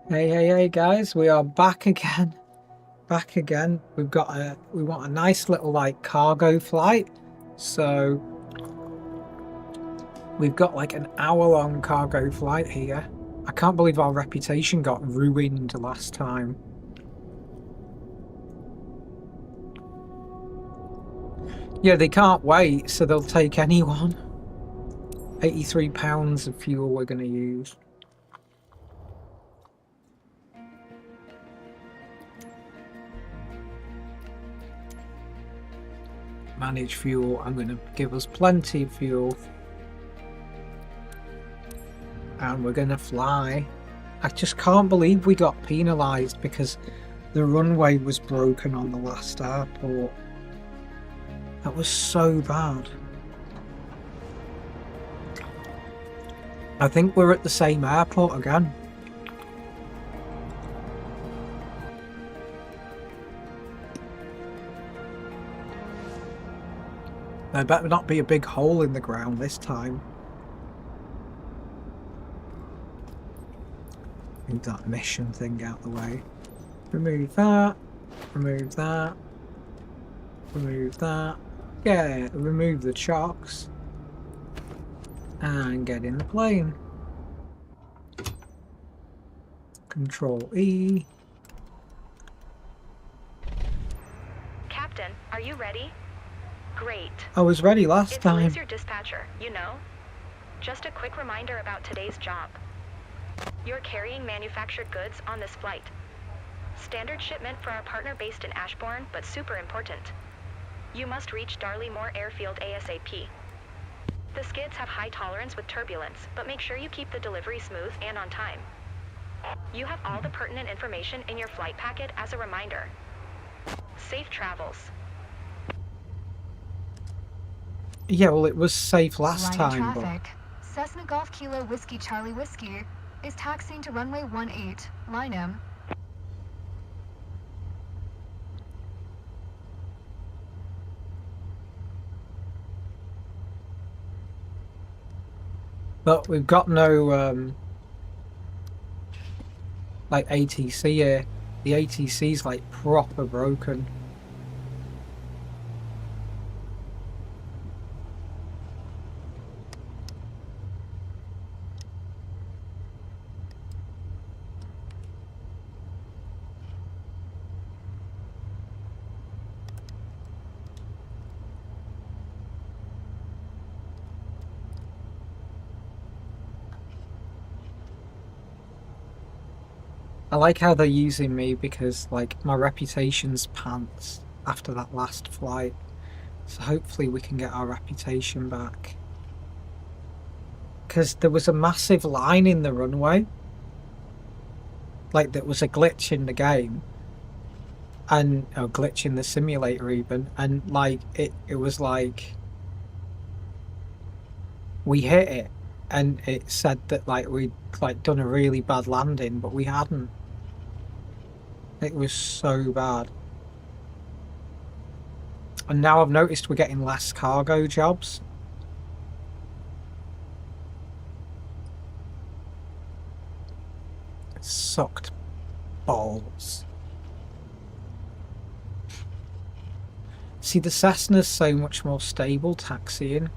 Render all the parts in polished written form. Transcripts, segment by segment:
Hey guys, we are back again. We want a nice little like cargo flight. So we've got like an hour-long cargo flight here. I can't believe our reputation got ruined last time. Yeah, they can't wait, so they'll take anyone. 83 pounds of fuel we're going to use. Manage fuel. I'm going to give us plenty of fuel. And we're going to fly. I just can't believe we got penalised because the runway was broken on the last airport. That was so bad. I think we're at the same airport again. There better not be a big hole in the ground this time. Move that mission thing out the way. Remove that. Remove that. Remove that. Yeah, remove the chocks. And get in the plane. Control E. Captain, are you ready? Great. I was ready last time. It's your dispatcher, you know? Just a quick reminder about today's job. You're carrying manufactured goods on this flight. Standard shipment for our partner based in Ashbourne, but super important. You must reach Darley Moore Airfield ASAP. The skids have high tolerance with turbulence, but make sure you keep the delivery smooth and on time. You have all the pertinent information in your flight packet as a reminder. Safe travels. Yeah, well, it was safe last time. Traffic. Cessna Golf Kilo Whiskey Charlie Whiskey is taxiing to runway 18, line M. But we've got no like ATC here. The ATC's like proper broken. I like how they're using me because like my reputation's pants after that last flight. So hopefully we can get our reputation back. Because there was a massive line in the runway. Like there was a glitch in the game. And a glitch in the simulator even. And like it was like we hit it and it said that like we'd like done a really bad landing, but we hadn't. It was so bad. And now I've noticed we're getting less cargo jobs. It sucked balls. See, the Cessna's so much more stable taxiing.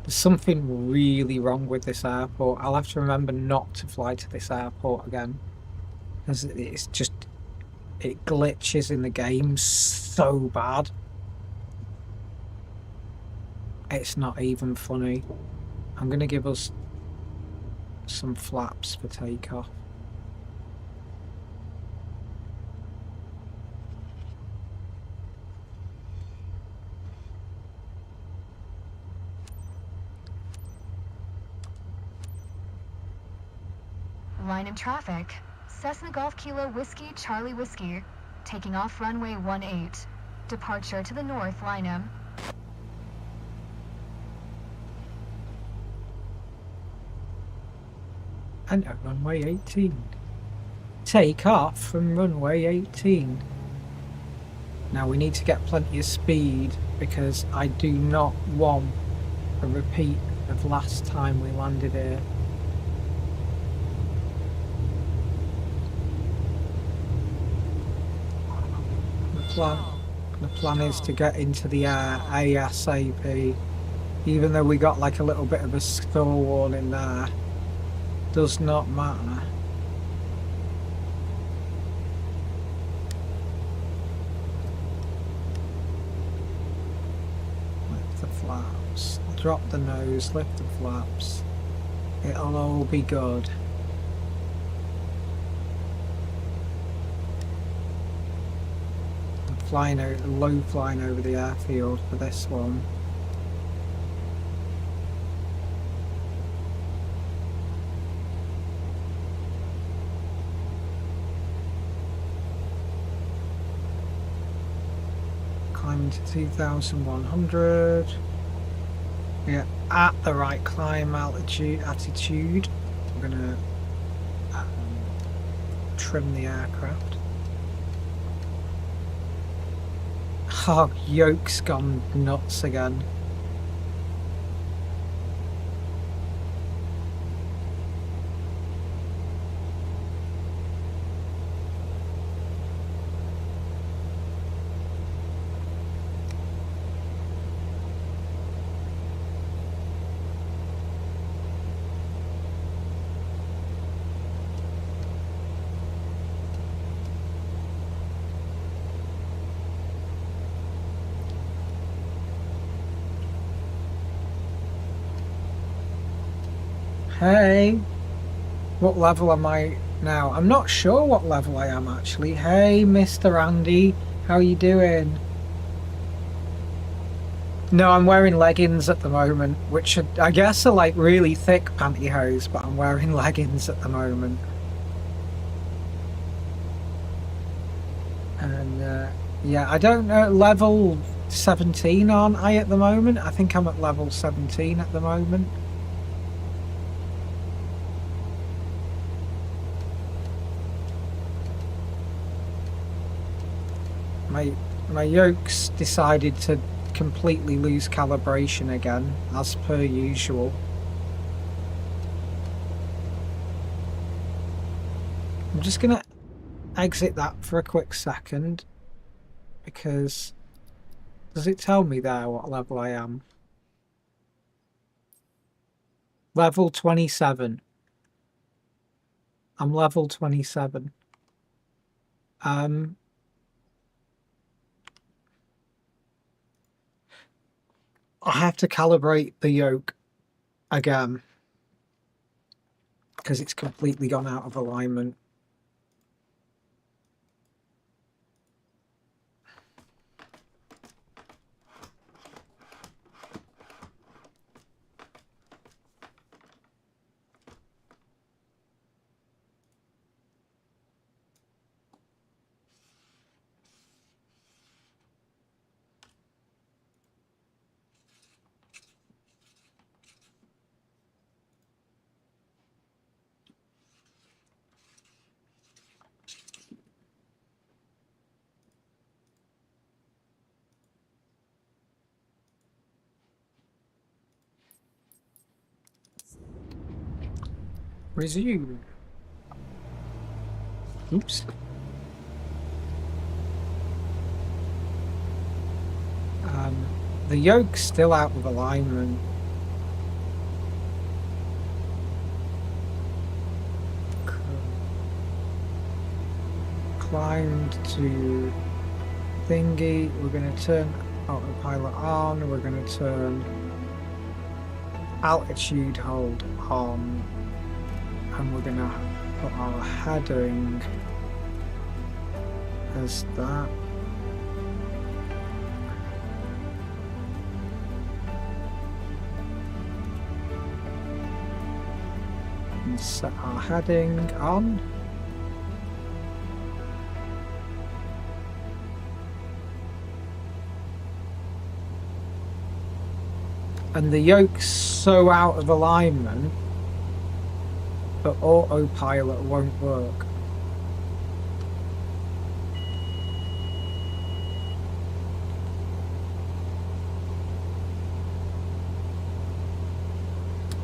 There's something really wrong with this airport. I'll have to remember not to fly to this airport again. Because it's just, it glitches in the game so bad. It's not even funny. I'm going to give us some flaps for takeoff. Line in traffic. Cessna Golf Kilo Whiskey Charlie Whiskey, taking off runway 18. Departure to the north, line M. And at runway 18. Take off from runway 18. Now we need to get plenty of speed because I do not want a repeat of last time we landed here. The plan is to get into the air ASAP. Even though we got like a little bit of a stall warning there. Does not matter. Lift the flaps. Drop the nose, lift the flaps. It'll all be good. I'm flying out, low flying over the airfield for this one. Climbing to 2,100. Yeah, at the right climb attitude. We're gonna trim the aircraft. Oh, yoke's gone nuts again. Hey, what level am I now? I'm not sure what level I am actually. Hey, Mr. Andy, how you doing? No, I'm wearing leggings at the moment, which I guess are like really thick pantyhose, but I'm wearing leggings at the moment. And yeah, I don't know, level 17 aren't I at the moment? I think I'm at level 17 at the moment. My yoke's decided to completely lose calibration again, as per usual. I'm just gonna exit that for a quick second, because does it tell me there what level I am? Level 27. I'm level 27. I have to calibrate the yoke again because it's completely gone out of alignment. Resume. Oops. The yoke's still out of alignment. Climbed to thingy. We're going to turn autopilot on. We're going to turn altitude hold on. And we're going to put our heading as that. And set our heading on. And the yoke's so out of alignment that autopilot won't work.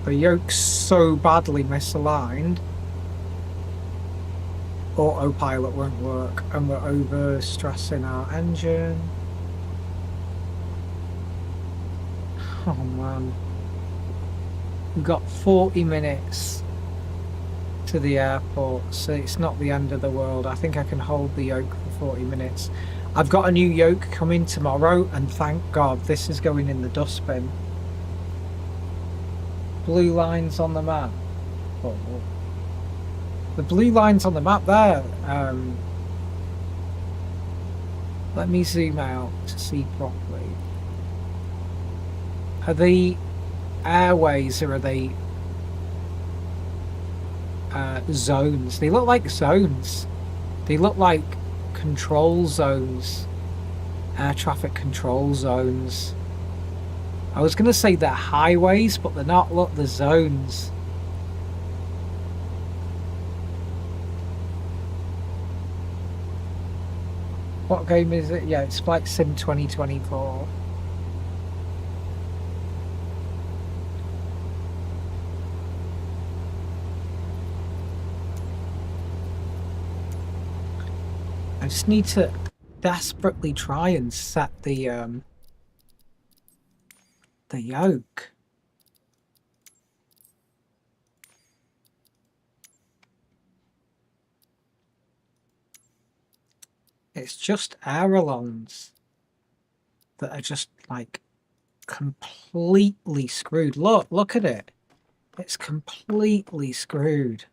The yoke's so badly misaligned, autopilot won't work, and we're over stressing our engine. Oh man. We've got 40 minutes to the airport, so it's not the end of the world. I think I can hold the yoke for 40 minutes. I've got a new yoke coming tomorrow, and thank God this is going in the dustbin. Blue lines on the map. Oh. The blue lines on the map there. Let me zoom out to see properly. Are they airways or are they zones? They look like zones. They look like control zones. Air traffic control zones. I was going to say they're highways, but they're not. Look, they're zones. What game is it? Yeah, it's Flight Sim 2024. I just need to desperately try and set the yoke. It's just ailerons that are just like completely screwed. Look at it. It's completely screwed.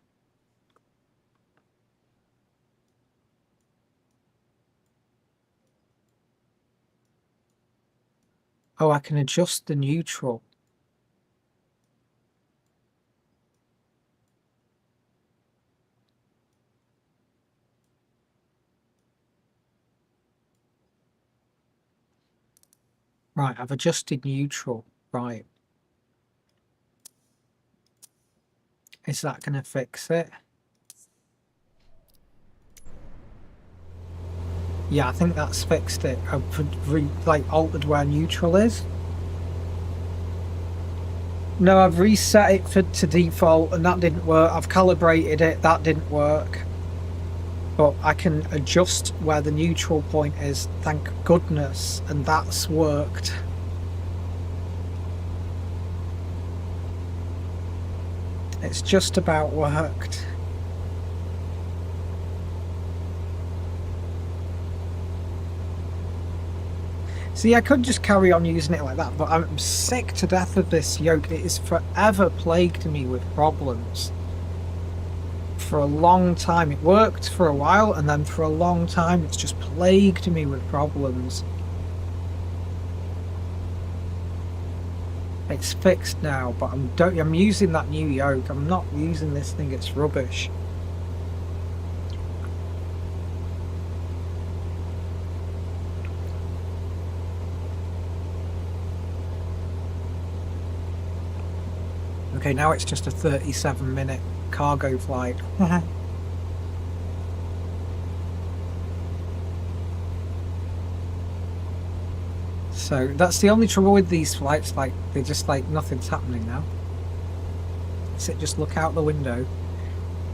Oh, I can adjust the neutral. Right, I've adjusted neutral. Right. Is that going to fix it? Yeah, I think that's fixed it. I've like altered where neutral is. No, I've reset it to default and that didn't work. I've calibrated it, that didn't work. But I can adjust where the neutral point is, thank goodness, and that's worked. It's just about worked. See, I could just carry on using it like that, but I'm sick to death of this yoke. It has forever plagued me with problems. For a long time. It worked for a while, and then for a long time it's just plagued me with problems. It's fixed now, but I'm using that new yoke. I'm not using this thing, it's rubbish. Okay, now it's just a 37-minute cargo flight. So that's the only trouble with these flights, like they're just like nothing's happening now. So just look out the window.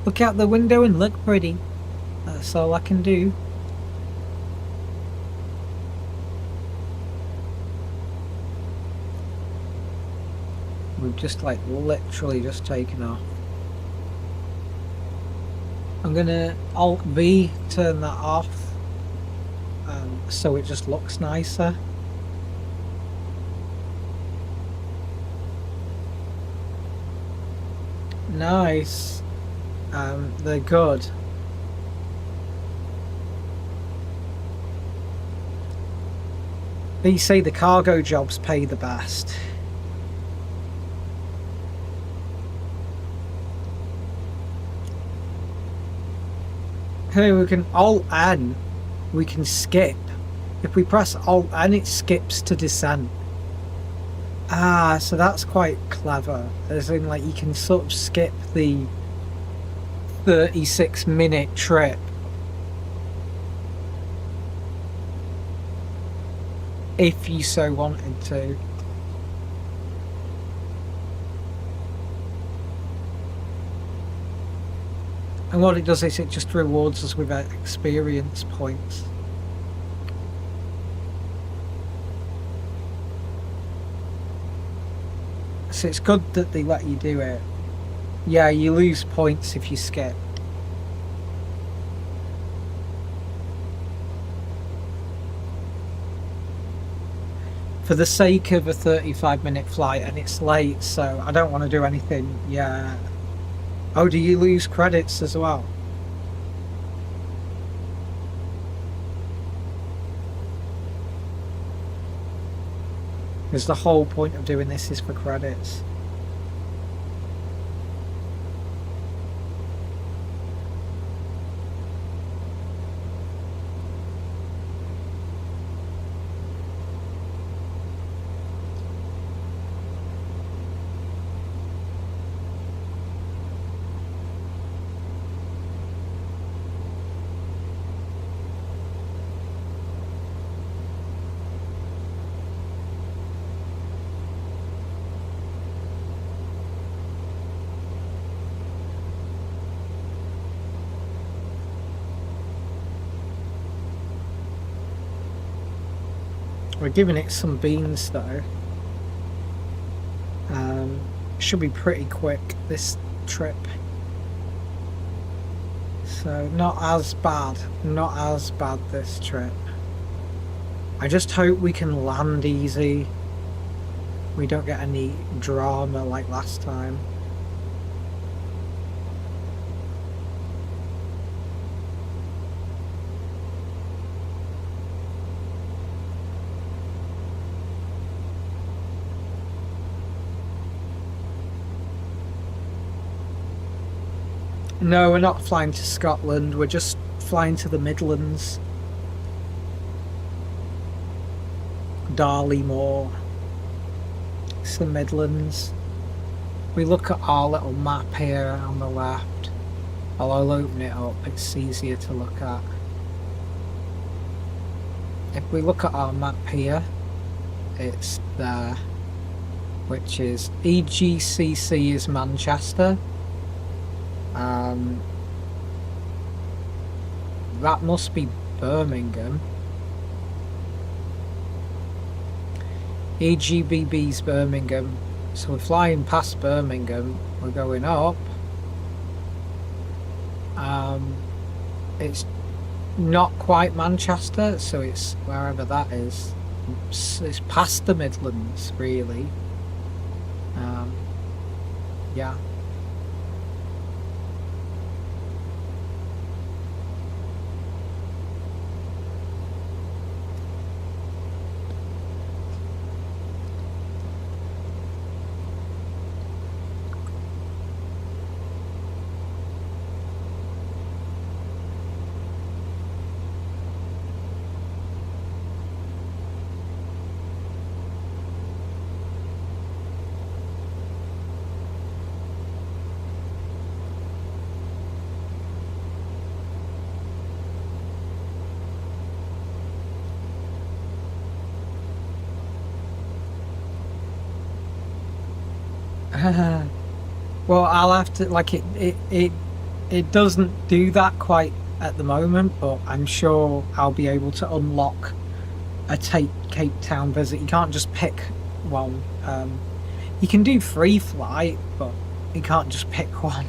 Look out the window and look pretty. That's all I can do. We've just like literally just taken off. I'm gonna Alt-V turn that off so it just looks nicer. Nice. They're good. They say the cargo jobs pay the best. Okay, we can Alt-N, we can skip. If we press Alt-N, it skips to descent. Ah, so that's quite clever. As in, like, you can sort of skip the 36-minute trip. If you so wanted to. And what it does is it just rewards us with experience points. So it's good that they let you do it. Yeah, you lose points if you skip. For the sake of a 35-minute flight, and it's late, so I don't want to do anything. Yeah. Oh, do you lose credits as well? Because the whole point of doing this is for credits. We're giving it some beans though. Should be pretty quick this trip. So not as bad this trip. I just hope we can land easy. We don't get any drama like last time. No, we're not flying to Scotland, we're just flying to the Midlands. Darley Moor. It's the Midlands. We look at our little map here on the left. I'll open it up, it's easier to look at. If we look at our map here, it's there, which is EGCC is Manchester. That must be Birmingham. EGBB's Birmingham. So we're flying past Birmingham. We're going up. It's not quite Manchester, so it's wherever that is. It's past the Midlands, really. Yeah. Well, I'll have to, like, it doesn't do that quite at the moment, but I'm sure I'll be able to unlock a Cape Town visit. You can't just pick one. You can do free flight, but you can't just pick one.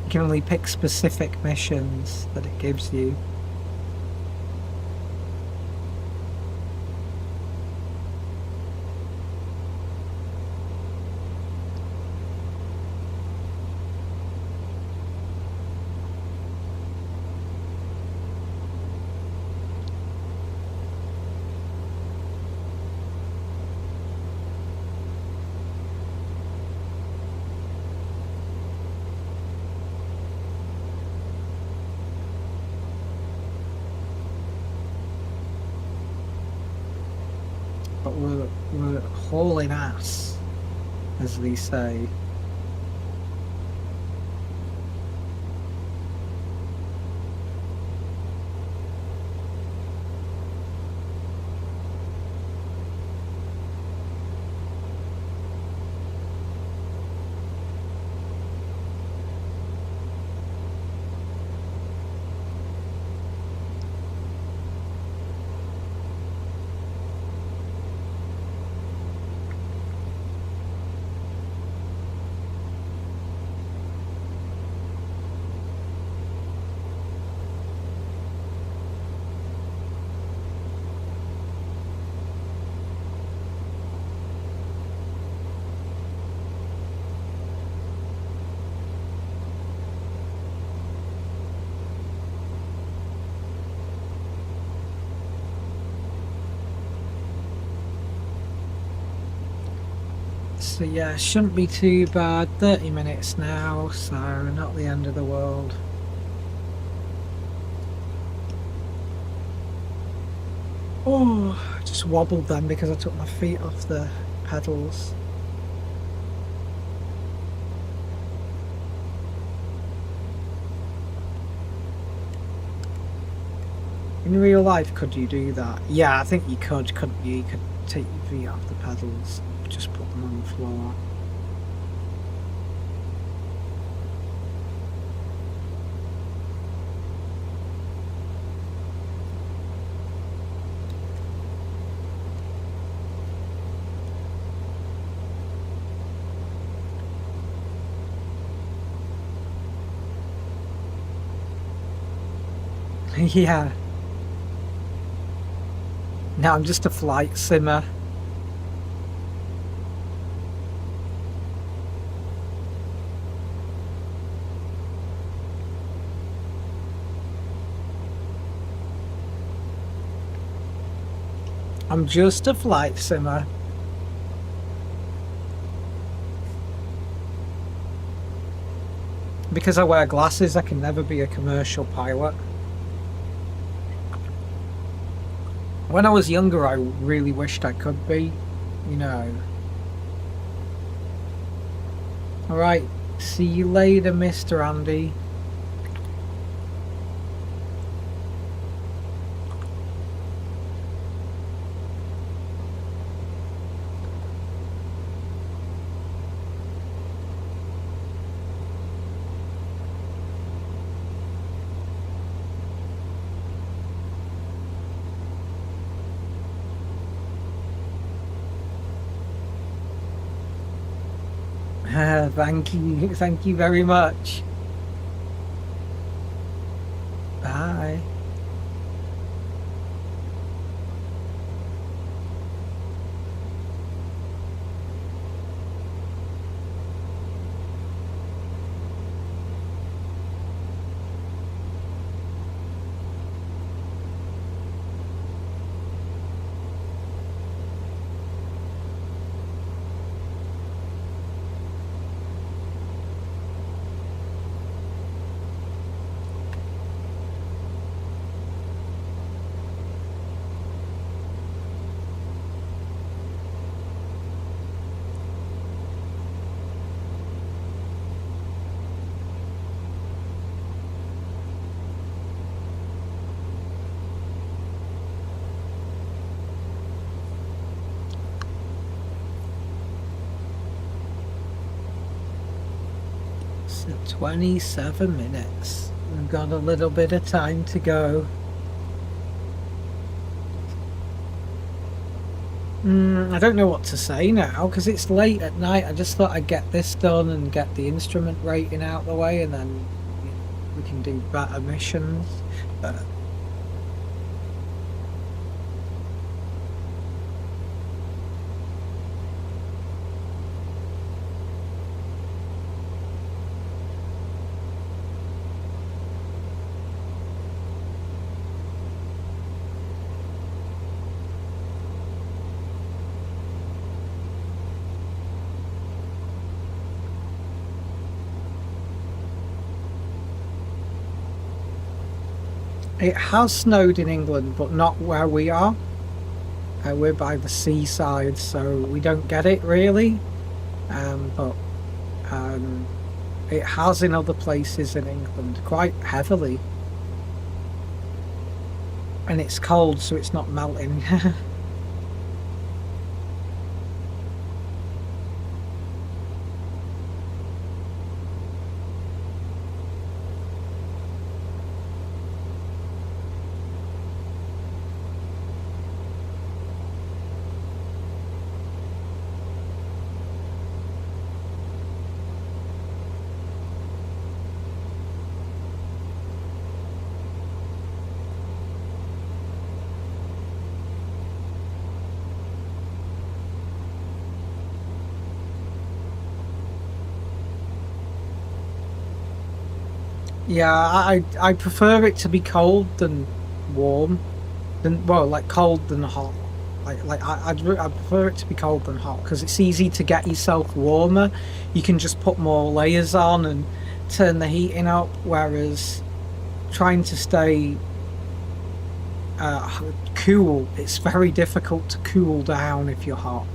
You can only pick specific missions that it gives you. But we're hauling ass, as they say. So yeah, shouldn't be too bad. 30 minutes now, so not the end of the world. Oh, I just wobbled then because I took my feet off the pedals. In real life, could you do that? Yeah, I think you could, couldn't you? You could take your feet off the pedals, just put them on the floor. Yeah. Now I'm just a flight simmer. I'm just a flight simmer. Because I wear glasses, I can never be a commercial pilot. When I was younger, I really wished I could be, you know. Alright, see you later, Mr. Andy. Thank you very much. Bye. So 27 minutes. We've got a little bit of time to go. I don't know what to say now because it's late at night. I just thought I'd get this done and get the instrument rating out the way, and then we can do better missions. It has snowed in England, but not where we are. We're by the seaside, so we don't get it really. But it has in other places in England, quite heavily. And it's cold, so it's not melting. Yeah, I prefer it to be cold than warm, well, like cold than hot. I'd prefer it to be cold than hot because it's easy to get yourself warmer. You can just put more layers on and turn the heating up, whereas trying to stay cool, it's very difficult to cool down if you're hot.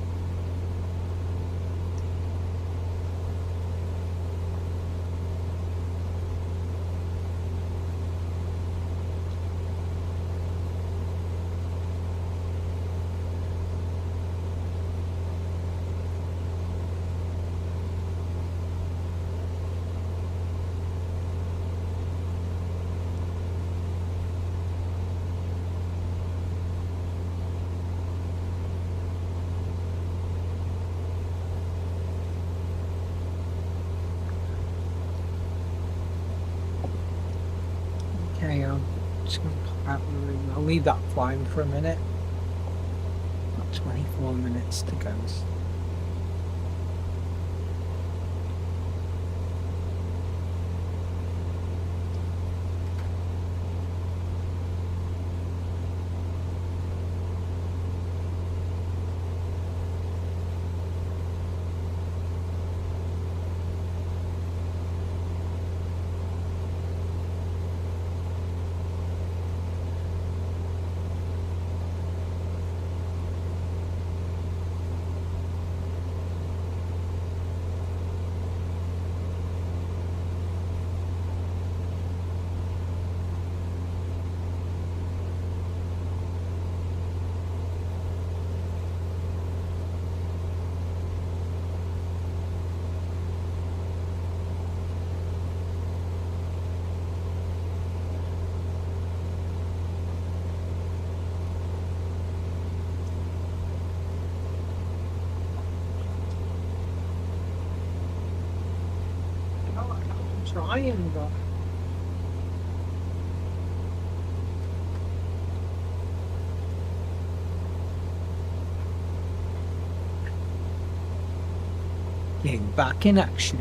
Okay, I'm just going to pop out the room. I'll leave that flying for a minute. Got 24 minutes to go. Trying, but getting back in action.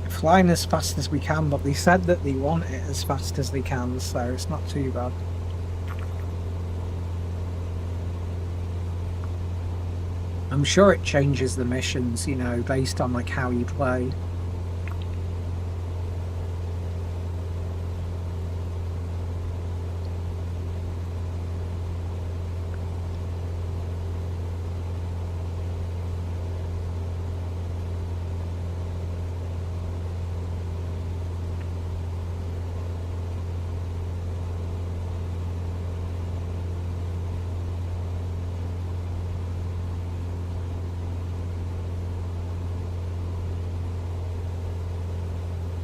Flying as fast as we can, but they said that they want it as fast as they can, so it's not too bad. I'm sure it changes the missions, you know, based on like how you play.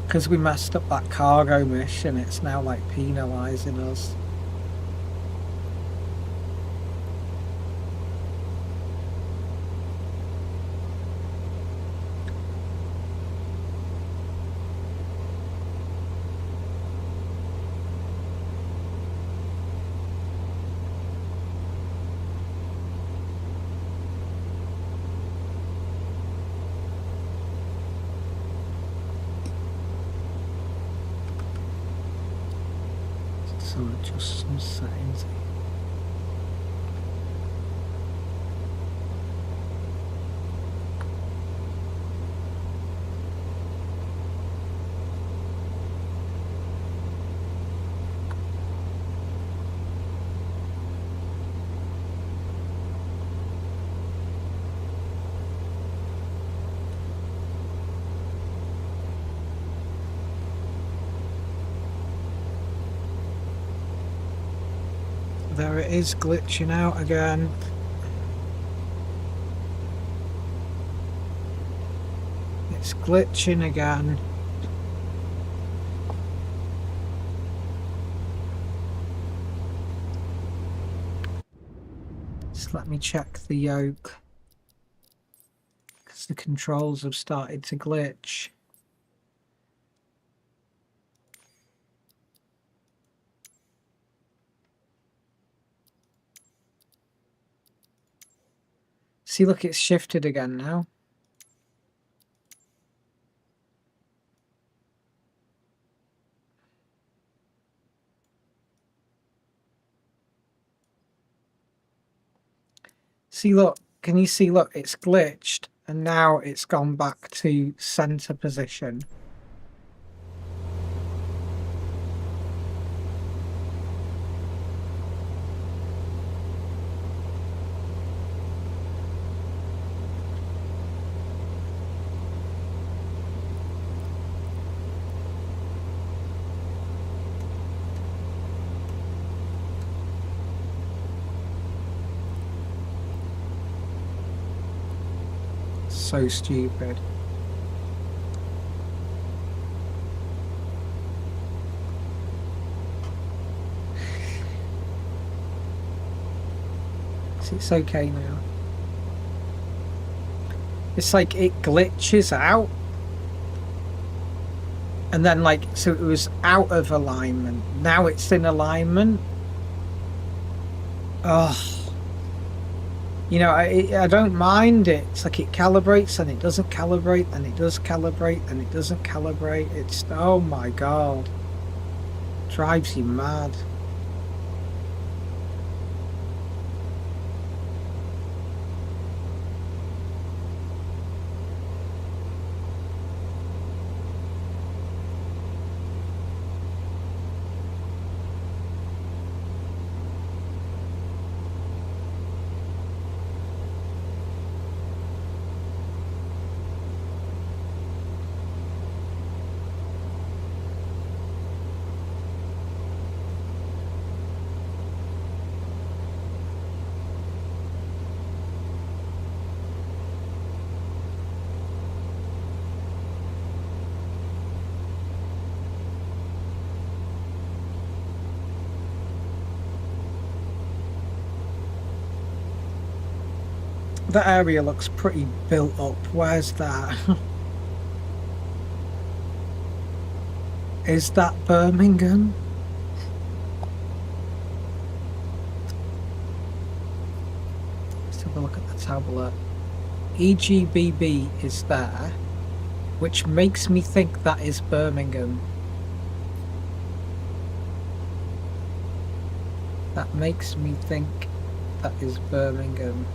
Because we messed up that cargo mission, it's now like penalising us. So just some settings. There it is, glitching out again. It's glitching again. Let me check the yoke. Because the controls have started to glitch. See, look, it's shifted again now. See, look, can you see, look, it's glitched and now it's gone back to center position. So stupid. So it's okay now. It's like it glitches out. And then like, so it was out of alignment. Now it's in alignment. Oh. You know, I don't mind it. It's like it calibrates and it doesn't calibrate and it does calibrate and it doesn't calibrate. It's, oh my God. Drives you mad. That area looks pretty built up. Where's that? Is that Birmingham? Let's have a look at the tablet. EGBB is there, which makes me think that is Birmingham. That makes me think that is Birmingham.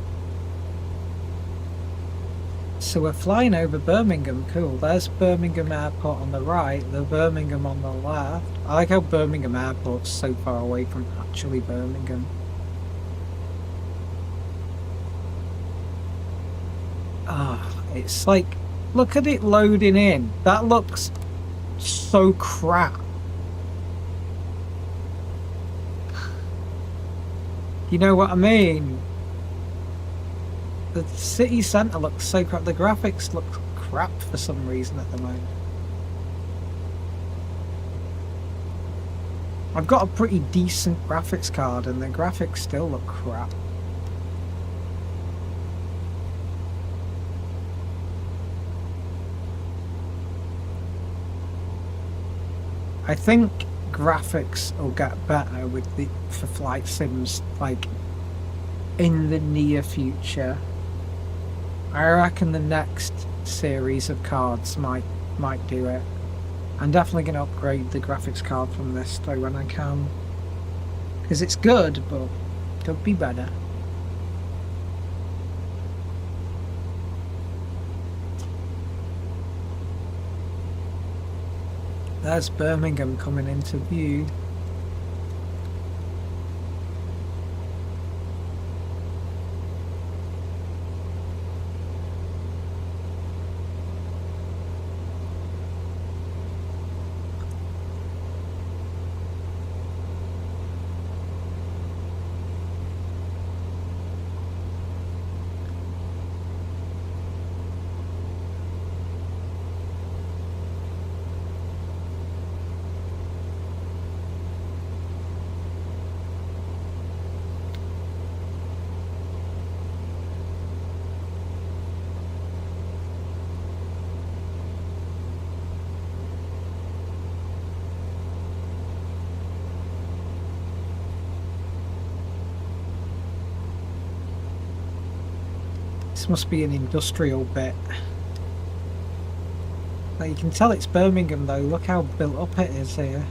So we're flying over Birmingham, cool. There's Birmingham Airport on the right, the Birmingham on the left. I like how Birmingham Airport's so far away from actually Birmingham. Ah, it's like, look at it loading in. That looks so crap. You know what I mean? The city centre looks so crap. The graphics look crap for some reason at the moment. I've got a pretty decent graphics card and the graphics still look crap. I think graphics will get better with for flight sims like in the near future. I reckon the next series of cards might do it. I'm definitely going to upgrade the graphics card from this though when I can, because it's good, but it could be better. There's Birmingham coming into view. This must be an industrial bit. Now you can tell it's Birmingham though, look how built up it is here.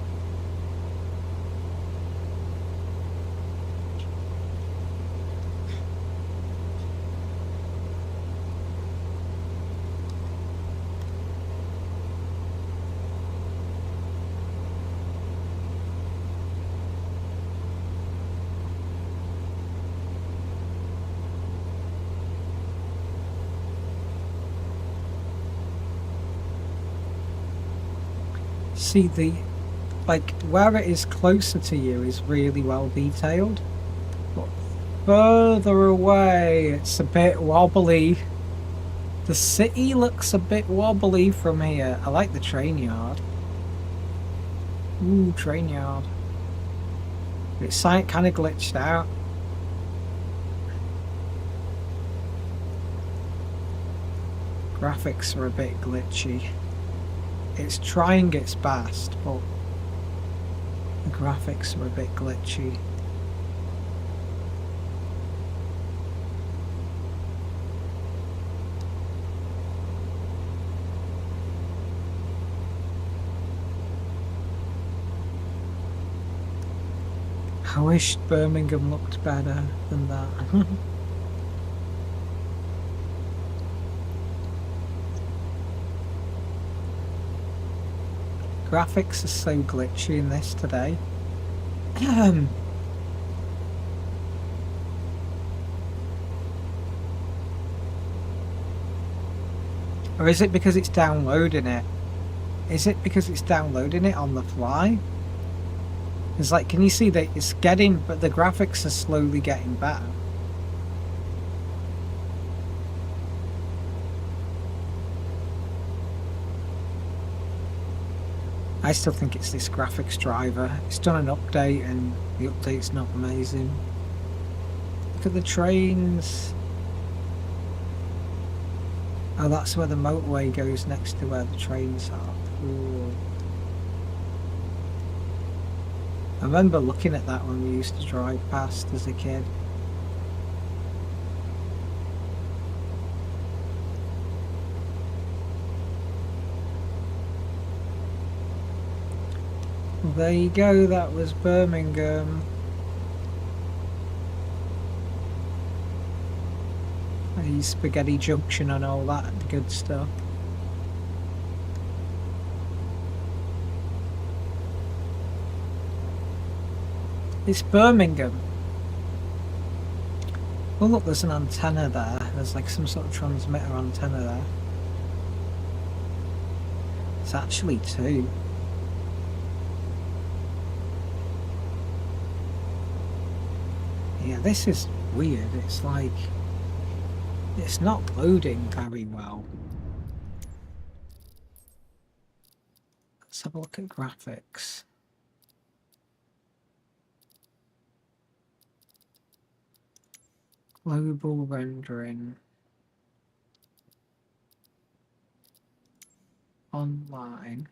See, the like where it is closer to you is really well detailed, but further away it's a bit wobbly. The city looks a bit wobbly from here. I like the train yard. Ooh, train yard. It's kind of glitched out. Graphics are a bit glitchy. It's trying its best, but the graphics are a bit glitchy. I wish Birmingham looked better than that. Graphics are so glitchy in this today. Or is it because it's downloading it? Is it because it's downloading it on the fly? It's like, can you see that it's getting, but the graphics are slowly getting better. I still think it's this graphics driver. It's done an update and the update's not amazing. Look at the trains. Oh, that's where the motorway goes next to where the trains are. Ooh. I remember looking at that when we used to drive past as a kid. Well, there you go, that was Birmingham. Spaghetti Junction and all that good stuff. It's Birmingham. Oh look, there's an antenna there. There's like some sort of transmitter antenna there. It's actually two. Yeah, this is weird. It's like, it's not loading very well. Let's have a look at graphics. Global rendering. Online.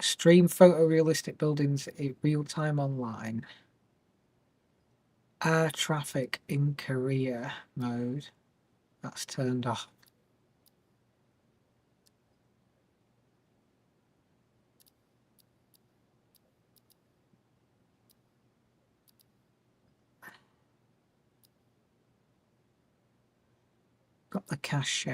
Stream photorealistic buildings in real time online. Air traffic in Korea mode. That's turned off. Got the cache.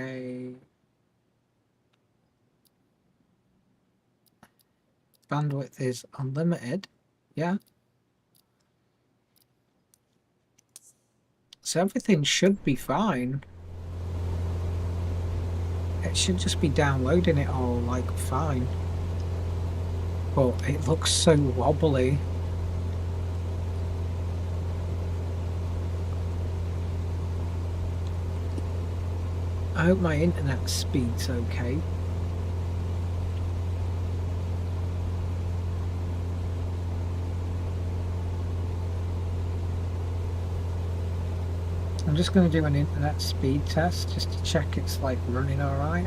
Bandwidth is unlimited. Yeah. So everything should be fine. It should just be downloading it all like fine. But it looks so wobbly. I hope my internet speed's okay. I'm just going to do an internet speed test just to check it's like running alright.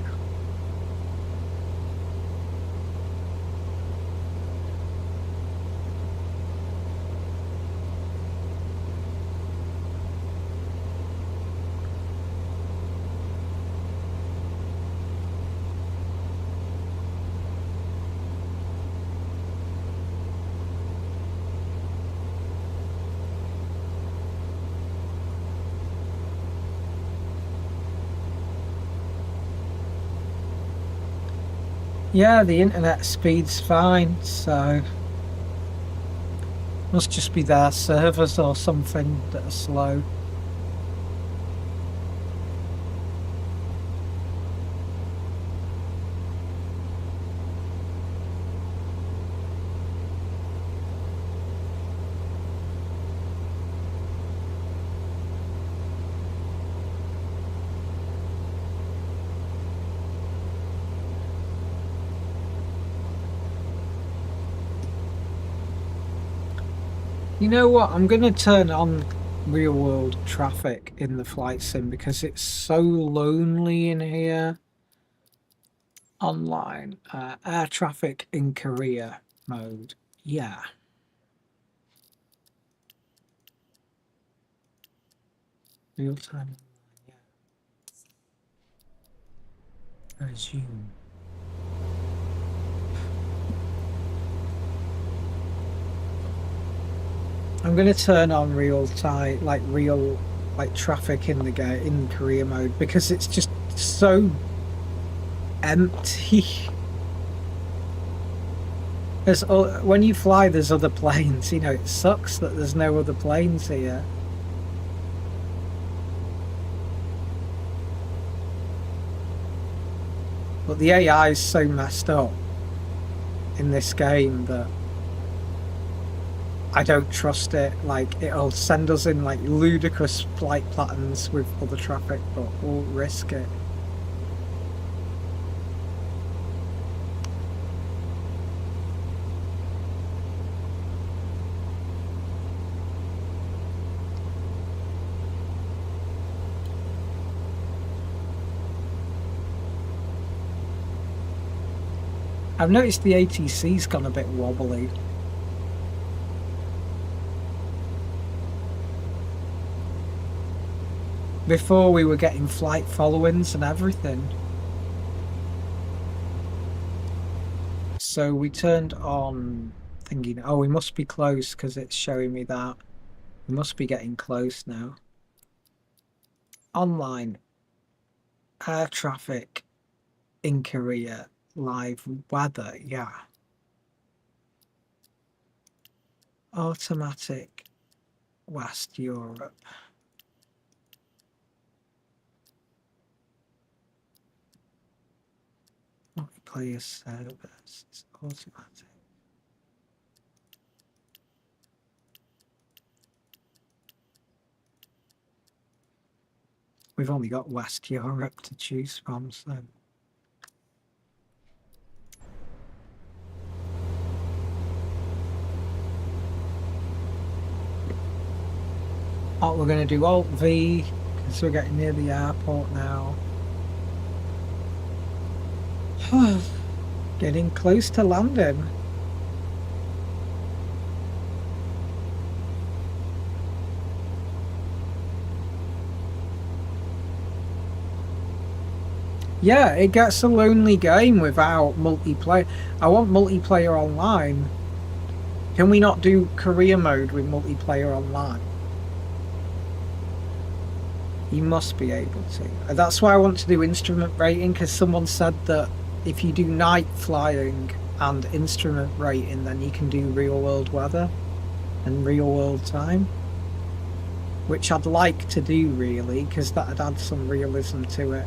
Yeah, the internet speed's fine, so must just be their servers or something that are slow. You know what? I'm going to turn on real world traffic in the flight sim because it's so lonely in here. Online. Air traffic in Korea mode. Yeah. Real time. Yeah. Resume. I'm going to turn on real time, real traffic in the in Korea mode because it's just so empty. When you fly, there's other planes. You know, it sucks that there's no other planes here. But the AI is so messed up in this game that I don't trust it. Like, it'll send us in like ludicrous flight patterns with other traffic, but we'll risk it. I've noticed the ATC's gone a bit wobbly. Before we were getting flight follow-ins and everything. So we turned on thinking, oh, we must be close because it's showing me that. We must be getting close now. Online. Air traffic in Korea. Live weather, yeah. Automatic West Europe. Multiplayer service. It's automatic. We've only got West Europe to choose from, so. Oh, we're going to do Alt V because we're getting near the airport now. Getting close to landing. Yeah, it gets a lonely game without multiplayer. I want multiplayer online. Can we not do career mode with multiplayer online? You must be able to. That's why I want to do instrument rating, because someone said that if you do night flying and instrument rating, then you can do real world weather and real world time. Which I'd like to do, really, because that'd add some realism to it.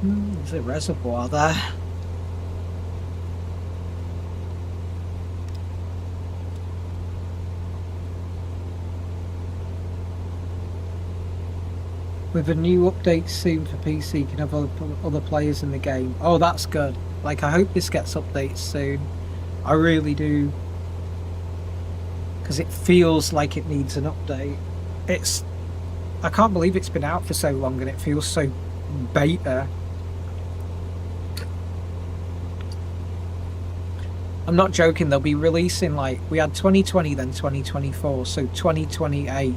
There's a reservoir there. With a new update soon for PC, you can have other players in the game. Oh, that's good. Like, I hope this gets updates soon. I really do. Because it feels like it needs an update. I can't believe it's been out for so long and it feels so beta. I'm not joking, they'll be releasing, like, we had 2020 then 2024, so 2028.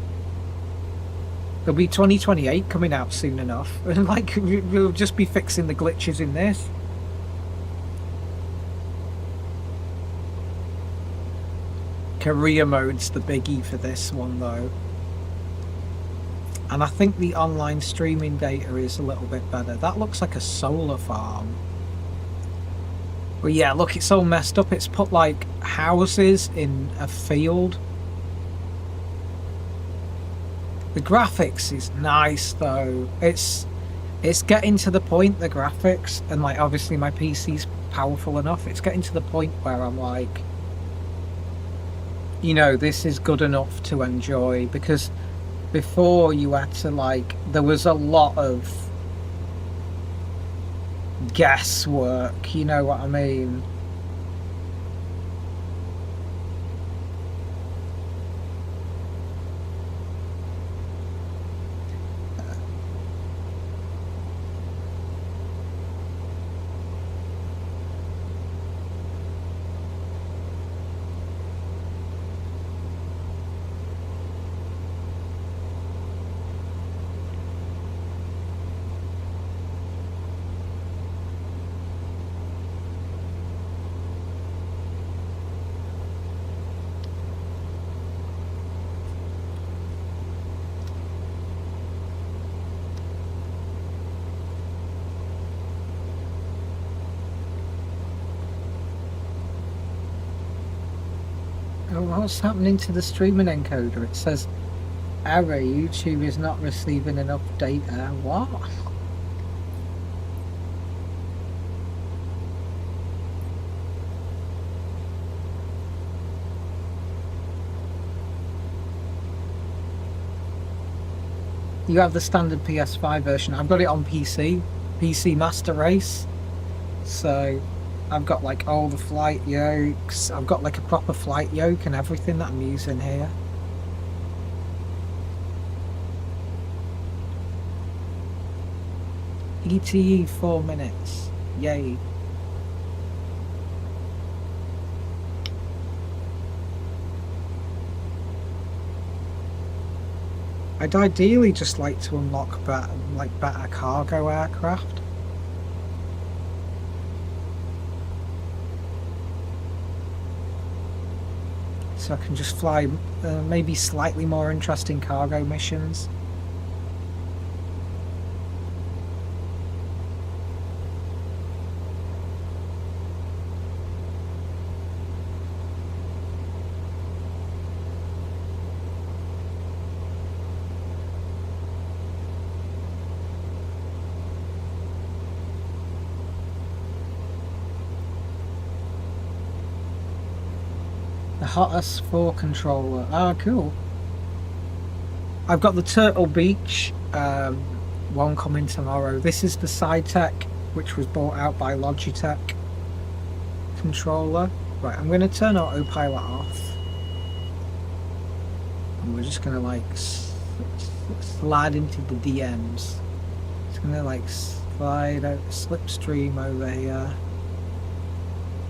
There'll be 2028 coming out soon enough, and like we'll just be fixing the glitches in this. Career mode's the biggie for this one though, and I think the online streaming data is a little bit better. That looks like a solar farm. Well, yeah, look, it's all messed up. It's put like houses in a field. The graphics is nice though. It's getting to the point, the graphics, and like obviously my PC's powerful enough. It's getting to the point where I'm like, you know, this is good enough to enjoy, because before you had to like, there was a lot of guesswork, you know what I mean? Oh, what's happening to the streaming encoder? It says, error, YouTube is not receiving enough data. What? You have the standard PS5 version. I've got it on PC Master Race. So I've got like all the flight yokes. I've got like a proper flight yoke and everything that I'm using here. ETE 4 minutes. Yay. I'd ideally just like to unlock better cargo aircraft. So I can just fly maybe slightly more interesting cargo missions. The hottest 4 controller. Ah, cool. I've got the Turtle Beach one coming tomorrow. This is the SciTech, which was bought out by Logitech controller. Right, I'm going to turn autopilot off. And we're just going to like slide into the DMs. It's going to like slide out, slipstream over here.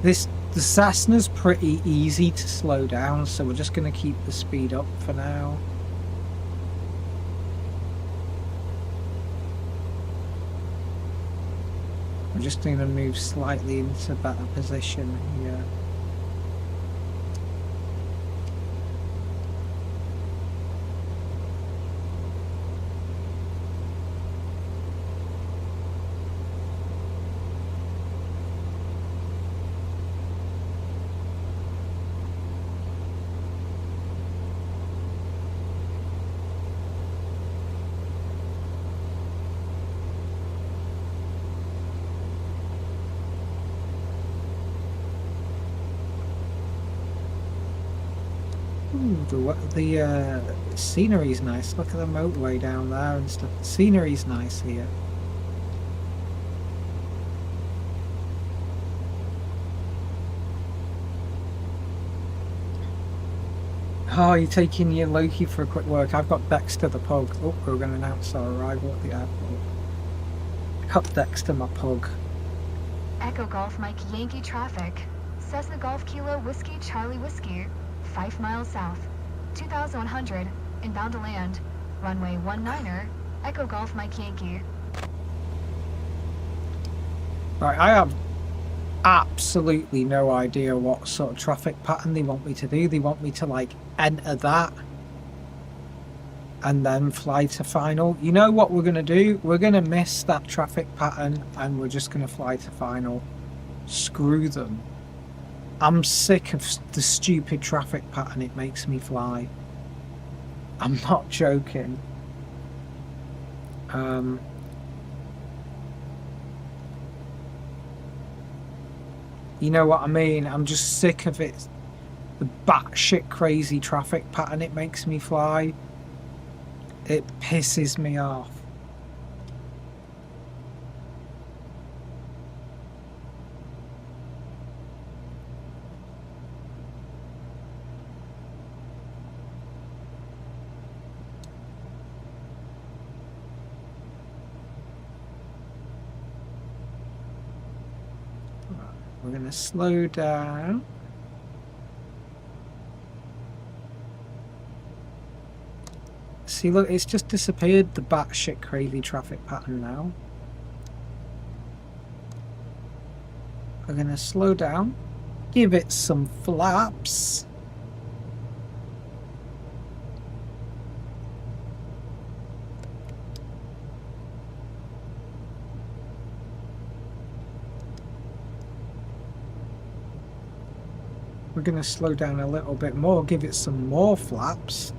The Cessna's pretty easy to slow down, so we're just going to keep the speed up for now. I'm just going to move slightly into better position here. Ooh, the scenery's nice. Look at the motorway down there and stuff. The scenery's nice here. Oh, you're taking your Loki for a quick work. I've got Dexter the pug. Oh, we're going to announce our arrival at the airport. Cut Dexter my pug. Echo Golf Mike Yankee traffic. Cessna Golf Kilo Whiskey Charlie Whiskey. 5 miles south. 2100. Inbound to land. Runway 19er. Echo Golf Mike Yankee. Right, I have absolutely no idea what sort of traffic pattern they want me to do. They want me to like enter that and then fly to final. You know what we're going to do? We're going to miss that traffic pattern and we're just going to fly to final. Screw them. I'm sick of the stupid traffic pattern it makes me fly. I'm not joking. You know what I mean? I'm just sick of it. The batshit crazy traffic pattern it makes me fly. It pisses me off. We're going to slow down. See, look, it's just disappeared, the batshit crazy traffic pattern now. We're going to slow down. Give it some flaps. We're going to slow down a little bit more, give it some more flaps.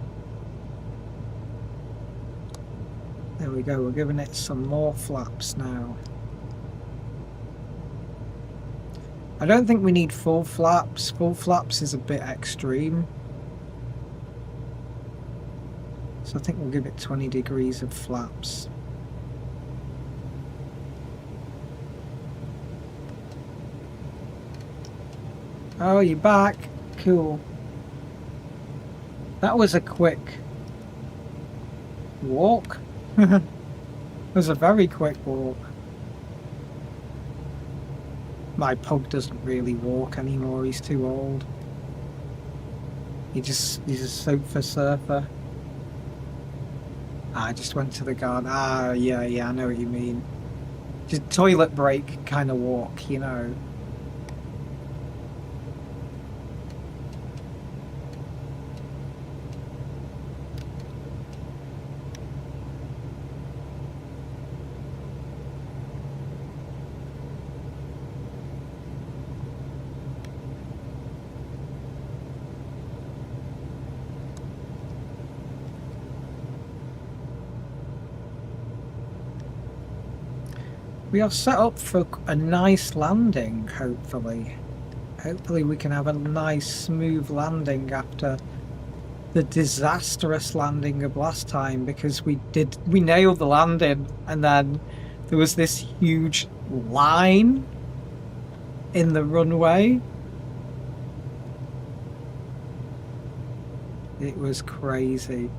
There we go, we're giving it some more flaps now. I don't think we need full flaps. Full flaps is a bit extreme. So I think we'll give it 20 degrees of flaps. Oh, you're back. Cool. That was a quick walk. It was a very quick walk. My pug doesn't really walk anymore, he's too old. He's a sofa surfer. I just went to the garden. Ah, yeah, I know what you mean. Just toilet break kind of walk, you know. We are set up for a nice landing, hopefully. Hopefully we can have a nice smooth landing after the disastrous landing of last time, because we nailed the landing and then there was this huge line in the runway. It was crazy.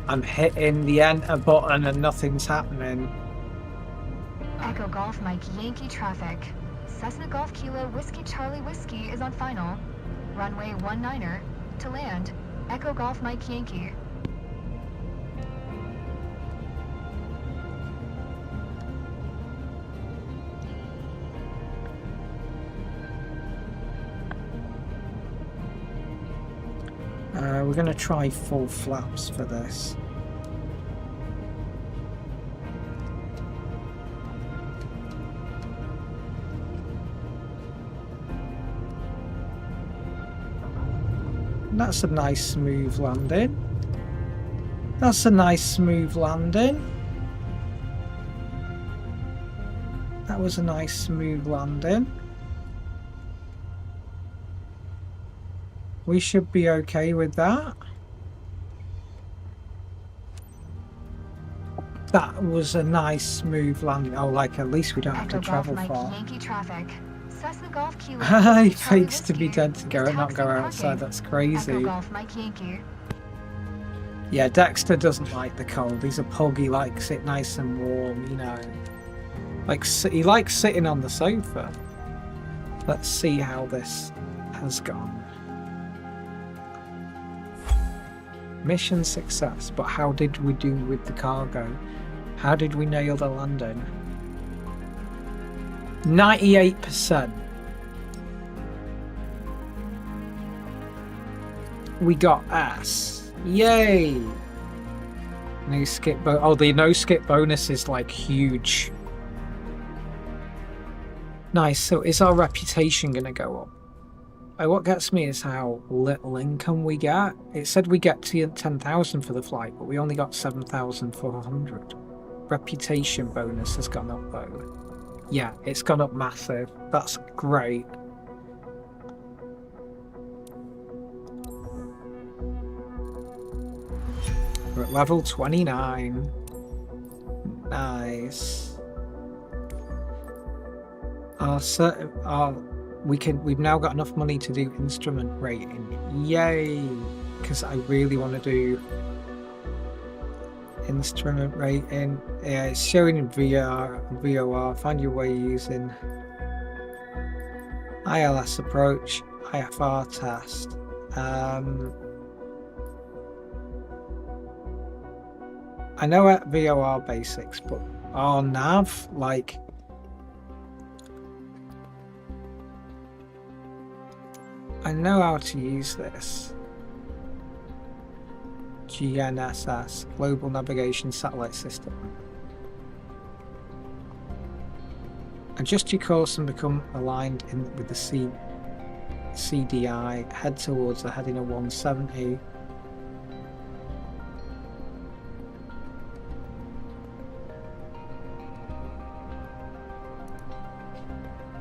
I'm hitting the enter button and nothing's happening. Echo Golf Mike Yankee traffic. Cessna Golf Kilo Whiskey Charlie Whiskey is on final. Runway 19er. To land. Echo Golf Mike Yankee. We're going to try full flaps for this. That's a nice smooth landing. That's a nice smooth landing. That was a nice smooth landing. We should be okay with that. That was a nice smooth landing. Oh, like at least we don't have to travel far. Yankee traffic. Cessna Golf Kilo. He fakes to be dead to go and not go outside. That's crazy. Echo Golf Mike Yankee. Yeah, Dexter doesn't like the cold. He's a pug. He likes it nice and warm, you know. Like, he likes sitting on the sofa. Let's see how this has gone. Mission success, but how did we do with the cargo? How did we nail the landing? 98%. We got S. Yay! No skip oh, the no skip bonus is like huge. Nice, so is our reputation gonna go up? What gets me is how little income we get. It said we get to 10,000 for the flight, but we only got 7,400. Reputation bonus has gone up though. Yeah, it's gone up massive. That's great. We're at level 29. Nice. We've now got enough money to do instrument rating. Yay! Because I really want to do instrument rating. Yeah, it's showing in VOR. Find your way using ILS approach, IFR test. I know at VOR basics, but our nav, like, I know how to use this. GNSS, Global Navigation Satellite System. Adjust your course and become aligned with the CDI. Head towards the heading of 170.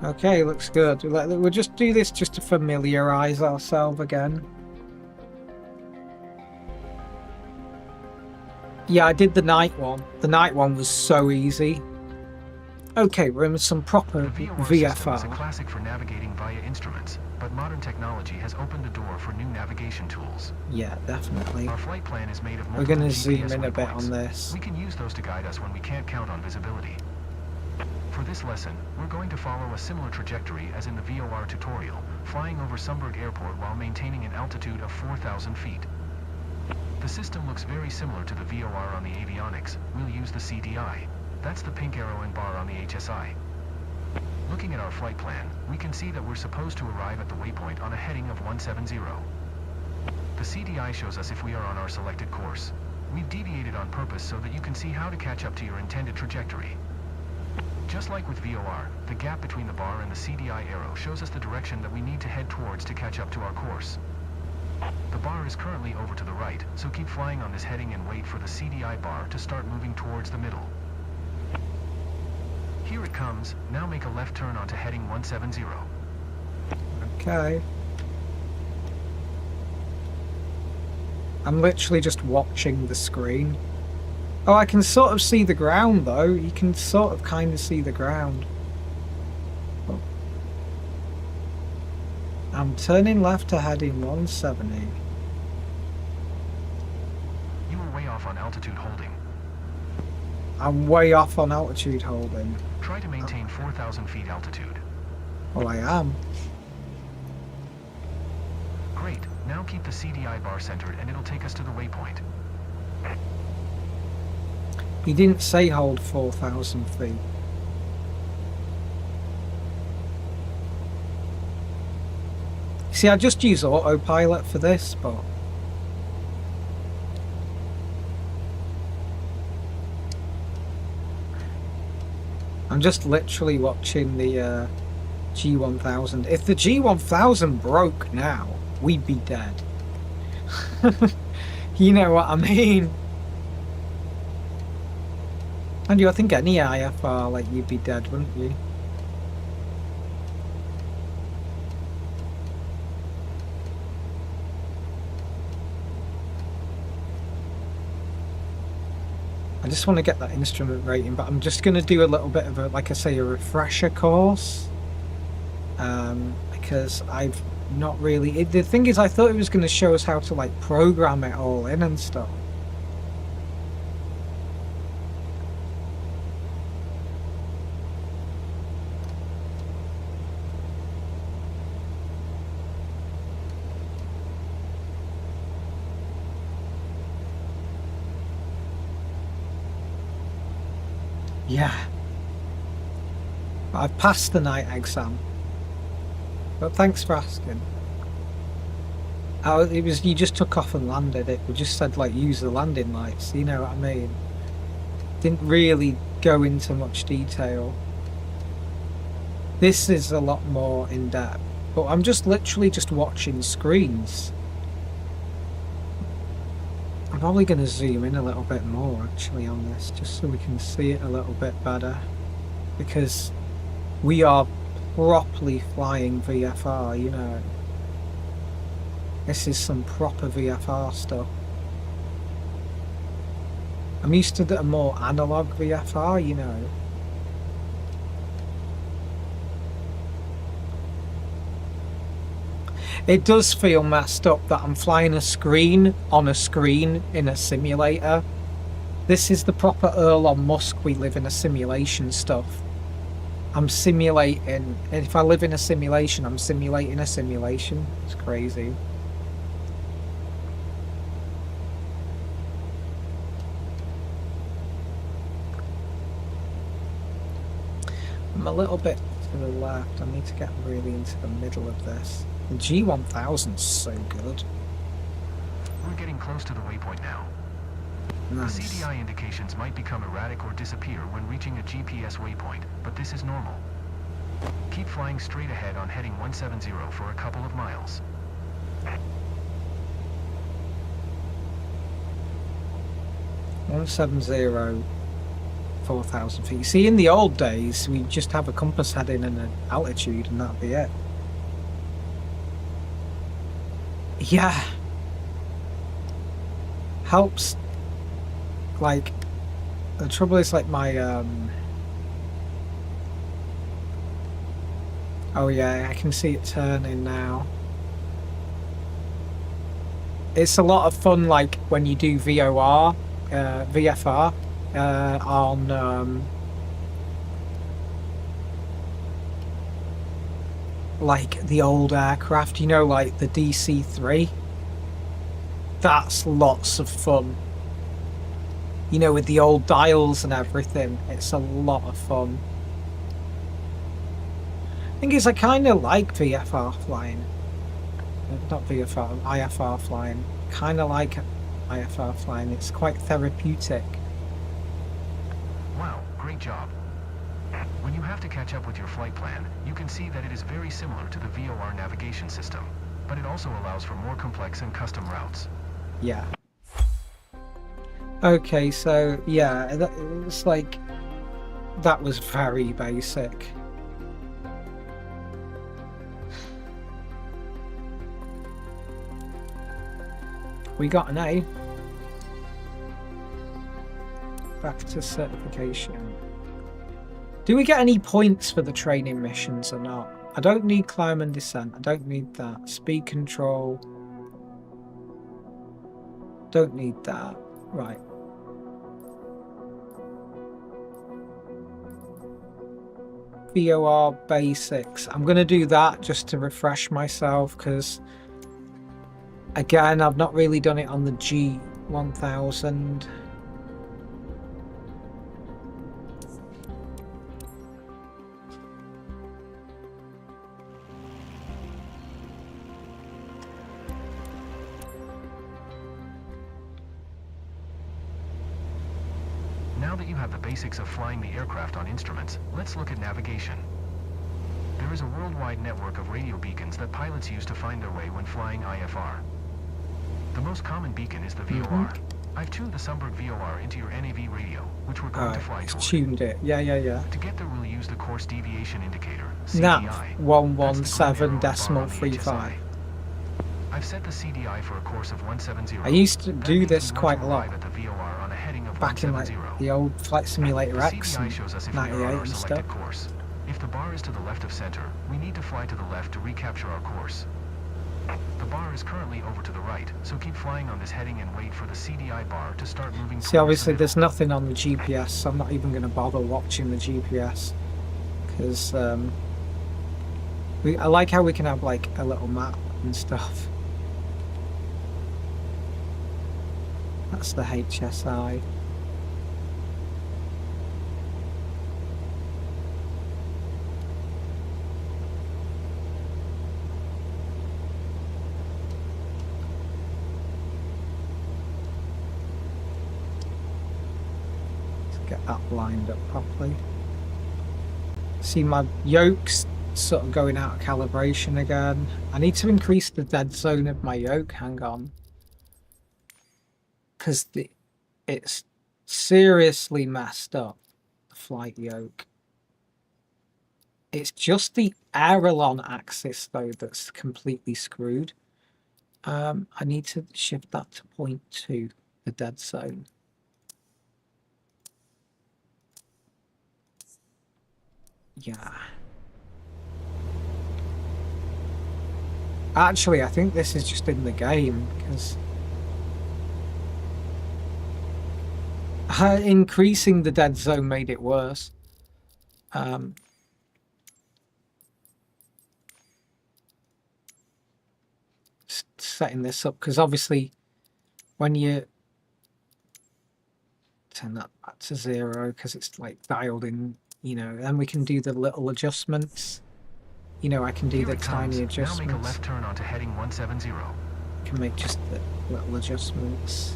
Okay, looks good. We'll just do this just to familiarize ourselves again. Yeah, I did the night one. The night one was so easy. Okay, we're in some proper VFR. Is a classic for navigating via instruments, but modern technology has opened the door for new navigation tools. Yeah, definitely. Our flight plan is made of multiple We're going to GPS zoom in a bit waypoints. on this. We can use those to guide us when we can't count on visibility. For this lesson, we're going to follow a similar trajectory as in the VOR tutorial, flying over Sumburg Airport while maintaining an altitude of 4,000 feet. The system looks very similar to the VOR on the avionics. We'll use the CDI. That's the pink arrow and bar on the HSI. Looking at our flight plan, we can see that we're supposed to arrive at the waypoint on a heading of 170. The CDI shows us if we are on our selected course. We've deviated on purpose so that you can see how to catch up to your intended trajectory. Just like with VOR, the gap between the bar and the CDI arrow shows us the direction that we need to head towards to catch up to our course. The bar is currently over to the right, so keep flying on this heading and wait for the CDI bar to start moving towards the middle. Here it comes. Now make a left turn onto heading 170. Okay. I'm literally just watching the screen. Oh, I can sort of see the ground though. You can sort of kind of see the ground. Oh. I'm turning left to heading 170. You were way off on altitude holding. I'm way off on altitude holding. Try to maintain 4,000 feet altitude. Well, I am. Great. Now keep the CDI bar centered and it'll take us to the waypoint. He didn't say hold 4,000 feet. See, I just use autopilot for this, but I'm just literally watching the G1000. If the G1000 broke now, we'd be dead. You know what I mean? And you, I think any IFR, like, you'd be dead, wouldn't you? I just want to get that instrument rating, but I'm just going to do a little bit of a, like I say, a refresher course. Because I've not really... the thing is, I thought it was going to show us how to, like, program it all in and stuff. Yeah. I've passed the night exam. But thanks for asking. It was, you just took off and landed it. We just said, like, use the landing lights. You know what I mean? Didn't really go into much detail. This is a lot more in depth. But I'm just literally just watching screens. I'm probably going to zoom in a little bit more actually on this, just so we can see it a little bit better. Because we are properly flying VFR, you know. This is some proper VFR stuff. I'm used to the more analog VFR, you know. It does feel messed up that I'm flying a screen on a screen in a simulator. This is the proper Elon Musk, we live in a simulation stuff. I'm simulating, and if I live in a simulation, I'm simulating a simulation. It's crazy. I'm a little bit to the left. I need to get really into the middle of this. The G1000's so good. We're getting close to the waypoint now. Nice. The CDI indications might become erratic or disappear when reaching a GPS waypoint, but this is normal. Keep flying straight ahead on heading 170 for a couple of miles. 170, 4,000 feet. See, in the old days, we just have a compass heading and an altitude, and that'd be it. Yeah. Helps. Like, the trouble is, like, my, oh yeah, I can see it turning now. It's a lot of fun, like, when you do VFR, on, like, the old aircraft, you know, like the DC-3. That's lots of fun. You know, with the old dials and everything, it's a lot of fun. Thing is, I kind of like VFR flying. Not VFR, IFR flying. Kind of like IFR flying. It's quite therapeutic. Wow, great job. When you have to catch up with your flight plan, you can see that it is very similar to the VOR navigation system, but it also allows for more complex and custom routes. Yeah. Okay, so yeah, it's like that was very basic. We got an A. Back to certification. Do we get any points for the training missions or not? I don't need climb and descent. I don't need that. Speed control. Don't need that. Right. VOR basics. I'm going to do that just to refresh myself because, again, I've not really done it on the G1000. Now that you have the basics of flying the aircraft on instruments, let's look at navigation. There is a worldwide network of radio beacons that pilots use to find their way when flying IFR. The most common beacon is the VOR. I've tuned the Sunberg VOR into your NAV radio, which we're going to fly it's toward. tuned it. Yeah. To get there, we'll use the course deviation indicator, Nav CDI. 117.35. I've set the CDI for a course of 170. I used to That do means this we want quite to a lot arrive at the VOR on a heading of back in like 170. the old Flight Simulator The X CDI and shows us if we are 98 on our and selected stuff. course. If the bar is to the left of center, we need to fly to the left to recapture our course. The bar is currently over to the right, so keep flying on this heading and wait for the CDI bar to start moving. See, obviously there's nothing on the GPS, so I'm not even going to bother watching the GPS, because I like how we can have like a little map and stuff. That's the HSI. Get that lined up properly. See, my yoke's sort of going out of calibration again. I need to increase the dead zone of my yoke. Hang on, because it's seriously messed up, the flight yoke. It's just the aileron axis though that's completely screwed. I need to shift that to 0.2, the dead zone. Yeah. Actually, I think this is just in the game, because increasing the dead zone made it worse. Setting this up, because obviously when you turn that back to 0, because it's like dialed in, you know, then we can do the little adjustments. You know, I can do the tiny adjustments. Now make a left turn onto heading 170. Can make just the little adjustments.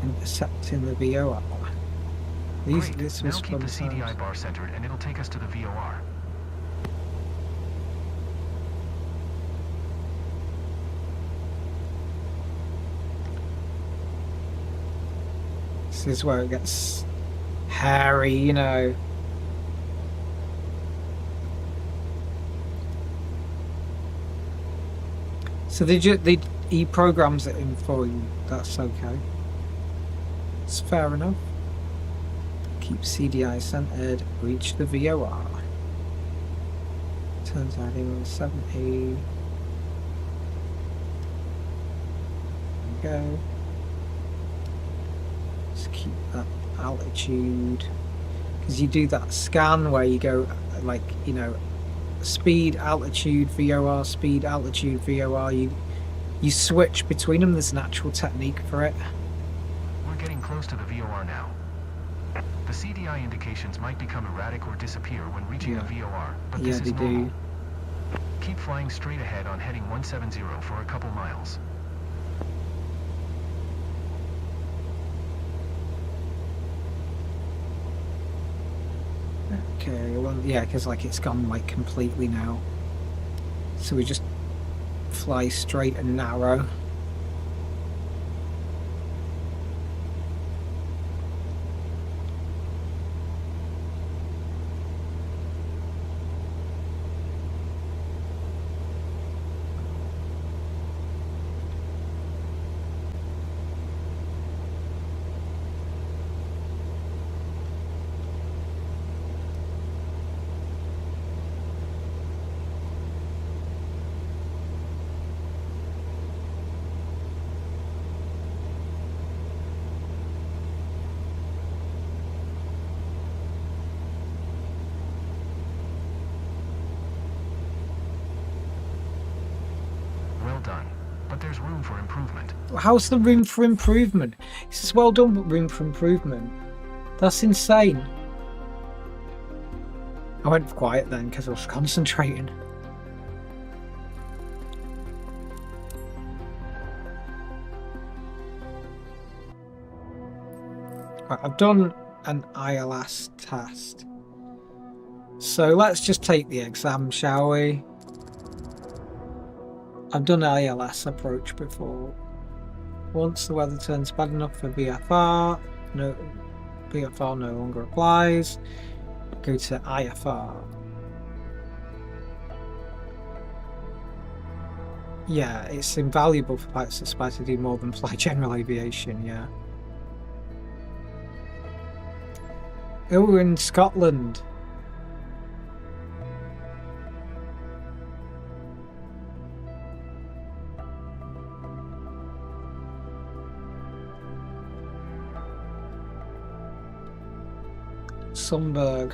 Intercepting the VOR. This now was keep the fun CDI times. bar centered and it'll take us to the VOR. This is where it gets hairy, you know. So he programs it in for you. That's okay. It's fair enough. Keep CDI centered. Reach the VOR. Turns out he was 70. There we go. Just keep that altitude, because you do that scan where you go like, you know, speed, altitude, VOR, speed, altitude, VOR. You switch between them. There's an actual technique for it. We're getting close to the VOR now. The CDI indications might become erratic or disappear when reaching the VOR, but this is normal. Keep flying straight ahead on heading 170 for a couple miles. Okay, well, yeah, because like it's gone like completely now. So we just fly straight and narrow. There's room for improvement. How's the room for improvement? He says, well done, but room for improvement. That's insane. I went quiet then because I was concentrating. Right, I've done an ILS test. So let's just take the exam, shall we? I've done ILS approach before. Once the weather turns bad enough for VFR, VFR no longer applies. Go to IFR. Yeah, it's invaluable for pilots that aspire to do more than fly general aviation, yeah. Oh, we're in Scotland. Sunberg.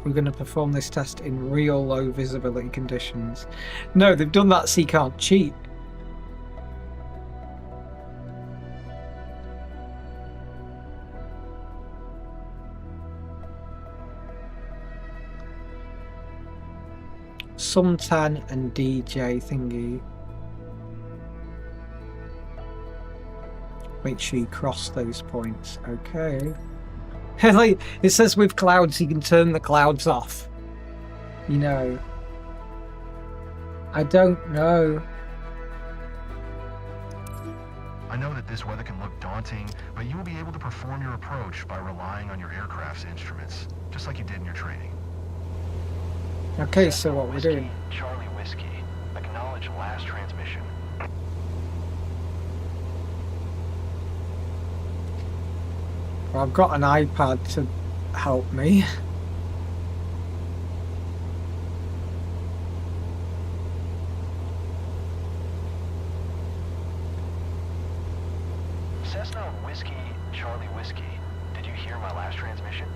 We're going to perform this test in real low visibility conditions. No, they've done that so you can't cheat. Sum 10 and DJ thingy. Make sure you cross those points. Okay. Like, it says with clouds you can turn the clouds off. You know. I don't know. I know that this weather can look daunting, but you will be able to perform your approach by relying on your aircraft's instruments, just like you did in your training. Okay, so what we're doing. Charlie Whiskey, acknowledge last transmission. Well, I've got an iPad to help me. Cessna Whiskey, Charlie Whiskey, did you hear my last transmission?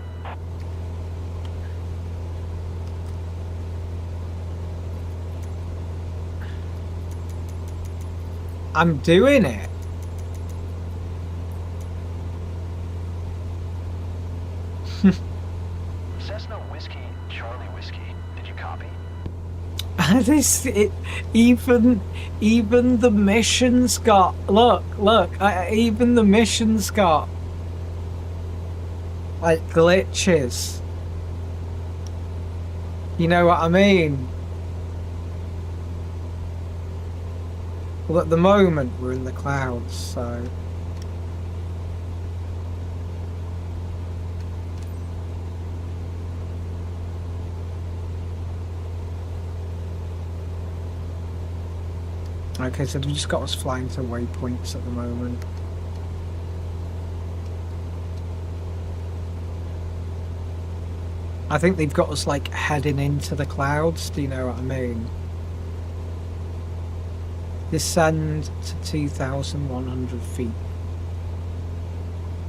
I'm doing it. Cessna Whiskey, Charlie Whiskey, did you copy? Even the mission's got, look, even the mission's got like glitches. You know what I mean? Well, at the moment we're in the clouds, so. Okay, so they've just got us flying to waypoints at the moment. I think they've got us like heading into the clouds, do you know what I mean? Descend to 2,100 feet.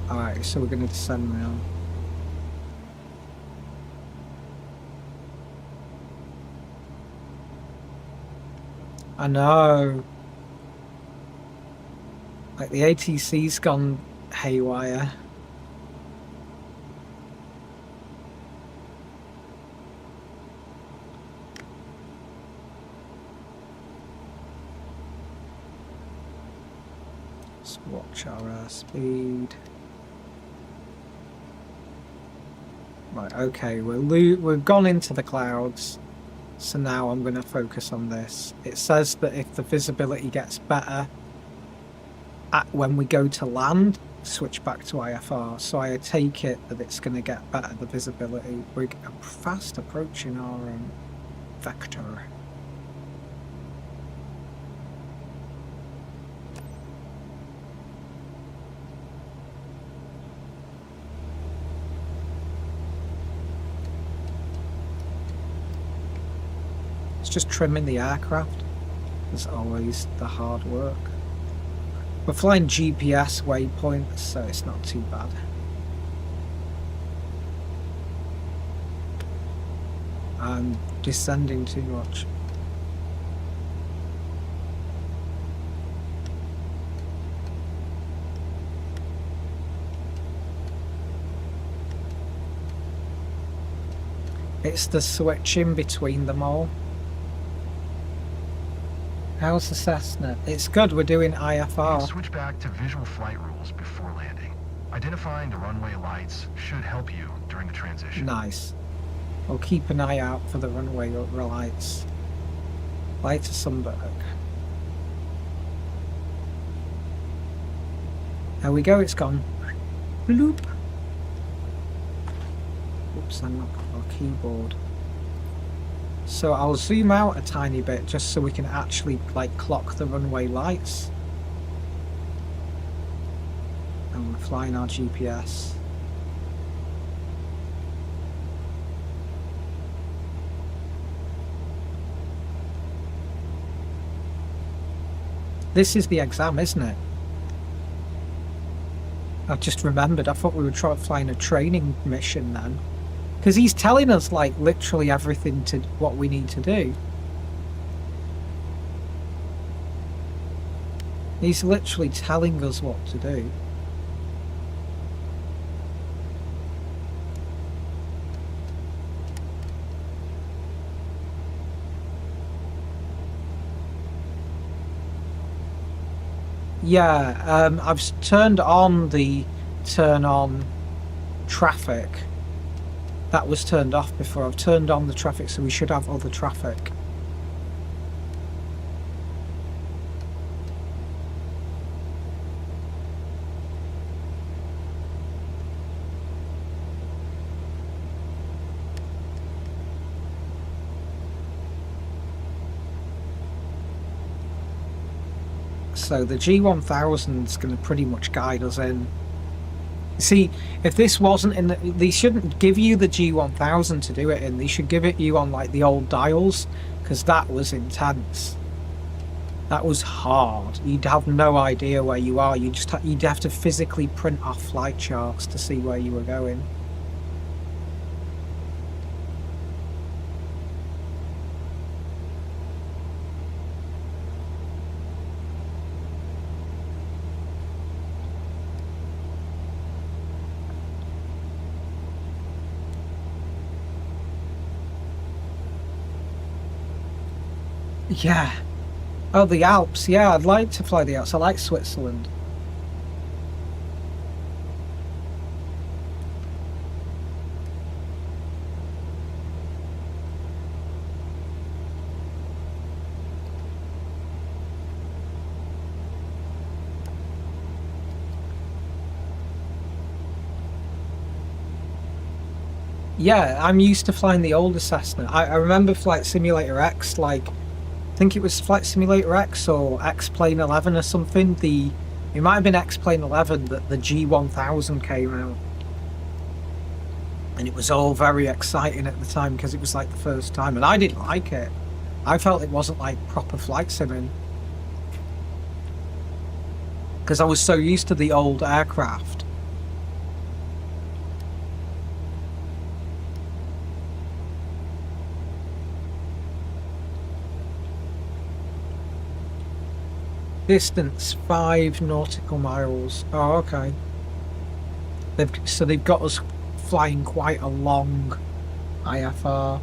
Alright, so we're going to descend now. I know. Like the ATC's gone haywire. Let's watch our speed. Right, okay, we've gone into the clouds. So now I'm going to focus on this. It says that if the visibility gets better when we go to land, switch back to IFR. So I take it that it's going to get better, the visibility. We're fast approaching our vector. Just trimming the aircraft is always the hard work. We're flying GPS waypoints, so it's not too bad. I'm descending too much. It's the switching between them all. How's the Cessna? It's good, we're doing IFR. Switch back to visual flight rules before landing. Identifying the runway lights should help you during the transition. Nice. We'll keep an eye out for the runway lights. Light to Sunberg. There we go, it's gone. Bloop. Oops, I knocked our keyboard. So I'll zoom out a tiny bit just so we can actually like clock the runway lights. And we're flying our GPS. This is the exam, isn't it? I just remembered, I thought we were flying a training mission then. Because he's telling us, like, literally everything to what we need to do. He's literally telling us what to do. Yeah, I've turned on the turn on traffic. That was turned off before. I've turned on the traffic, so we should have other traffic. So the G1000 is going to pretty much guide us in. See, if this wasn't in they shouldn't give you the G1000 to do it in. They should give it you on like the old dials, because that was intense. That was hard. You'd have no idea where you are. You'd have to physically print off flight charts to see where you were going. Yeah. Oh, the Alps. Yeah, I'd like to fly the Alps. I like Switzerland. Yeah, I'm used to flying the older Cessna. I remember Flight Simulator X, like, I think it was Flight Simulator X or X-Plane 11 or something. It might have been X-Plane 11 that the G1000 came out. And it was all very exciting at the time because it was like the first time. And I didn't like it. I felt it wasn't like proper flight simming. Because I was so used to the old aircraft. Distance 5 nautical miles. Oh, okay. So they've got us flying quite a long IFR.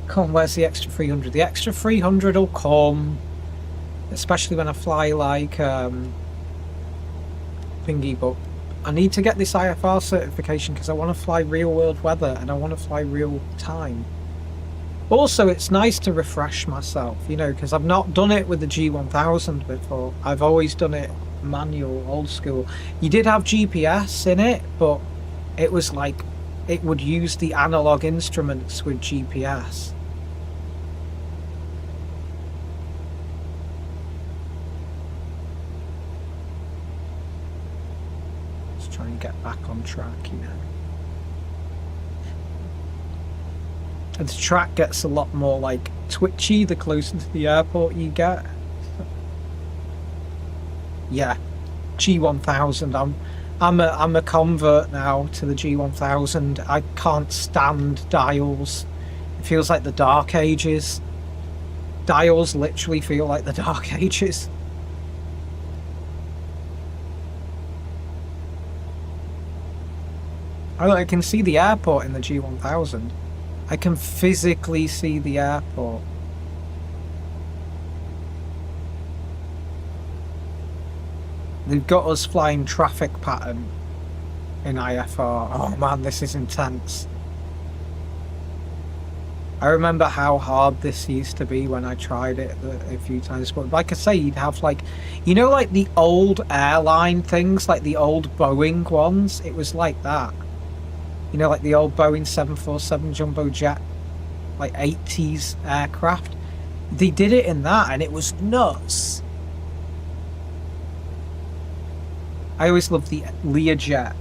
Come on, where's the extra 300? The extra 300 will come, especially when I fly like thingy. But I need to get this IFR certification because I want to fly real world weather and I want to fly real time. Also, it's nice to refresh myself, you know, because I've not done it with the G1000 before. I've always done it manual, old school. You did have GPS in it, but it was like, it would use the analog instruments with GPS. Let's try and get back on track, you know. And the track gets a lot more like twitchy the closer to the airport you get. Yeah, G1000. I'm a convert now to the G1000. I can't stand dials. It feels like the Dark Ages. Dials literally feel like the Dark Ages. I can see the airport in the G1000. I can physically see the airport. They've got us flying traffic pattern in IFR. Oh man, this is intense. I remember how hard this used to be when I tried it a few times. But like I say, you'd have like, you know, like the old airline things, like the old Boeing ones. It was like that. You know, like the old Boeing 747 jumbo jet, like 80s aircraft. They did it in that, and it was nuts. I always loved the Learjet.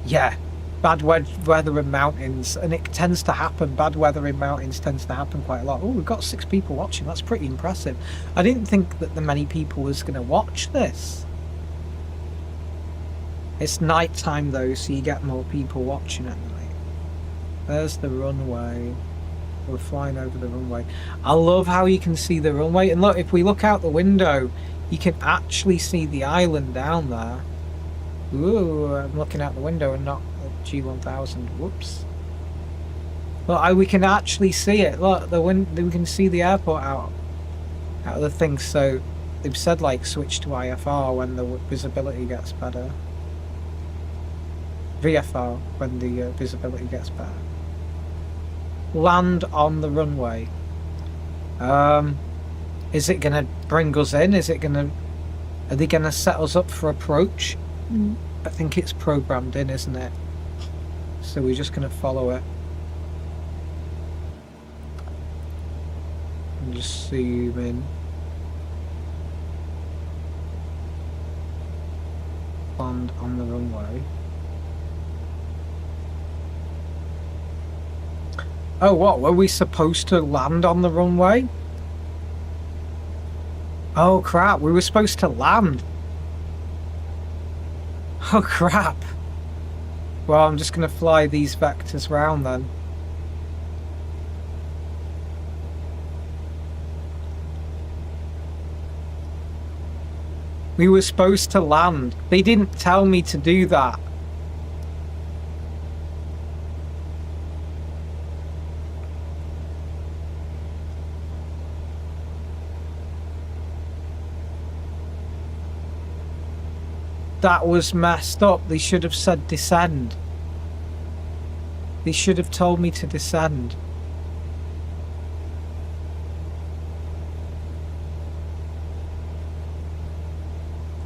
Yeah. Bad weather in mountains, and it tends to happen. Bad weather in mountains tends to happen quite a lot. Oh, we've got 6 people watching. That's pretty impressive. I didn't think that the many people was going to watch this. It's night time though, so you get more people watching at night. There's the runway. We're flying over the runway. I love how you can see the runway. And look, if we look out the window, you can actually see the island down there. Ooh, I'm looking out the window and not G1000. Whoops. Look, we can actually see it. Look, we can see the airport out of the thing. So they've said like switch to IFR when the visibility gets better. VFR when the visibility gets better. Land on the runway. Is it gonna bring us in? Are they gonna set us up for approach? I think it's programmed in, isn't it? So we're just going to follow it. And just zoom in. Land on the runway. Oh, what? Were we supposed to land on the runway? Oh, crap. We were supposed to land. Oh, crap. Well, I'm just going to fly these vectors round then. We were supposed to land. They didn't tell me to do that. That was messed up. They should have said descend. They should have told me to descend.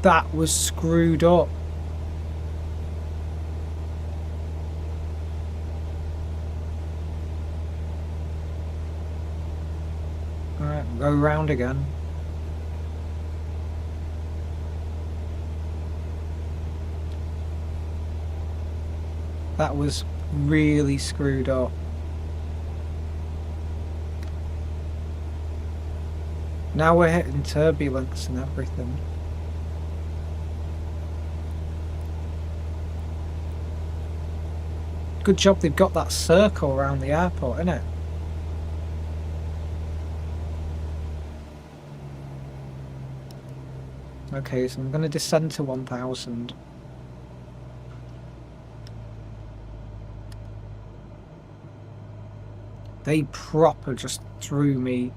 That was screwed up. Alright, we'll go round again. That was really screwed up. Now we're hitting turbulence and everything. Good job they've got that circle around the airport, innit? Okay, so I'm going to descend to 1000. They proper just threw me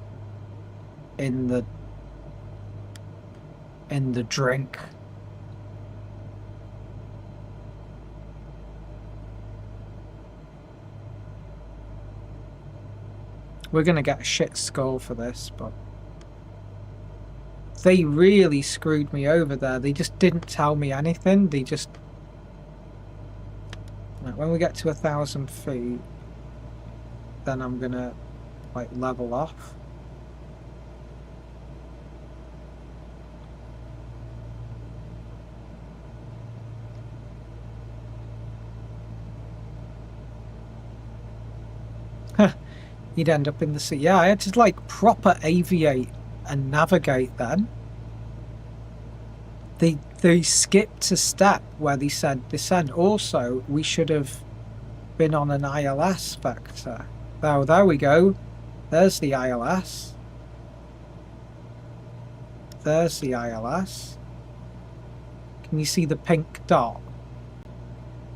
in the drink. We're gonna get a shit score for this, but they really screwed me over there. They just didn't tell me anything. They just... Right, when we get to 1,000 feet, then I'm gonna like level off. You'd end up in the sea. Yeah, I had to like proper aviate and navigate then. They skipped a step where they said descend. Also, we should have been on an ILS vector. Oh, there we go. There's the ILS. There's the ILS. Can you see the pink dot?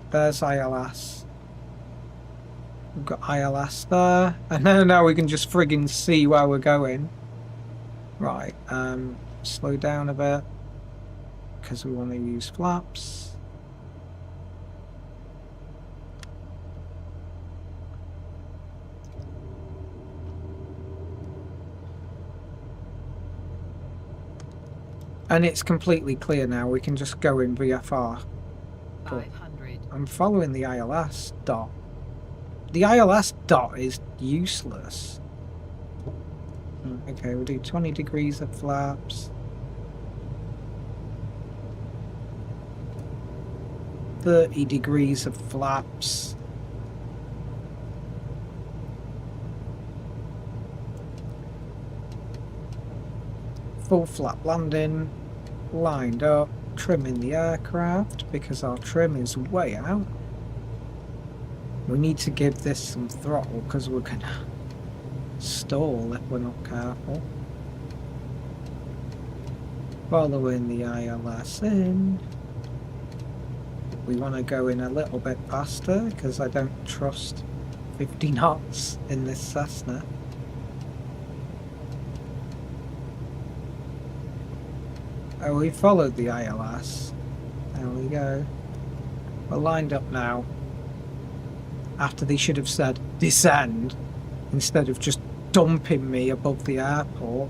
There's ILS. We've got ILS there. And now we can just friggin' see where we're going. Right, slow down a bit. Because we want to use flaps. And it's completely clear now. We can just go in VFR. 500. I'm following the ILS dot. The ILS dot is useless. Okay, we'll do 20 degrees of flaps. 30 degrees of flaps. Full flap landing. Lined up. Trimming the aircraft because our trim is way out. We need to give this some throttle because we're gonna stall if we're not careful. Following the ILS in. We want to go in a little bit faster because I don't trust 50 knots in this Cessna. Oh, we followed the ILS. There we go. We're lined up now. After they should have said descend instead of just dumping me above the airport.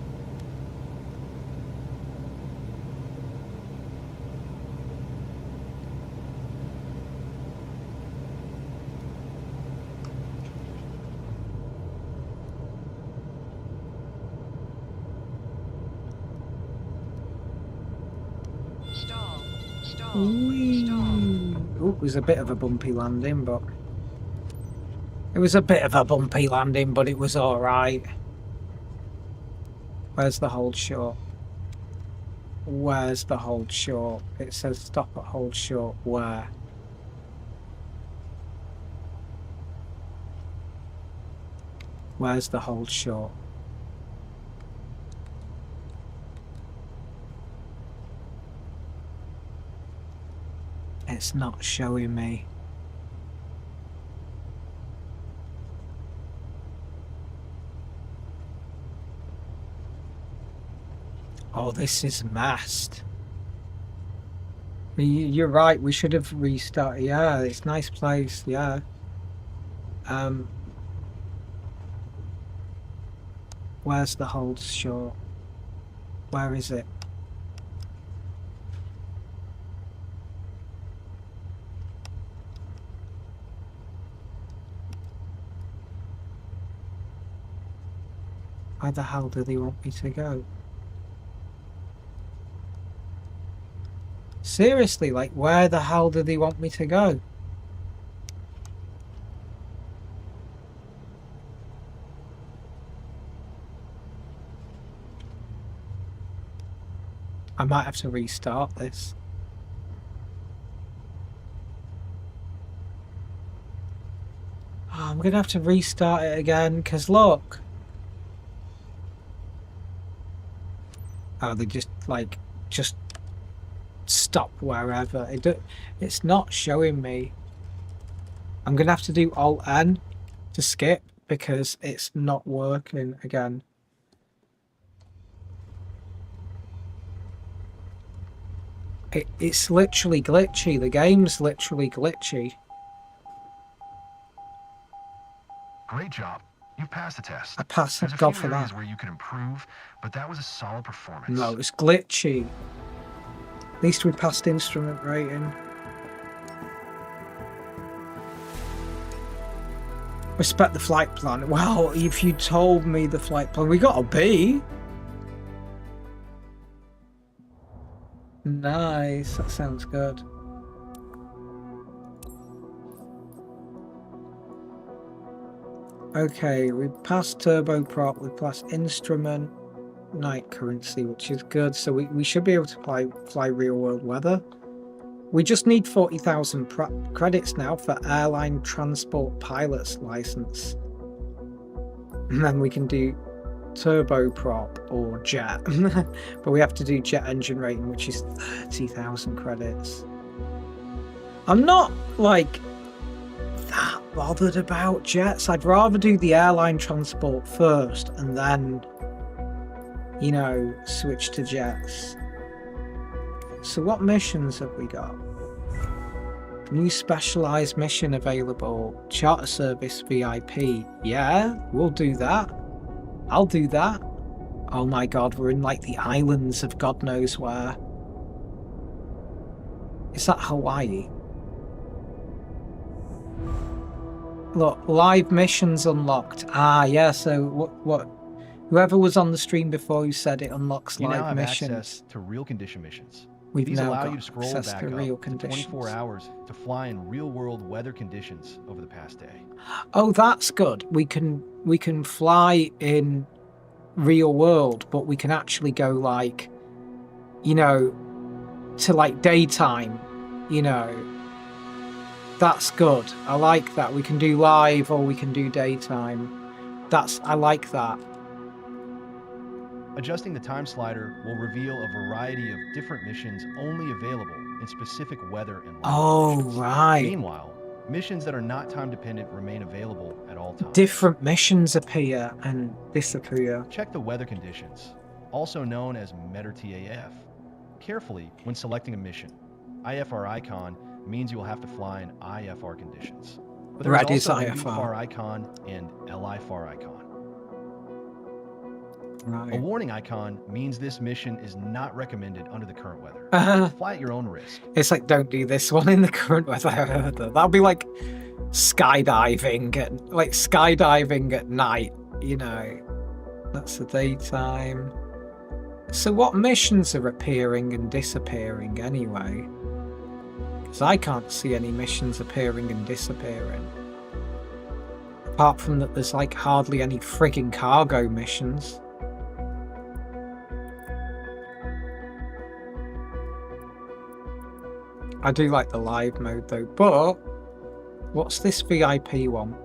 Ooh, it was a bit of a bumpy landing, but it was alright. Where's the hold short? Where's the hold short? It says stop at hold short. Where? Where's the hold short? It's not showing me. Oh, this is messed. You're right, we should have restarted. Yeah, it's a nice place, yeah. Where's the hold short? Where is it? Where the hell do they want me to go? Seriously, like, where the hell do they want me to go? I might have to restart this. Oh, I'm gonna have to restart it again, because look. Oh, they just stop wherever. It's not showing me. I'm gonna have to do Alt N to skip because it's not working again. It's literally glitchy. The game's literally glitchy. Great job. You passed the test. I passed. There's a God few for areas that. where you could improve, but that was a solid performance. No, it's glitchy. At least we passed instrument rating. Respect the flight plan. Wow, if you told me the flight plan, we got a B. Nice, that sounds good. Okay, we passed turboprop, we passed instrument, night currency, which is good. So we should be able to fly real world weather. We just need 40,000 credits now for airline transport pilot's license. And then we can do turboprop or jet. But we have to do jet engine rating, which is 30,000 credits. I'm not like that bothered about jets. I'd rather do the airline transport first and then, you know, switch to jets. So what missions have we got? New specialized mission available. Charter service VIP. Yeah, we'll do that. I'll do that. Oh my god, we're in like the islands of God knows where. Is that Hawaii? Look, live missions unlocked. Ah, yeah, so what whoever was on the stream before who said it unlocks You now live have missions. access to real condition missions. We've These now allow got you to scroll access back to up real to conditions. 24 hours to fly in real-world weather conditions over the past day. Oh, that's good. We can fly in real world, but we can actually go like, you know, to like daytime, you know. That's good. I like that. We can do live or we can do daytime. I like that. Adjusting the time slider will reveal a variety of different missions only available in specific weather and light Oh, conditions. right. Meanwhile, missions that are not time-dependent remain available at all times. Different missions appear and disappear. Check the weather conditions, also known as METR-TAF, carefully when selecting a mission. IFR icon means you will have to fly in IFR conditions. But there Red is is also a IFR. UFAR icon and LIFAR icon. A Right. warning icon means this mission is not recommended under the current weather. Fly at your own risk. It's like, don't do this one in the current weather. That'll be like skydiving at night, you know. That's the daytime. So what missions are appearing and disappearing anyway? Because I can't see any missions appearing and disappearing. Apart from that there's like hardly any frigging cargo missions. I do like the live mode though, but what's this VIP one?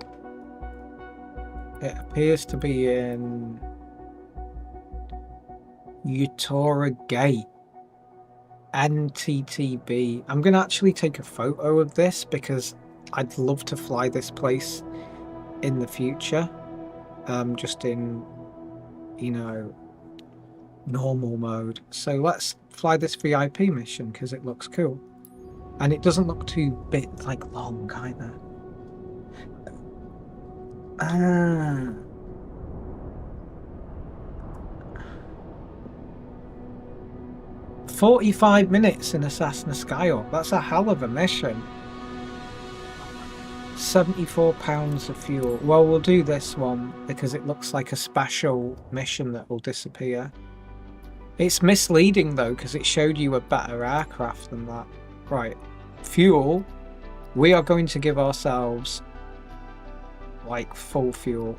It appears to be in Utora Gate, NTTB. I'm going to actually take a photo of this because I'd love to fly this place in the future. Just in, you know, normal mode. So let's fly this VIP mission because it looks cool. And it doesn't look too long either. 45 minutes in Assassin Skyhawk. That's a hell of a mission. 74 pounds of fuel. Well, we'll do this one because it looks like a special mission that will disappear. It's misleading though because it showed you a better aircraft than that. Right, fuel. We are going to give ourselves like full fuel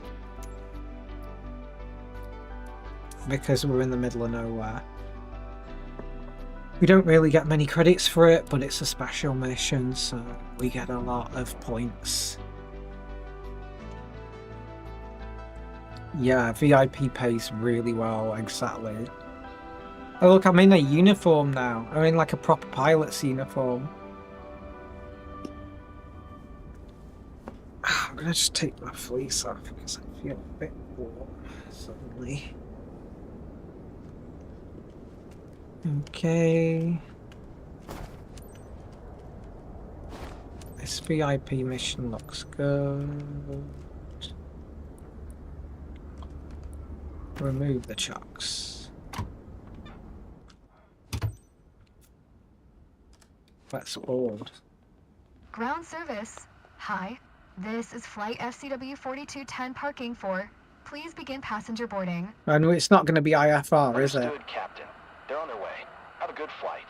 because we're in the middle of nowhere. We don't really get many credits for it, but it's a special mission, so we get a lot of points. Yeah, VIP pays really well, exactly. Oh look, I'm in a uniform now. I'm in like a proper pilot's uniform. I'm gonna just take my fleece off because I feel a bit warm suddenly. Okay. This VIP mission looks good. Remove the chocks. That's board. Ground service. Hi. This is flight FCW4210 parking for. Please begin passenger boarding. I know it's not going to be IFR, is it? Understood, Captain. They're on their way. Have a good flight.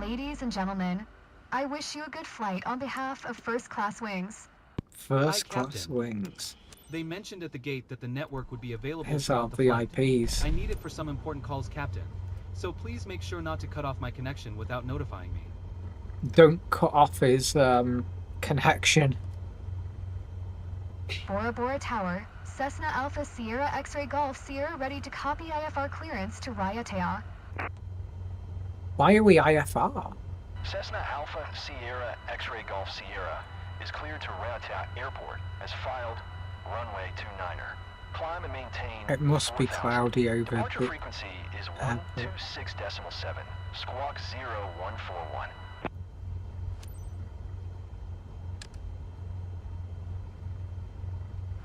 Ladies and gentlemen, I wish you a good flight on behalf of First Class Wings. First Hi, class Captain. wings. They mentioned at the gate that the network would be available Here's our throughout the flight. VIPs. I need it for some important calls, Captain. So please make sure not to cut off my connection without notifying me. Don't cut off his connection. Bora Bora Tower, Cessna Alpha Sierra X-Ray Golf Sierra ready to copy IFR clearance to Raiatea. Why are we IFR? Cessna Alpha Sierra X-Ray Golf Sierra is cleared to Raiatea Airport as filed runway 29er. Climb and maintain. It must be 4,000. cloudy over Departure the frequency is airport. 126.7. Squawk 0141.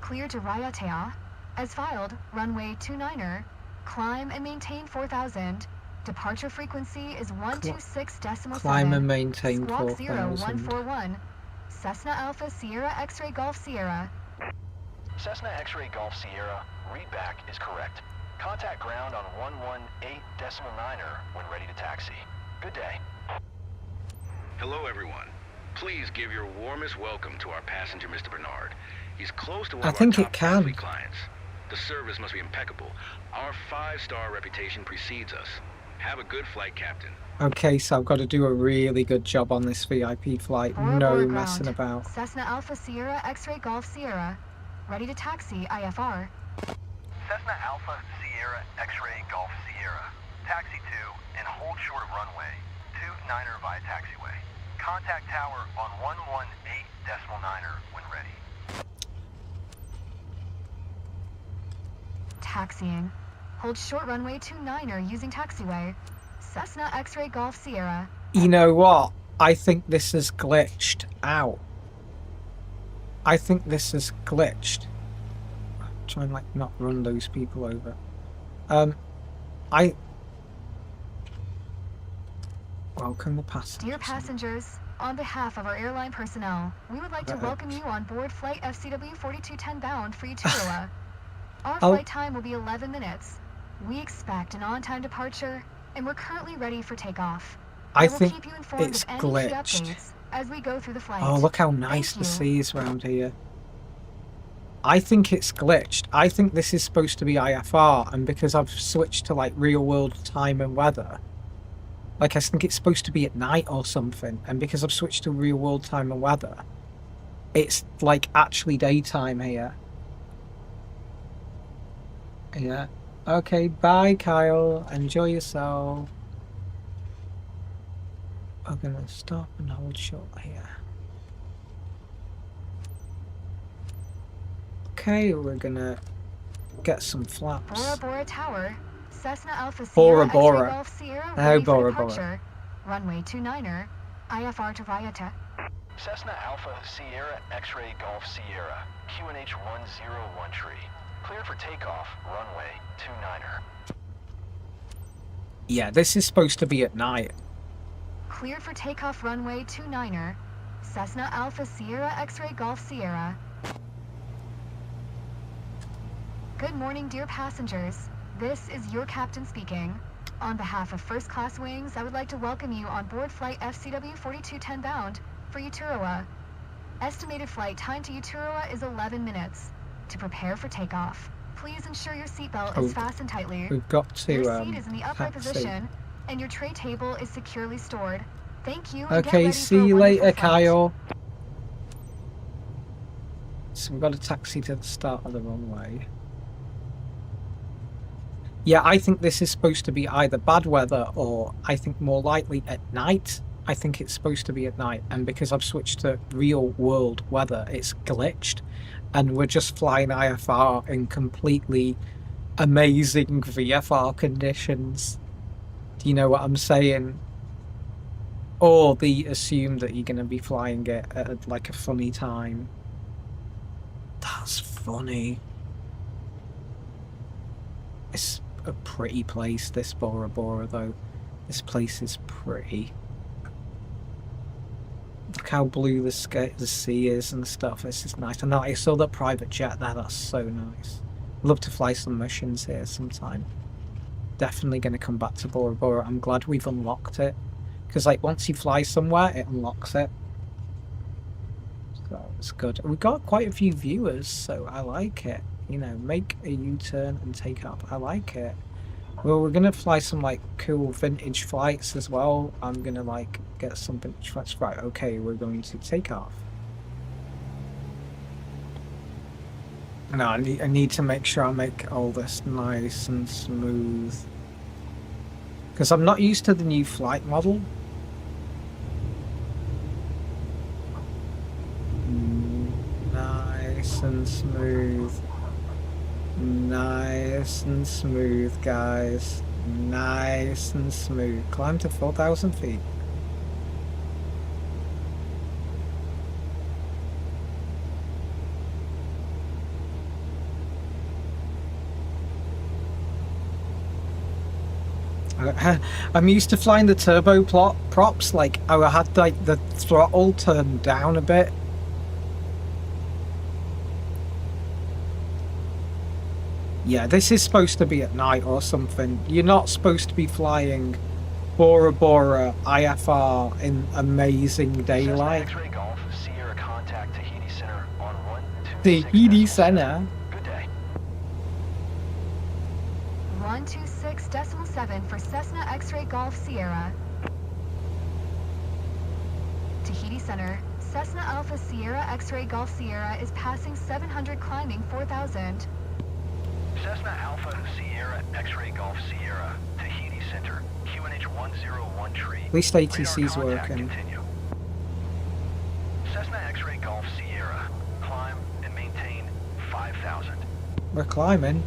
Clear to Raiatea. As filed, runway 29er. Climb and maintain 4,000. Departure frequency is 126.7. Climb and maintain Squawk 4,000. 0141. Cessna Alpha Sierra X-Ray Golf Sierra. Cessna X-Ray Golf Sierra, readback is correct. Contact ground on 118.9er when ready to taxi. Good day. Hello, everyone. Please give your warmest welcome to our passenger, Mr. Bernard. He's close to one I of think our it top can. fleet clients. The service must be impeccable. Our 5-star reputation precedes us. Have a good flight, Captain. Okay, so I've got to do a really good job on this VIP flight. Bora No Bora messing ground. about. Cessna Alpha Sierra X-Ray Golf Sierra. Ready to taxi IFR. Cessna Alpha Sierra X-Ray Golf Sierra. Taxi 2 and hold short of runway 29er via taxiway. Contact tower on 118.9er when ready. Taxiing. Hold short runway 29er using taxiway. Cessna X-Ray Golf Sierra. You know what? I think this is glitched out. I think this is glitched. Try and like not run those people over. Welcome the passengers. Dear passengers, on behalf of our airline personnel, we would like to Right. welcome you on board flight FCW4210 bound for Uturoa. Our Oh. flight time will be 11 minutes. We expect an on-time departure, and we're currently ready for takeoff. I will think keep you informed it's of any glitched. updates as we go through the flight. Oh, look how nice Thank the you. sea is around here. I think it's glitched. I think this is supposed to be IFR, and because I've switched to like real world time and weather, like I think it's supposed to be at night or something, and because I've switched to real world time and weather, it's like actually daytime here. Yeah. Okay, bye Kyle. Enjoy yourself. I'm gonna stop and hold short here. Okay, we're gonna get some flaps. Bora Bora Tower, Cessna Alpha Bora Sierra Bora. X-Ray Golf Sierra Oh, ready for Bora Bora. departure. Runway 29er, IFR to Raiatea. Cessna Alpha Sierra X-Ray Golf Sierra, QNH 101 Cleared for takeoff, runway 29er. Yeah, this is supposed to be at night. Cleared for takeoff runway 29er, Cessna Alpha Sierra X-Ray Golf Sierra. Good morning, dear passengers. This is your captain speaking. On behalf of First Class Wings, I would like to welcome you on board flight FCW4210 bound for Uturoa. Estimated flight time to Uturoa is 11 minutes. To prepare for takeoff, please ensure your seatbelt is fastened tightly. We've got to Your seat is in the upright taxi. position, and your tray table is securely stored. Thank you. And get Okay, ready see for a you wonderful later, flight. Kyle. So we've got a taxi to the start of the runway. Yeah, I think this is supposed to be either bad weather or I think more likely at night. I think it's supposed to be at night, and because I've switched to real world weather, it's glitched, and we're just flying IFR in completely amazing VFR conditions. Do you know what I'm saying? Or they assume that you're going to be flying it at like a funny time. That's funny. It's a pretty place, this Bora Bora, though. This place is pretty. Look how blue the sea is and stuff. This is nice. And I saw that private jet there. That's so nice. Love to fly some missions here sometime. Definitely going to come back to Bora Bora. I'm glad we've unlocked it. Because like once you fly somewhere, it unlocks it. So it's good. We've got quite a few viewers, so I like it. You know, make a U-turn and take up. I like it. Well, we're gonna fly some like cool vintage flights as well. I'm gonna like get some vintage flights. Right, okay, we're going to take off. No, I need to make sure I make all this nice and smooth. Because I'm not used to the new flight model. Nice and smooth. Nice and smooth, guys. Nice and smooth. Climb to 4,000 feet. I'm used to flying the turbo props, like I had like the throttle turned down a bit. Yeah, this is supposed to be at night or something. You're not supposed to be flying Bora Bora IFR in amazing daylight. X-ray Golf, Sierra contact Tahiti Center on 126. Tahiti Center? Good day. 126.7 for Cessna X-ray Golf Sierra. Tahiti Center, Cessna Alpha Sierra X-ray Golf Sierra is passing 700 climbing 4,000. Cessna Alpha Sierra X-ray Golf Sierra, Tahiti Center, QNH 101 tree. At least ATC's Radar contact working. continue. Cessna X-ray Golf Sierra, climb and maintain 5,000. We're climbing.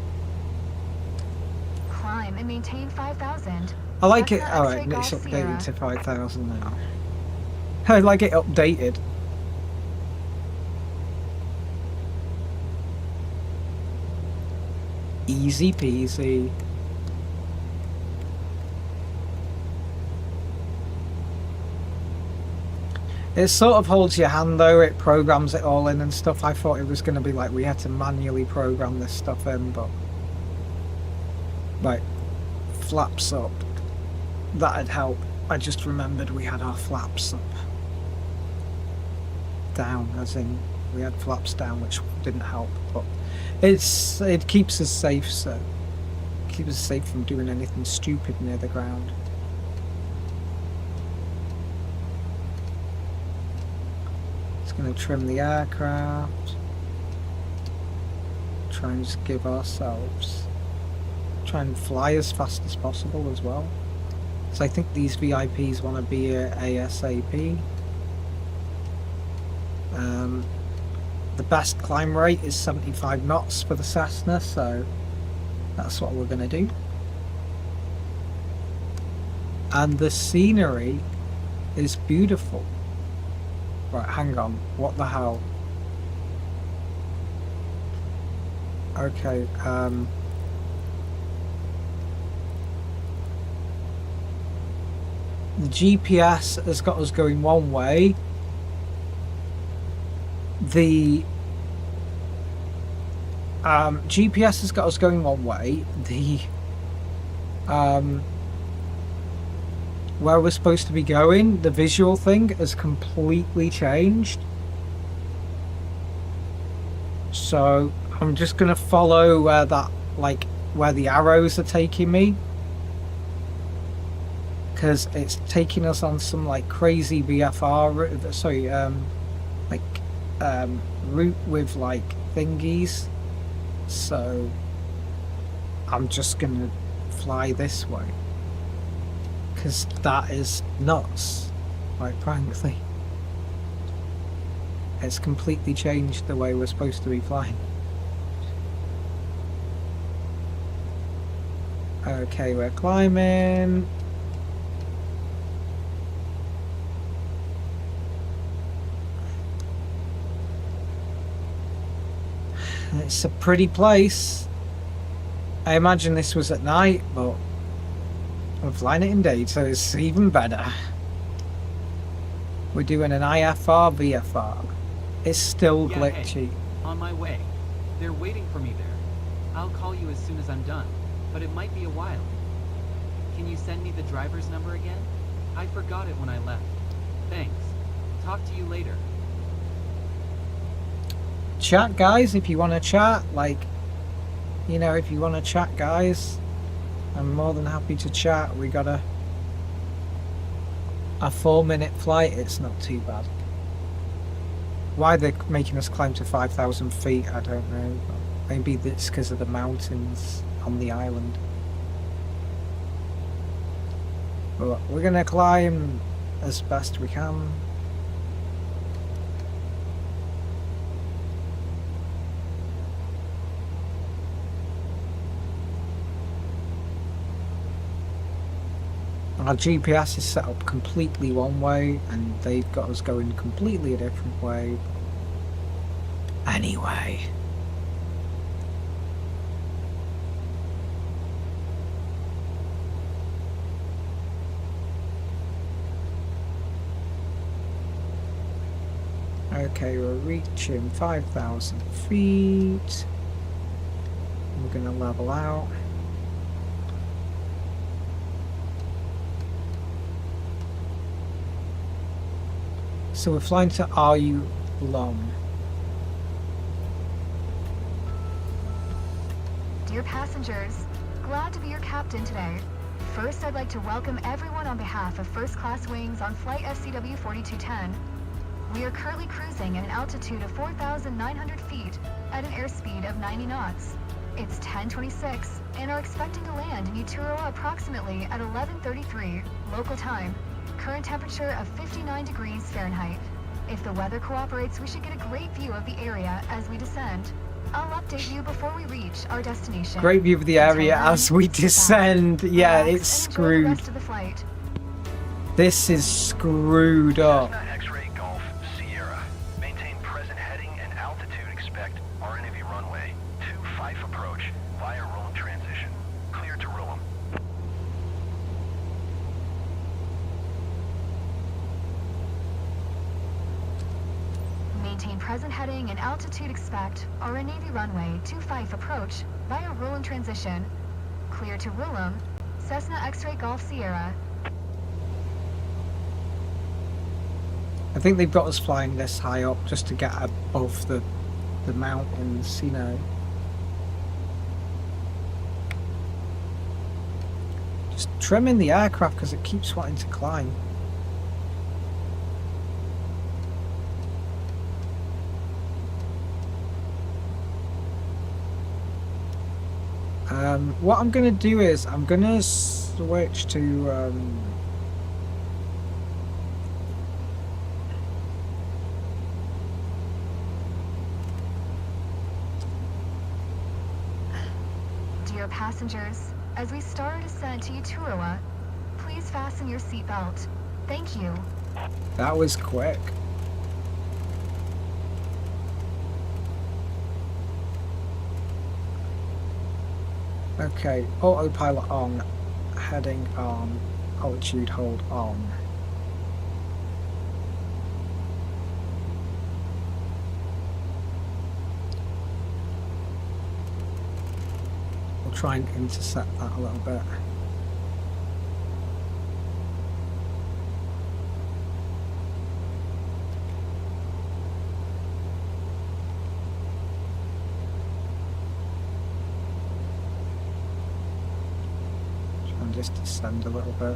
Climb and maintain 5,000. I like it. Cessna Alright, X-ray it's Golf updated Sierra. to 5,000 now. I like it updated. Easy peasy. It sort of holds your hand though, it programs it all in and stuff. I thought it was going to be like we had to manually program this stuff in, but... Right, flaps up. That'd help. I just remembered we had our flaps up. Down, as in we had flaps down, which didn't help, but it keeps us safe, so keeps us safe from doing anything stupid near the ground. Just gonna trim the aircraft, try and just give ourselves, try and fly as fast as possible as well. So I think these VIPs want to be here ASAP. The best climb rate is 75 knots for the Cessna, so that's what we're going to do. And the scenery is beautiful. Right, hang on. What the hell? Okay, the GPS has got us going one way. The GPS has got us going one way. The where we're supposed to be going, the visual thing has completely changed. So I'm just gonna follow where that, like, where the arrows are taking me, because it's taking us on some like crazy VFR route. Sorry, route with like thingies. So I'm just gonna fly this way, because that is nuts, quite frankly. It's completely changed the way we're supposed to be flying. Okay, we're climbing. It's a pretty place. I imagine this was at night, but we're flying it in day, so it's even better. We're doing an IFR VFR. It's still Yeah, glitchy. hey, on my way. They're waiting for me there. I'll call you as soon as I'm done, but it might be a while. Can you send me the driver's number again? I forgot it when I left. Thanks. Talk to you later. Chat, guys, if you want to chat, like, you know, if you want to chat, guys, I'm more than happy to chat. We got a 4-minute flight. It's not too bad. Why they're making us climb to 5,000 feet, I don't know. But Maybe it's because of the mountains on the island. But we're gonna climb as best we can. Our GPS is set up completely one way, and they've got us going completely a different way. Anyway. Okay, we're reaching 5,000 feet. We're gonna level out. So we're flying to RU Lom. Dear passengers, glad to be your captain today. First, I'd like to welcome everyone on behalf of First Class Wings on Flight SCW4210. We are currently cruising at an altitude of 4,900 feet at an airspeed of 90 knots. It's 10:26 and are expecting to land in Uturoa approximately at 11:33 local time. Current temperature of 59 degrees Fahrenheit. If the weather cooperates, we should get a great view of the area as we descend. I'll update you before we reach our destination. Great view of the area as we descend. Yeah, Relax it's and enjoy the screwed. rest of the flight. This is screwed up. Cessna X-Ray Golf Sierra. Maintain present heading and altitude. Expect RNAV runway 25 approach via rolling transition. Clear to roll 'em. Maintain present heading and altitude. Expect RNAV runway 25 approach via roll and transition. Clear to Willem, Cessna X-Ray Golf Sierra. I think they've got us flying this high up just to get above the mountains, you know. Just trimming the aircraft because it keeps wanting to climb. What I'm going to do is I'm going to switch to Dear passengers, as we start our descent to Uturoa, please fasten your seatbelt. Thank you. that was quick. Okay, autopilot on, heading on, altitude hold on. We'll try and intercept that a little bit. Just descend a little bit.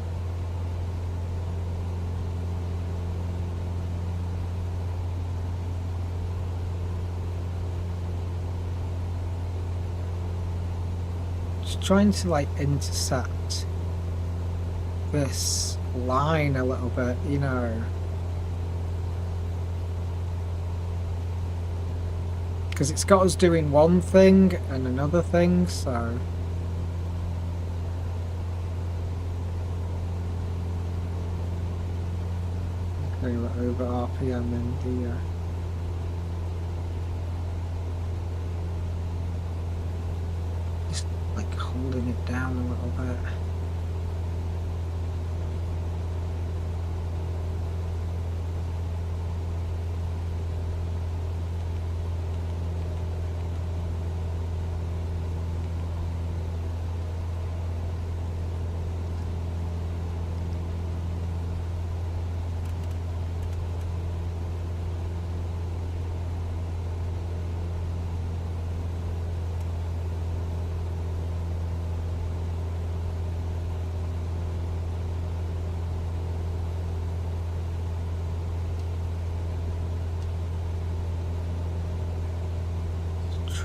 Just trying to like intercept this line a little bit, you know. Because it's got us doing one thing and another thing, so... Okay, we're over RPM in the... just like holding it down a little bit.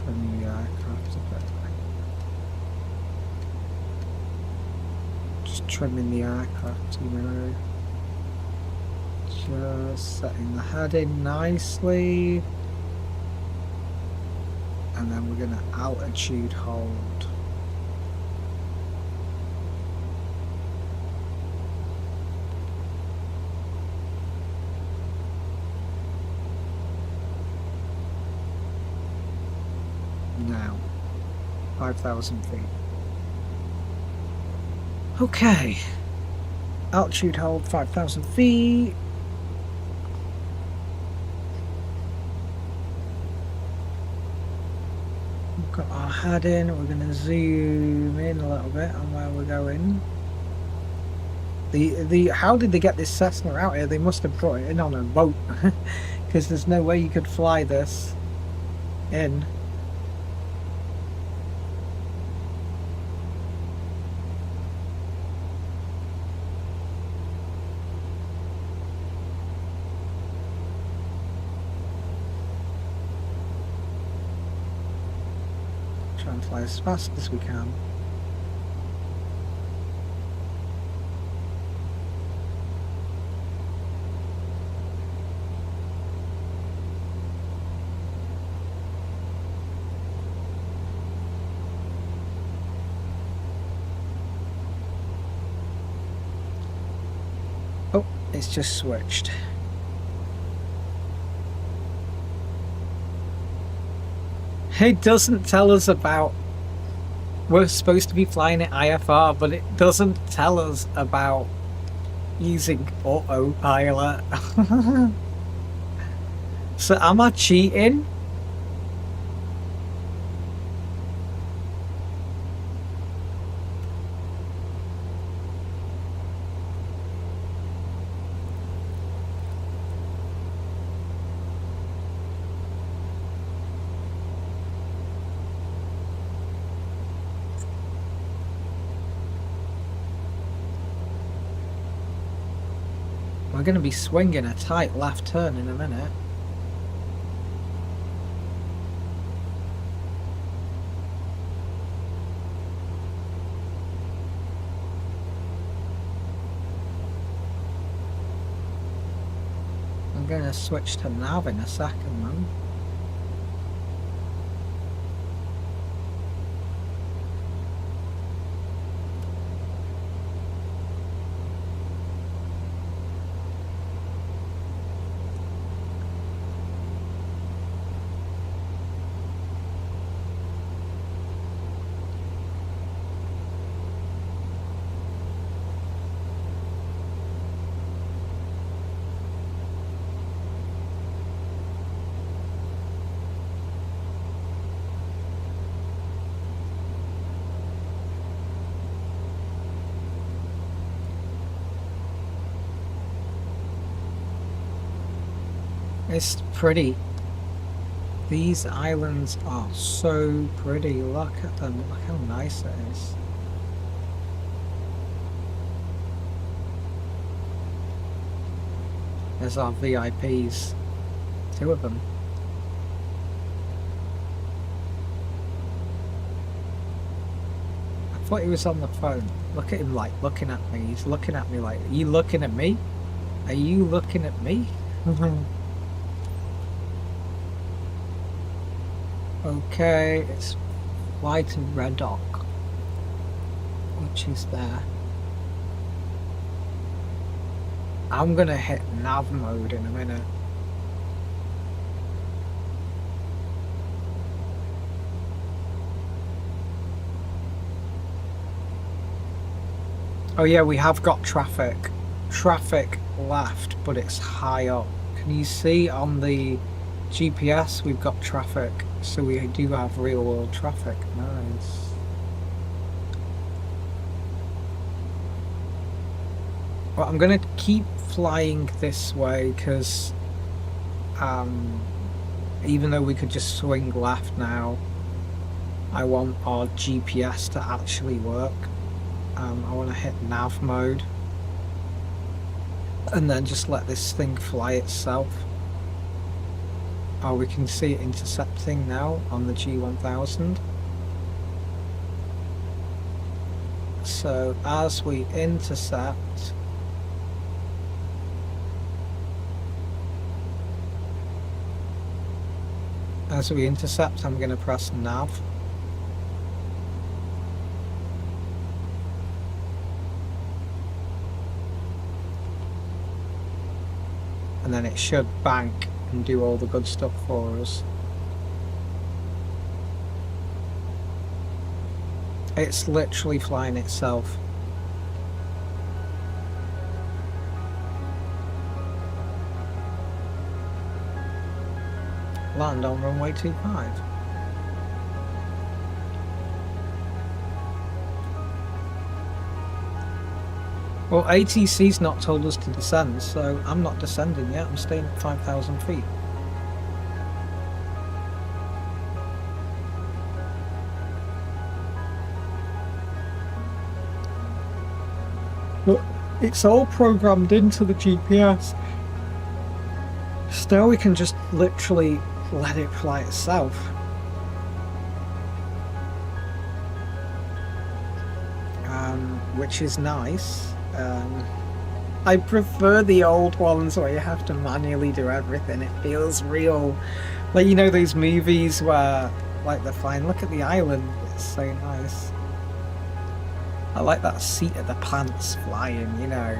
Trimming the aircraft a bit. Just trimming the aircraft, you know. Just setting the head in nicely. And then we're going to altitude hold. Now, 5,000 feet. Okay. Altitude hold 5,000 feet. We've got our head in. We're going to zoom in a little bit on where we're going. How did they get this Cessna out here? They must have brought it in on a boat, because there's no way you could fly this in. Try and fly as fast as we can. Oh, it's just switched. It doesn't tell us about... We're supposed to be flying at IFR, but it doesn't tell us about using autopilot. So am I cheating? We're going to be swinging a tight left turn in a minute. I'm going to switch to nav in a second, man. It's pretty. These islands are so pretty. Look at them. Look how nice it is. There's our VIPs. 2 of them. I thought he was on the phone. Look at him, like, looking at me. He's looking at me like, are you looking at me? Are you looking at me? Okay, it's fly to Red Dock, which is there. I'm gonna hit nav mode in a minute. Oh yeah, we have got traffic. Traffic left, but it's high up. Can you see on the GPS we've got traffic? So we do have real world traffic. Nice. Well, I'm gonna keep flying this way because even though we could just swing left now, I want our GPS to actually work. I want to hit nav mode and then just let this thing fly itself. Oh, we can see it intercepting now on the G1000. So as we intercept, I'm going to press nav. And then it should bank and do all the good stuff for us. It's literally flying itself. Land on runway 25. Well, ATC's not told us to descend, so I'm not descending yet. I'm staying at 5,000 feet. But it's all programmed into the GPS. So we can just literally let it fly itself. Which is nice. I prefer the old ones where you have to manually do everything. It feels real. Like, you know, those movies where, like, they're flying. Look at the island. It's so nice. I like that seat of the pants flying, you know.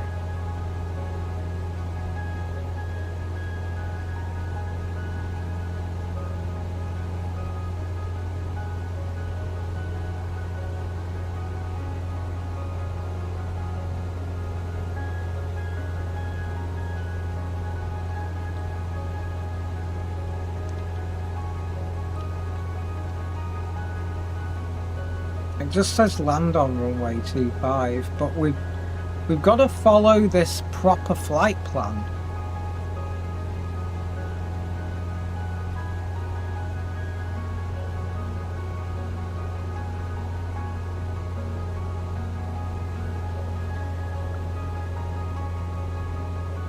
It just says land on runway 25, but we've got to follow this proper flight plan.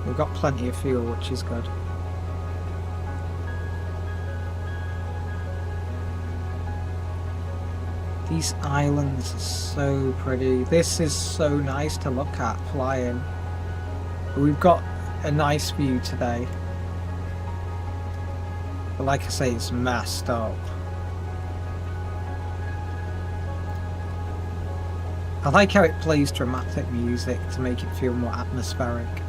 We've got plenty of fuel, which is good. These islands are so pretty. This is so nice to look at flying. We've got a nice view today. But like I say, it's messed up. I like how it plays dramatic music to make it feel more atmospheric.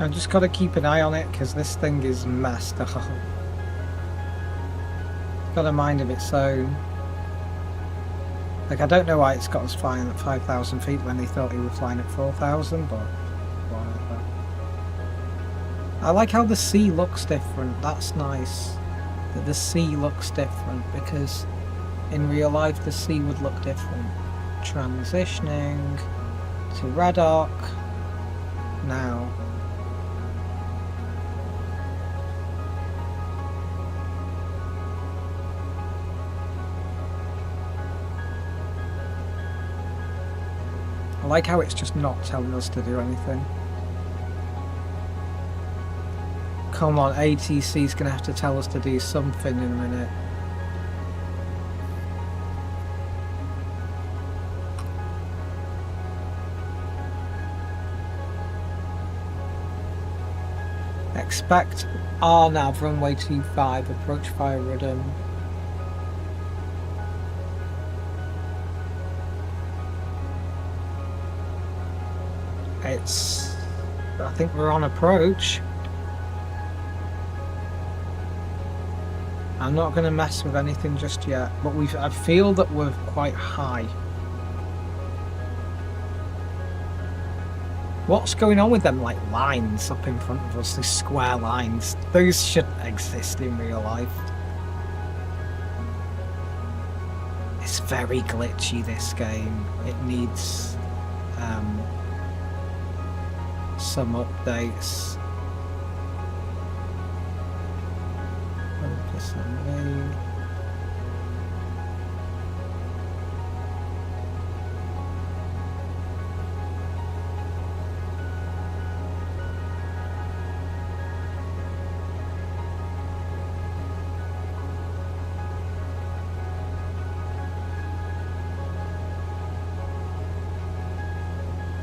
I've just got to keep an eye on it because this thing is messed up. It's got a mind of its own. Like, I don't know why it's got us flying at 5,000 feet when they thought we were flying at 4,000, but whatever. I like how the sea looks different. That's nice. That the sea looks different, because in real life the sea would look different. Transitioning to red arc now. I like how it's just not telling us to do anything. Come on, ATC's gonna have to tell us to do something in a minute. Expect RNAV runway 25, approach via rudder. I think we're on approach. I'm not going to mess with anything just yet, but I feel that we're quite high. What's going on with them, like, lines up in front of us, these square lines? Those shouldn't exist in real life. It's very glitchy, this game. It needs some updates. 100% load.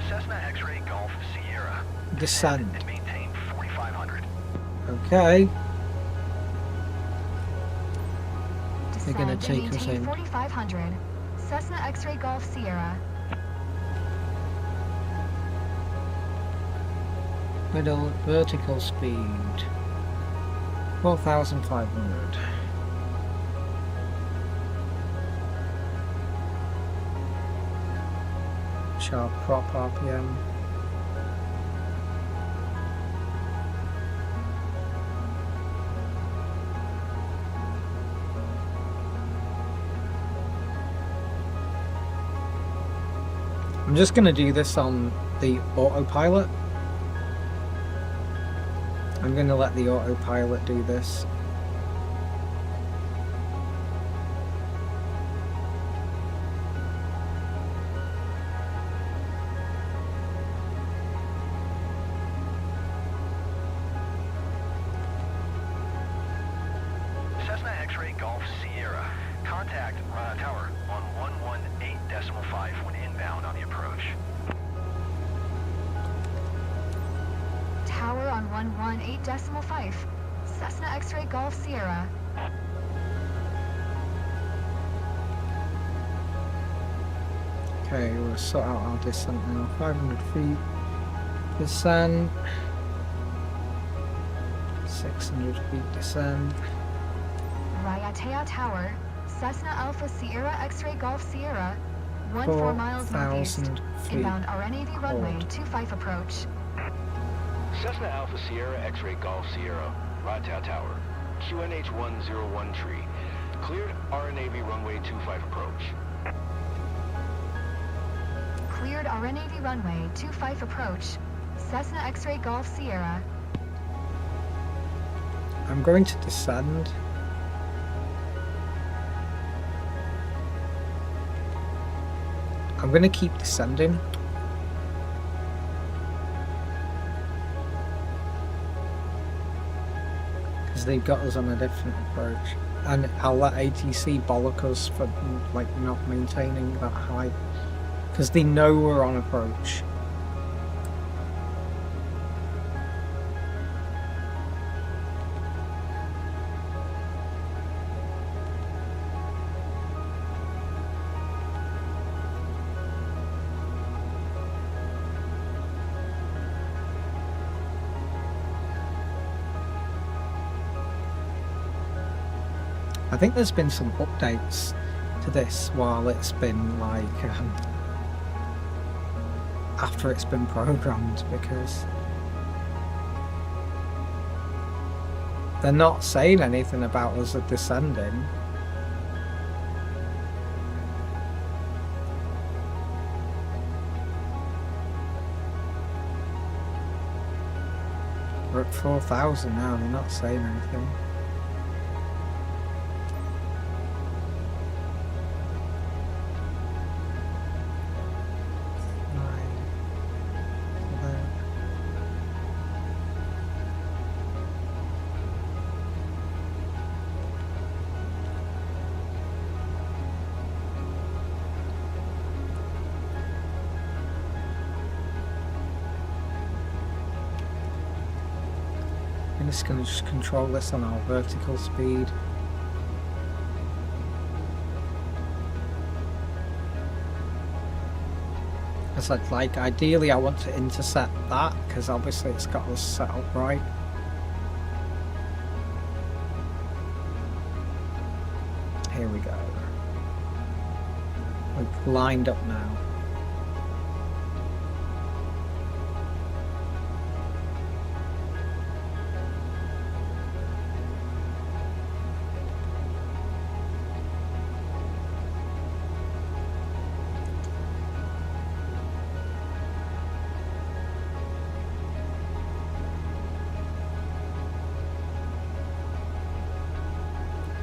Cessna X-ray Golf Sierra. Descend. And maintain 4,500. Okay. They're Descend gonna and take us maintain in. 4,500. Cessna X-ray Golf Sierra. Middle vertical speed 4,500. Sharp prop RPM. I'm just going to do this on the autopilot. I'm going to let the autopilot do this. Cessna X-ray Golf Sierra. Contact tower on 118.5 when inbound on the approach. Tower on 118.5. Cessna X-ray Golf Sierra. Okay, we'll sort out our descent now. 500 feet. Descent. 600 feet descent. Raiatea Tower. Cessna Alpha Sierra X-ray Golf Sierra. 14 miles northeast. 4,000 feet. Inbound RNAV runway Hold. 25 approach. Cessna Alpha Sierra X-ray Golf Sierra, Raiatea Tower, QNH 101 tree. Cleared RNAV runway 25 approach. Cleared RNAV runway 25 approach. Cessna X-ray Golf Sierra. I'm going to descend. I'm going to keep descending. Because they've got us on a different approach. And I'll let ATC bollock us for like not maintaining that height. Because they know we're on approach. I think there's been some updates to this while it's been like after it's been programmed, because they're not saying anything about us descending. We're at 4,000 now, they're not saying anything. just going to just control this on our vertical speed. As like ideally I want to intercept that, because obviously it's got us set up right. Here we go. We've lined up now.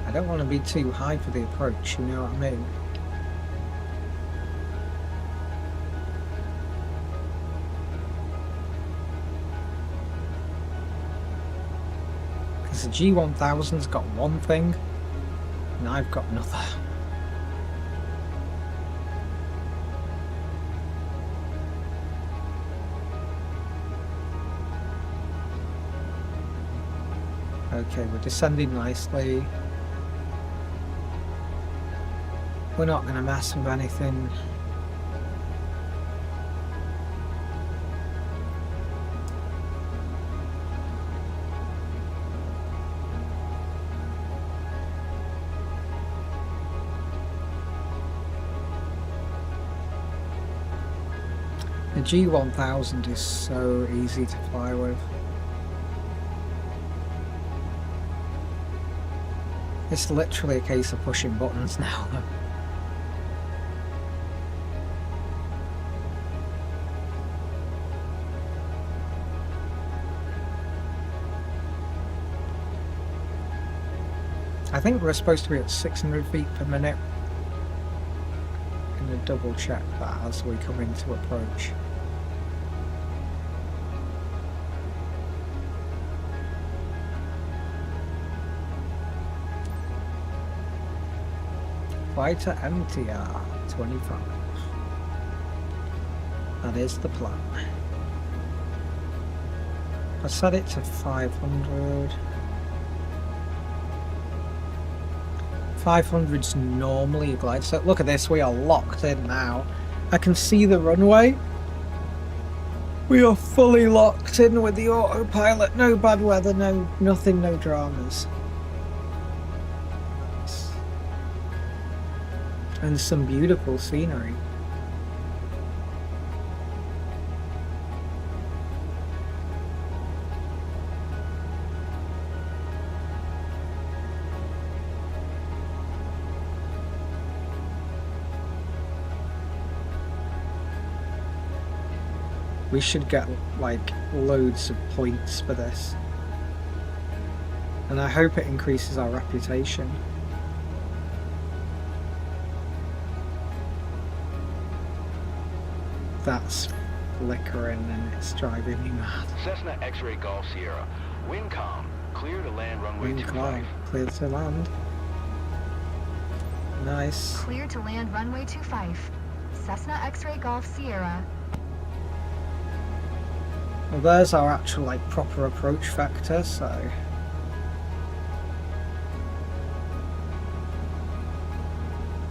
I don't want to be too high for the approach, you know what I mean? Because the G1000's got one thing, and I've got another. Okay, we're descending nicely. We're not going to mess with anything. The G1000 is so easy to fly with. It's literally a case of pushing buttons now. I think we're supposed to be at 600 feet per minute. I'm going to double check that as we come into approach. Fly to MTR 25. That is the plan. I set it to 500. 500's normally a glide. So look at this, we are locked in now. I can see the runway. We are fully locked in with the autopilot. No bad weather, no nothing, no dramas. And some beautiful scenery. We should get like loads of points for this. And I hope it increases our reputation. That's flickering and it's driving me mad. Cessna X-Ray Golf Sierra. Wind calm. Clear to land runway 25. Clear to land. Nice. Clear to land runway 25. Cessna X-Ray Golf Sierra. Well, there's our actual like proper approach factor, so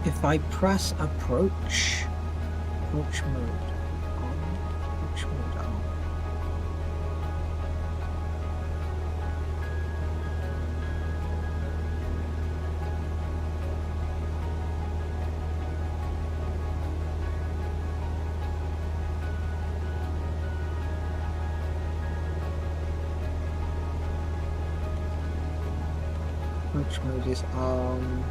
if I press approach mode on, approach mode on. Approach mode is on.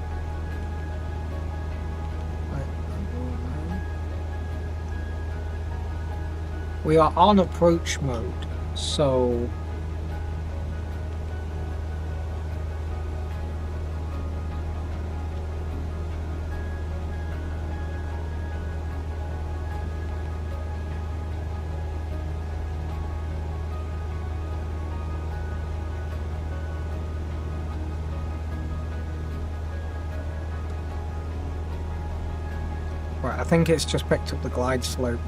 We are on approach mode, so right, I think it's just picked up the glide slope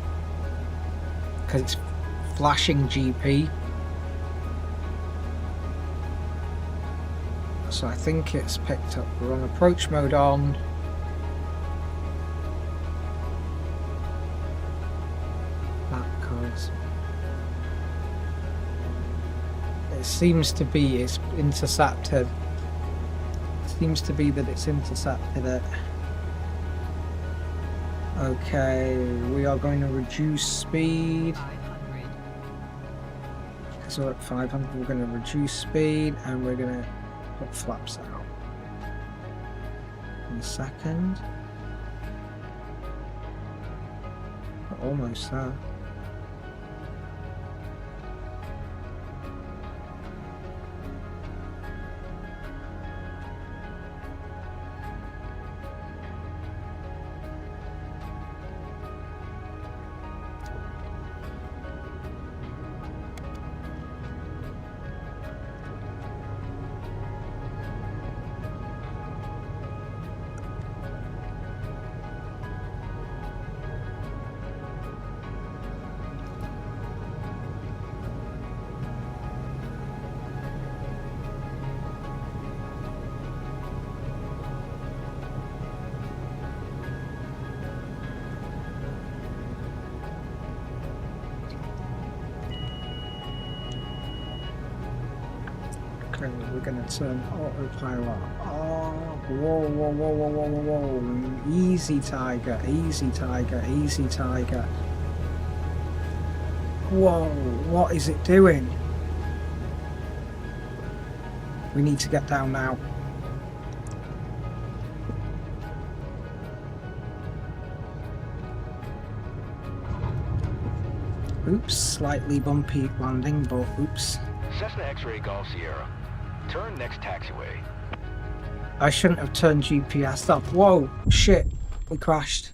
because it's flashing GP. So I think it's picked up. We're on approach mode on. That cause. It seems to be it's intercepted. Seems to be that it's intercepted it. Okay, we are going to reduce speed. 500. So we're at 500, we're going to reduce speed and we're going to put flaps out. In a second. We're almost there. Okay, we're gonna turn autopilot. Oh, whoa, whoa, whoa, whoa, whoa, whoa, whoa. Easy, Tiger, easy, Tiger, easy, Tiger. Whoa, what is it doing? We need to get down now. Oops, slightly bumpy landing, but oops. Cessna X-Ray Golf Sierra. Turn next taxiway. I shouldn't have turned GPS off. Whoa, shit, we crashed.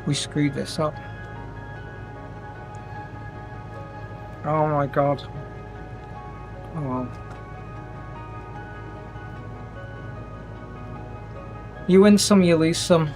We screwed this up. Oh my god. Oh well. You win some, you lose some.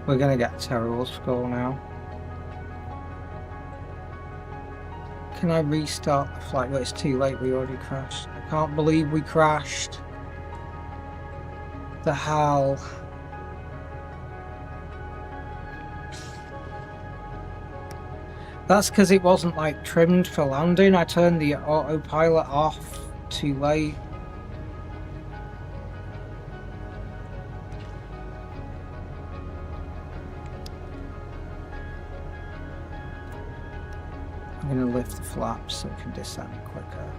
We're gonna get a terrible score now. Can I restart the flight? Well, it's too late, we already crashed. I can't believe we crashed. The hell? That's because it wasn't like trimmed for landing. I turned the autopilot off too late. I'm going to lift the flaps so it can descend quicker.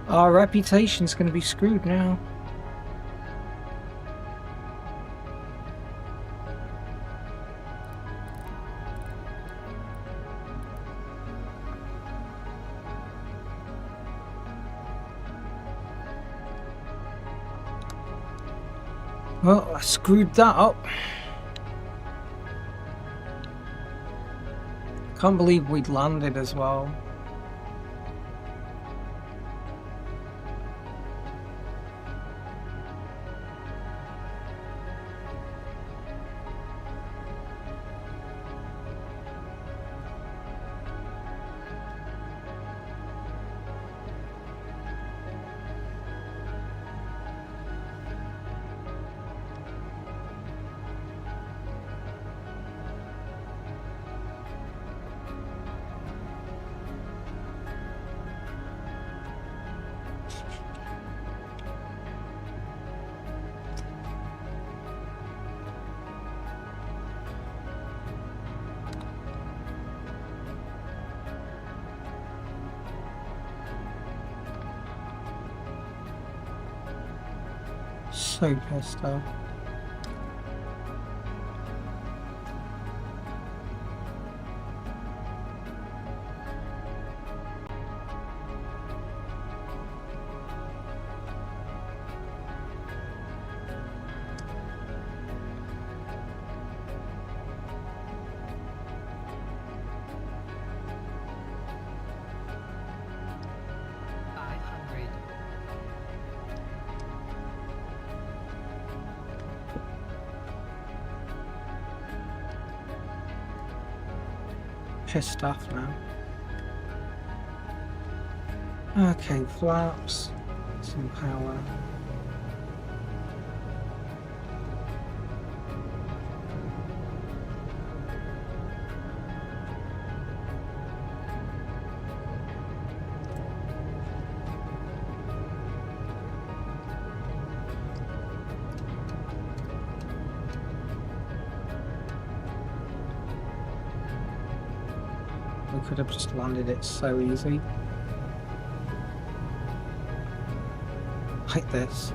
Our reputation's going to be screwed now. Well, I screwed that up. Can't believe we'd landed as well. So pissed off. pissed off now. Okay, flaps, some power. We could have just landed it so easy. Like this.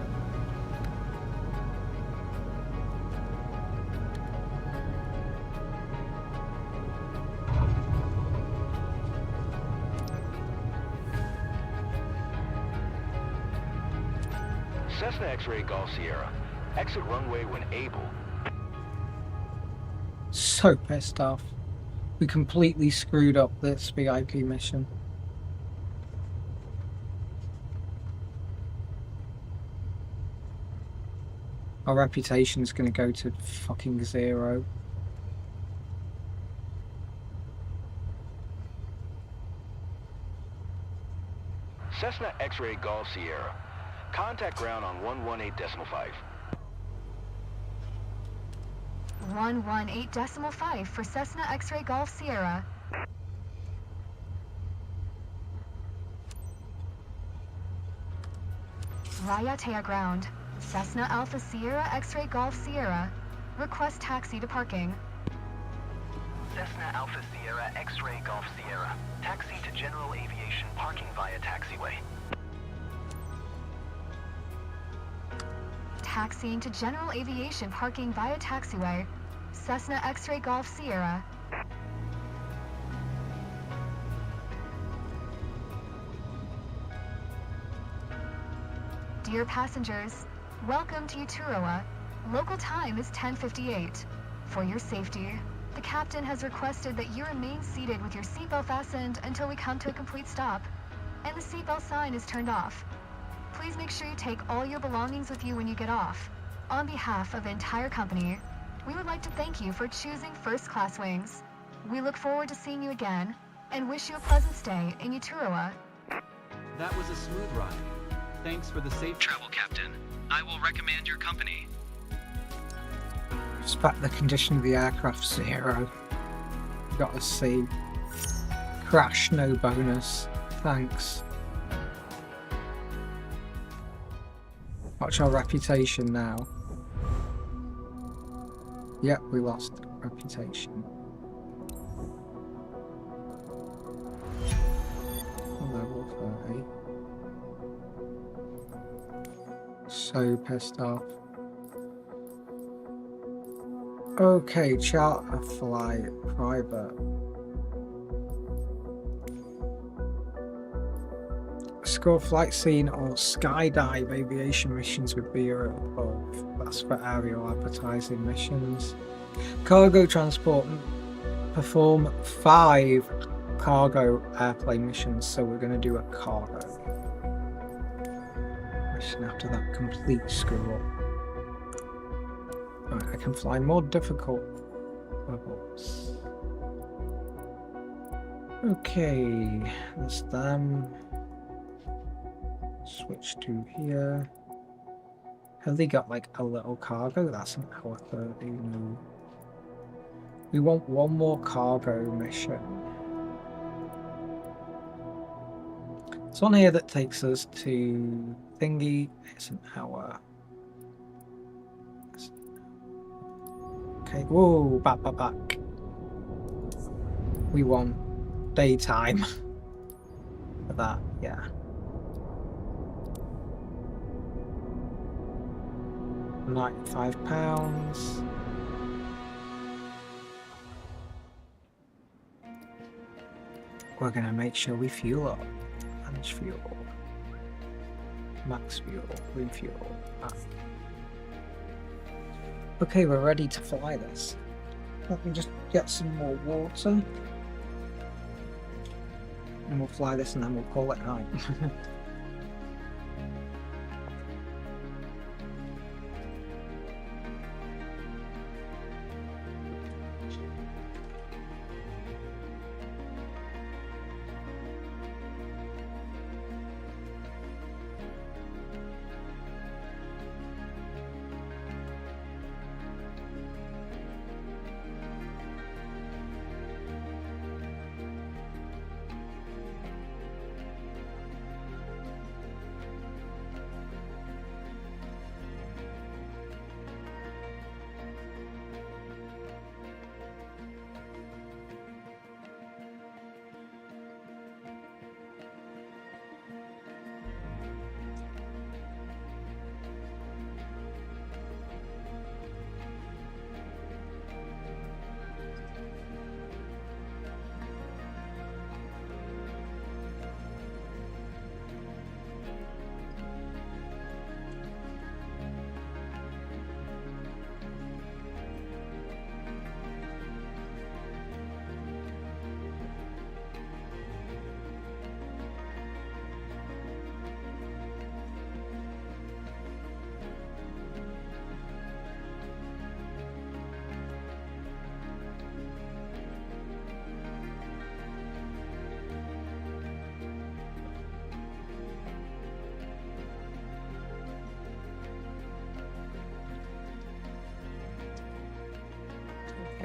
Cessna X-Ray Golf Sierra. Exit runway when able. So pissed off. We completely screwed up this VIP mission. Our reputation's gonna go to fucking zero. Cessna X-Ray Golf Sierra. Contact ground on 118.5. 118.5 for Cessna X-Ray Golf Sierra. Rayatea ground. Cessna Alpha Sierra X-Ray Golf Sierra. Request taxi to parking. Cessna Alpha Sierra X-Ray Golf Sierra. Taxi to General Aviation parking via taxiway. Taxiing to General Aviation parking via taxiway. Cessna X-Ray Golf Sierra. Dear passengers, welcome to Uturoa. Local time is 10:58. For your safety, the captain has requested that you remain seated with your seatbelt fastened until we come to a complete stop, and the seatbelt sign is turned off. Please make sure you take all your belongings with you when you get off. On behalf of the entire company, we would like to thank you for choosing first class wings. We look forward to seeing you again and wish you a pleasant stay in Uturoa. That was a smooth ride. Thanks for the safe travel, Captain. I will recommend your company. Respect the condition of the aircraft, zero. Gotta see. Crash, no bonus. Thanks. Watch our reputation now. Yep, we lost reputation. Level 30. So pissed off. Okay, charter flight, private. Score flight scene or skydive aviation missions with B or above. That's for aerial advertising missions. Cargo transport, perform 5 cargo airplane missions, so we're going to do a cargo mission after that complete screw up. Right, I can fly more difficult levels. Okay, that's them. Switch to here. Have they got like a little cargo? That's an hour 30. No. We want one more cargo mission. It's on here that takes us to thingy. It's an hour. Okay, whoa, back. We want daytime for that, yeah. £95. We're gonna make sure we fuel up. Manage fuel. Max fuel. Refuel. Okay, we're ready to fly this. Let me just get some more water. And we'll fly this and then we'll call it night.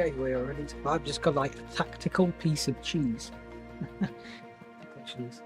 Okay, we're ready to fly. I've just got like a tactical piece of cheese. Cheese.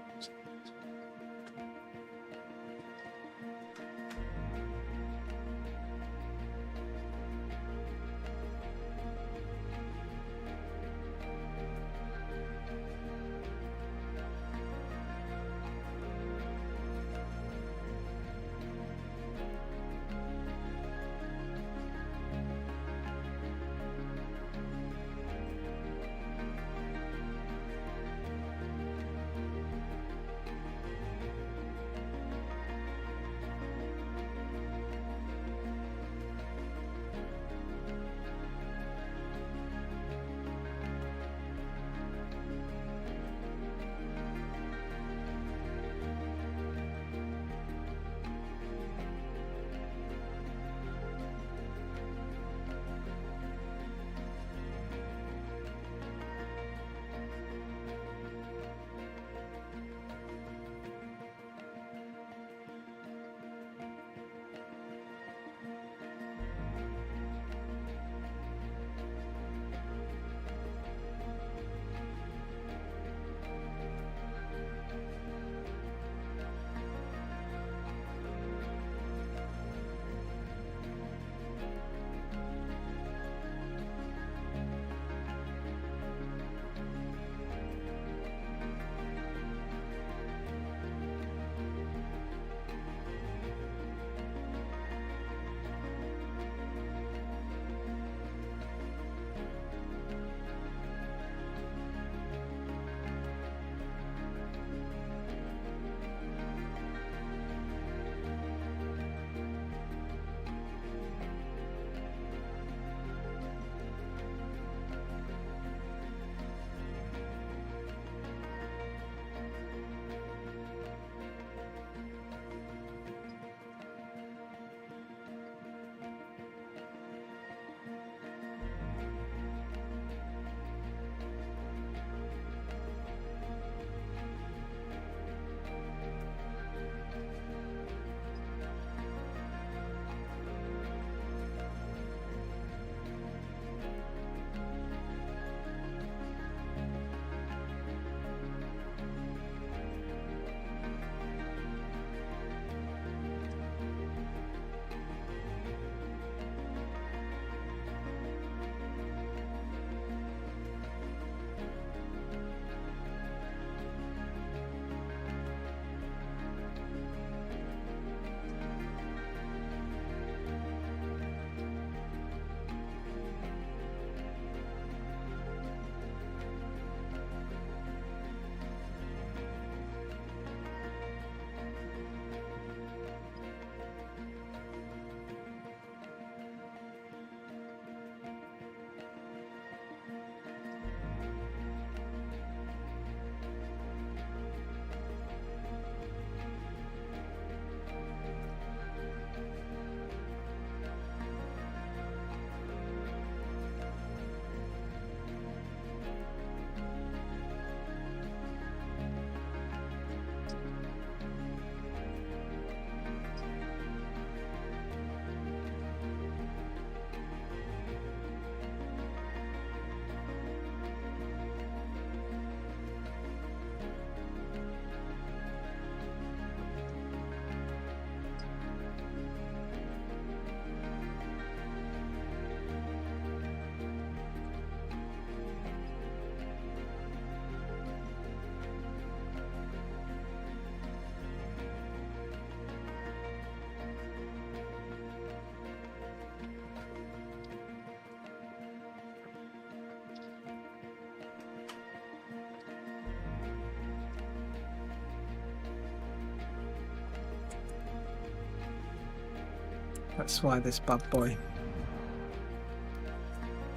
That's why this bad boy.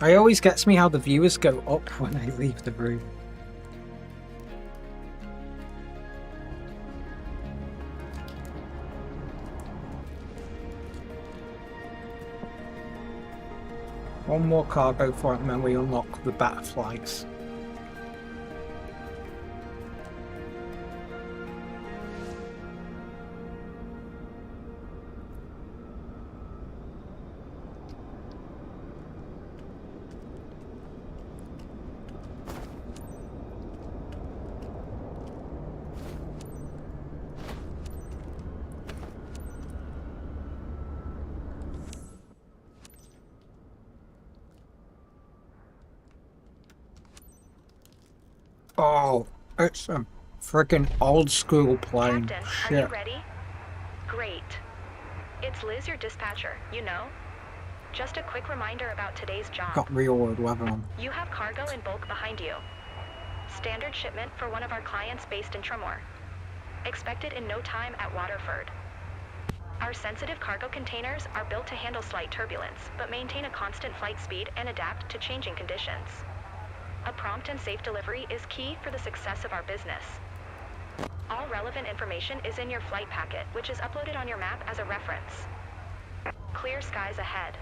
It always gets me how the viewers go up when I leave the room. One more cargo for it and then we unlock the better flights. Oh, it's a freaking old school plane. Captain, are Shit. you ready? Great. It's Liz, your dispatcher, you know? Just a quick reminder about today's job. Got real world weather on. You have cargo in bulk behind you. Standard shipment for one of our clients based in Tremor. Expected in no time at Waterford. Our sensitive cargo containers are built to handle slight turbulence, but maintain a constant flight speed and adapt to changing conditions. A prompt and safe delivery is key for the success of our business. All relevant information is in your flight packet, which is uploaded on your map as a reference. Clear skies ahead.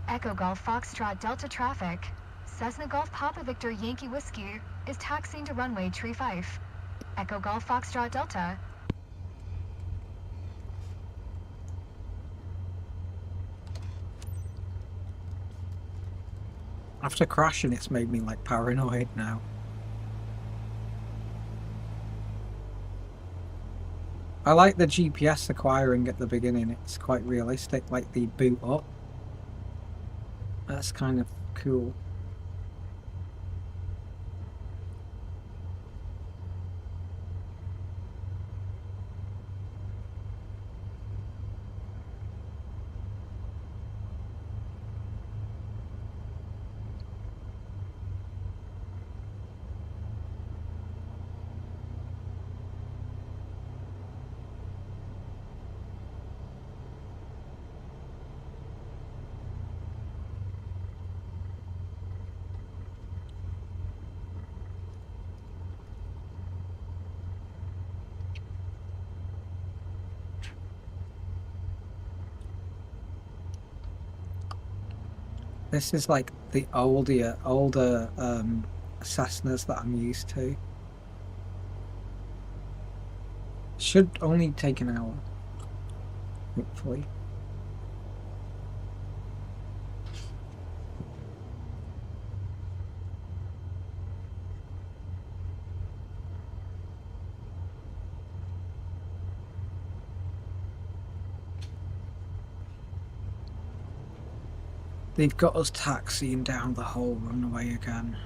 Echo Golf Foxtrot Delta traffic. Cessna Golf Papa Victor Yankee Whiskey is taxiing to runway 35. Echo Golf Foxtrot Delta. After crashing, it's made me like paranoid now. I like the GPS acquiring at the beginning. It's quite realistic, like the boot up. That's kind of cool. This is like the older Cessnas that I'm used to. Should only take an hour, hopefully. They've got us taxiing down the whole runway again.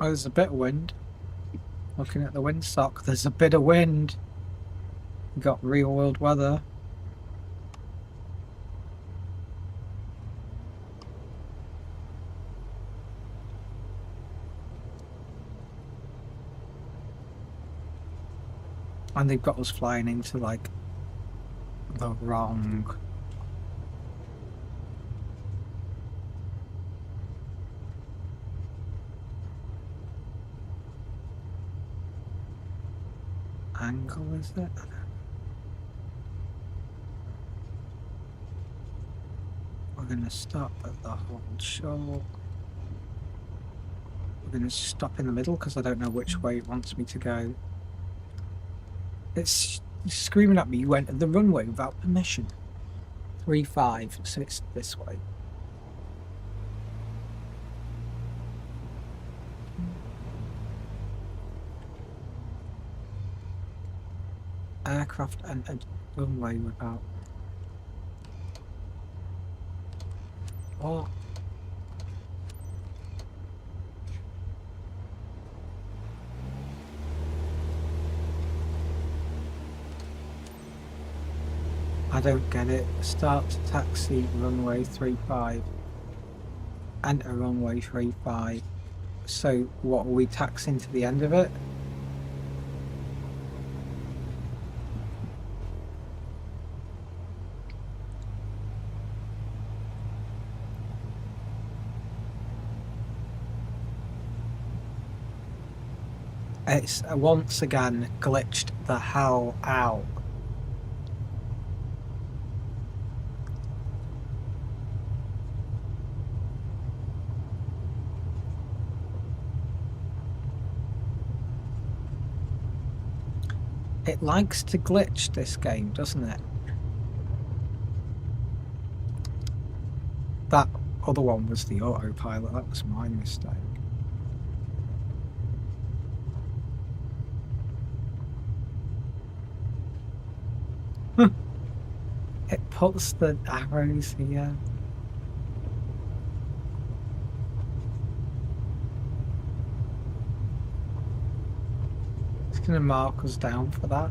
Oh, there's a bit of wind. Looking at the windsock, there's a bit of wind. We got real world weather. And they've got us flying into like the wrong angle, is it? We're gonna stop at the hold show. We're gonna stop in the middle because I don't know which way it wants me to go. It's screaming at me, you went at the runway without permission. 3-5, so it's this way. Aircraft and a runway without. Oh. I don't get it. Start to taxi runway 35. Enter runway 35. So what, are we taxing to the end of it? It's once again glitched the hell out. It likes to glitch, this game, doesn't it? That other one was the autopilot, that was my mistake. It puts the arrows here. It's gonna mark us down for that.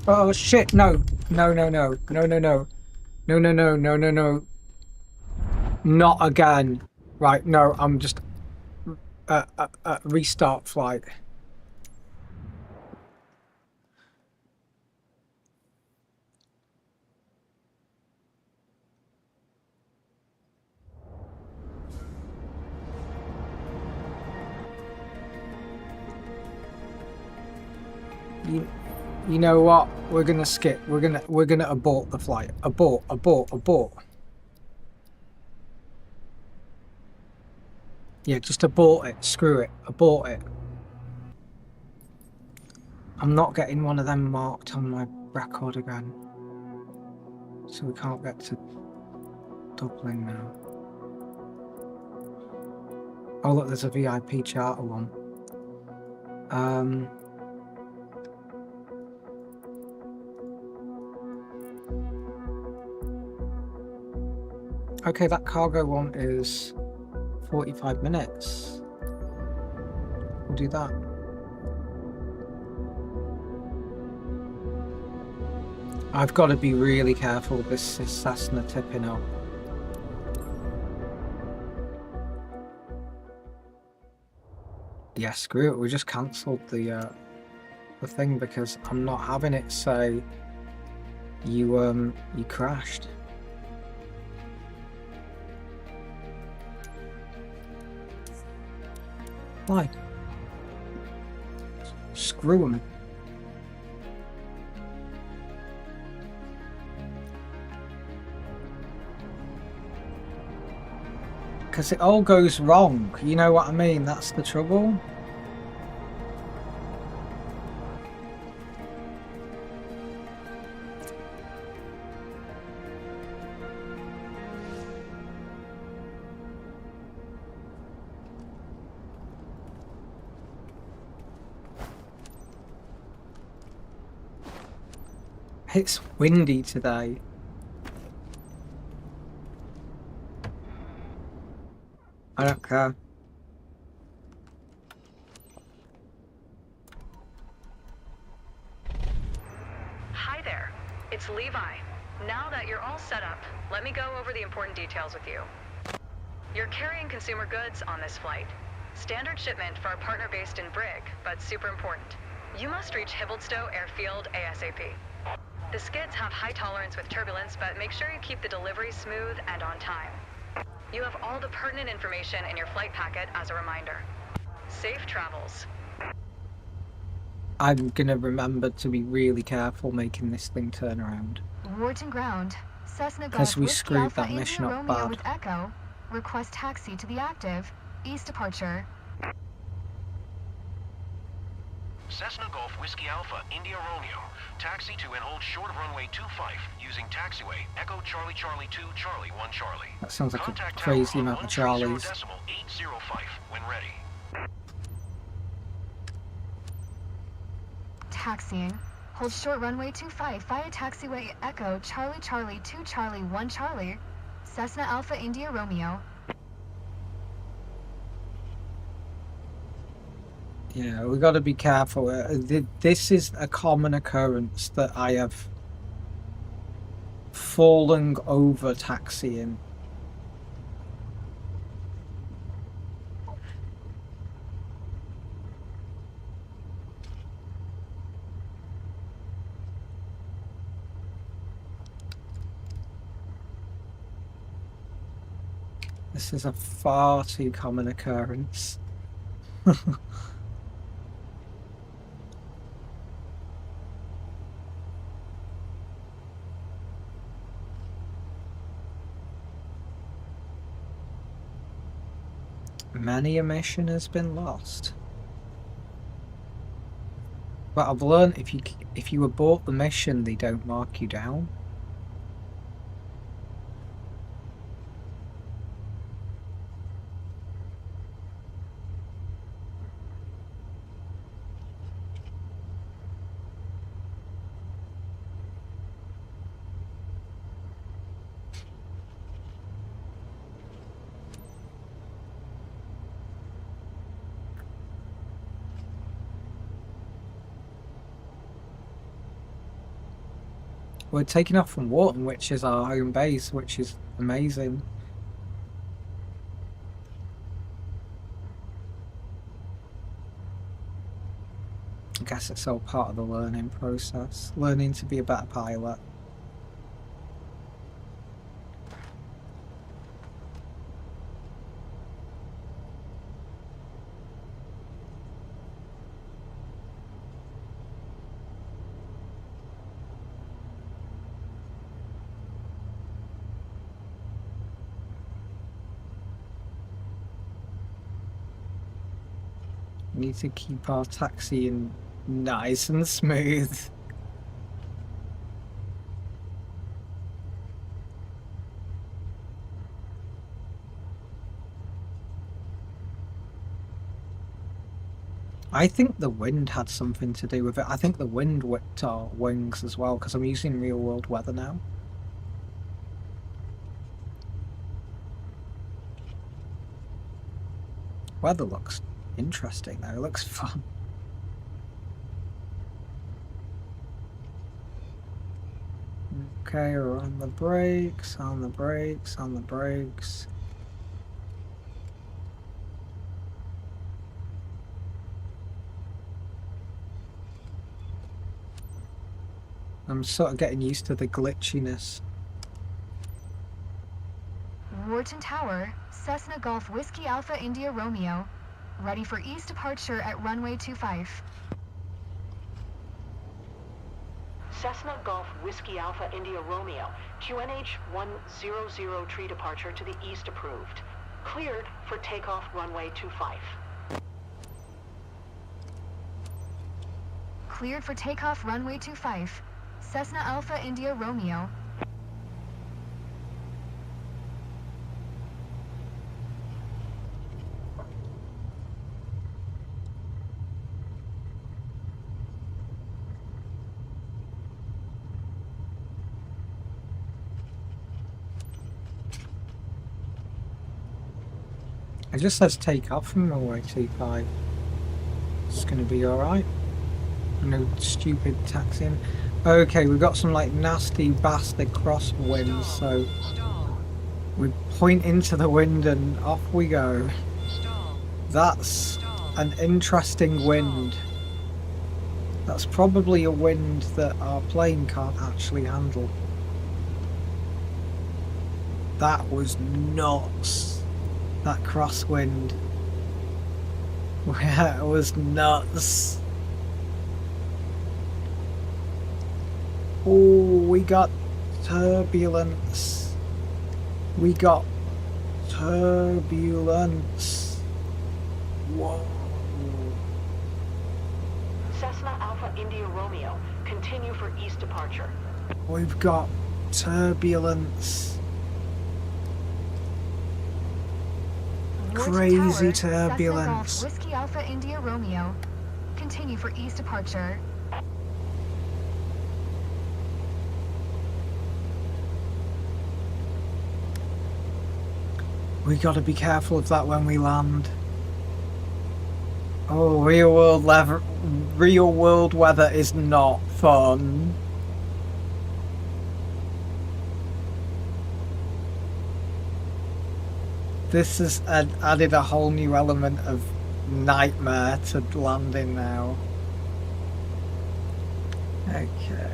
Oh shit, no. No, no, no. No, no, no. No, no, no, no, no, no. Not again. Right, no, I'm just... restart flight. You know what? We're gonna skip. We're gonna abort the flight. Abort, abort, abort. Yeah, just abort it. Screw it. Abort it. I'm not getting one of them marked on my record again. So we can't get to Dublin now. Oh look, there's a VIP charter one. Okay, that cargo one is 45 minutes. We'll do that. I've got to be really careful with this Cessna tipping up. Yeah, screw it. We just cancelled the thing because I'm not having it say you crashed. Why? Screw them. Because it all goes wrong, you know what I mean? That's the trouble. It's windy today. I don't care. Hi there, it's Levi. Now that you're all set up, let me go over the important details with you. You're carrying consumer goods on this flight. Standard shipment for our partner based in Brig, but super important. You must reach Hibblestow Airfield ASAP. The skids have high tolerance with turbulence, but make sure you keep the delivery smooth and on time. You have all the pertinent information in your flight packet as a reminder. Safe travels. I'm gonna remember to be really careful making this thing turn around. Wharton ground. Cessna Because Golf we Whiskey screwed Alpha that India mission up Romeo bad. with Echo. Request taxi to the active. East departure. Cessna Golf Whiskey Alpha India Romeo. Taxi to and hold short of runway 25 using taxiway Echo Charlie Charlie 2 Charlie 1 Charlie. That sounds like Contact a crazy tower on amount of Charlies. 130.805 when ready. Taxiing. Hold short runway 25 via taxiway Echo Charlie Charlie 2 Charlie 1 Charlie. Cessna Alpha India Romeo. Yeah, we got to be careful. This is a common occurrence that I have fallen over taxiing. This is a far too common occurrence. Many a mission has been lost. But I've learned if you abort the mission, they don't mark you down. We're taking off from Wharton, which is our home base, which is amazing. I guess it's all part of the learning process, learning to be a better pilot. We need to keep our taxiing nice and smooth. I think the wind had something to do with it. I think the wind whipped our wings as well, because I'm using real world weather now. Weather looks interesting though, it looks fun. Okay, we're on the brakes, on the brakes, on the brakes. I'm sort of getting used to the glitchiness. Wharton Tower, Cessna Golf Whiskey Alpha India Romeo. Ready for east departure at runway 25. Cessna Golf Whiskey Alpha India Romeo, QNH 100 tree departure to the east approved. Cleared for takeoff runway 25. Cleared for takeoff runway 25. Cessna Alpha India Romeo. It just says take off from runway 25. It's gonna be alright. No stupid taxiing. Okay, we've got some like nasty bastard crosswinds, so we point into the wind and off we go. That's an interesting wind. That's probably a wind that our plane can't actually handle. That was nuts. That crosswind. It was nuts. Oh, we got turbulence. We got turbulence. Whoa. India Romeo. Continue for east departure. We've got turbulence. Crazy turbulence. Cessna Golf Whiskey Alpha India Romeo. Continue for east departure. We gotta be careful of that when we land. Oh, real world weather is not fun. This has added a whole new element of nightmare to landing now. Okay.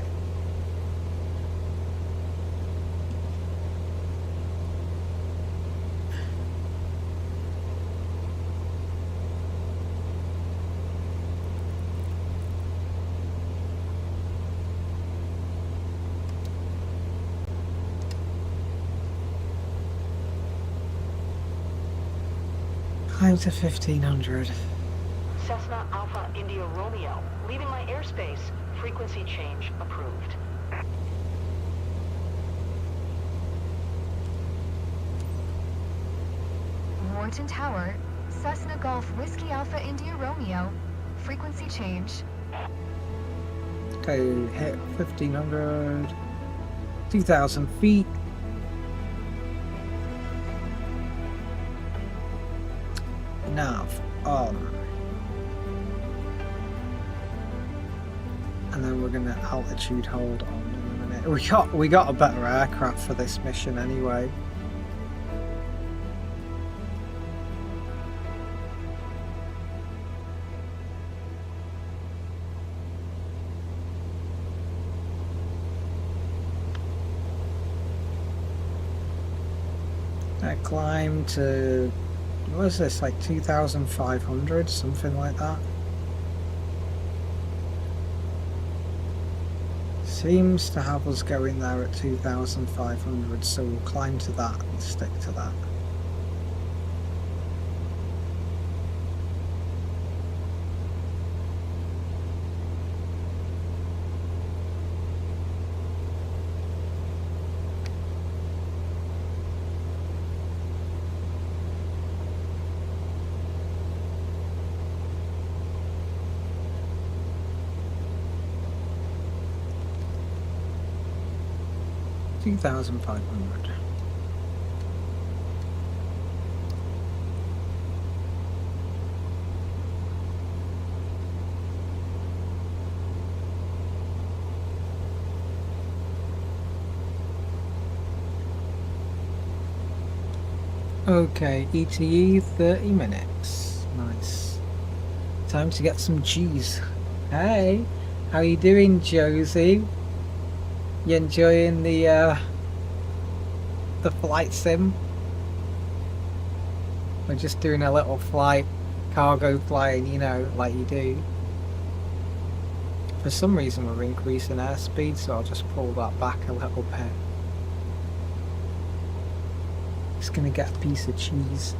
Climb to 1500. Cessna Alpha India Romeo. Leaving my airspace. Frequency change approved. Wharton Tower, Cessna Golf Whiskey Alpha India Romeo. Frequency change. Okay, hit 1500. 2000 feet. Nav on. And then we're gonna altitude hold on in a minute. We got a better aircraft for this mission anyway. That climb to, what is this, like 2,500, something like that? Seems to have us going there at 2,500, so we'll climb to that and stick to that. $2,500. Okay, ETE 30 minutes. Nice. Time to get some G's. Hey, how you doing, Josie? You enjoying the flight sim? We're just doing a little flight, cargo flying, you know, like you do. For some reason we're increasing airspeed, so I'll just pull that back a little bit. Just gonna get a piece of cheese.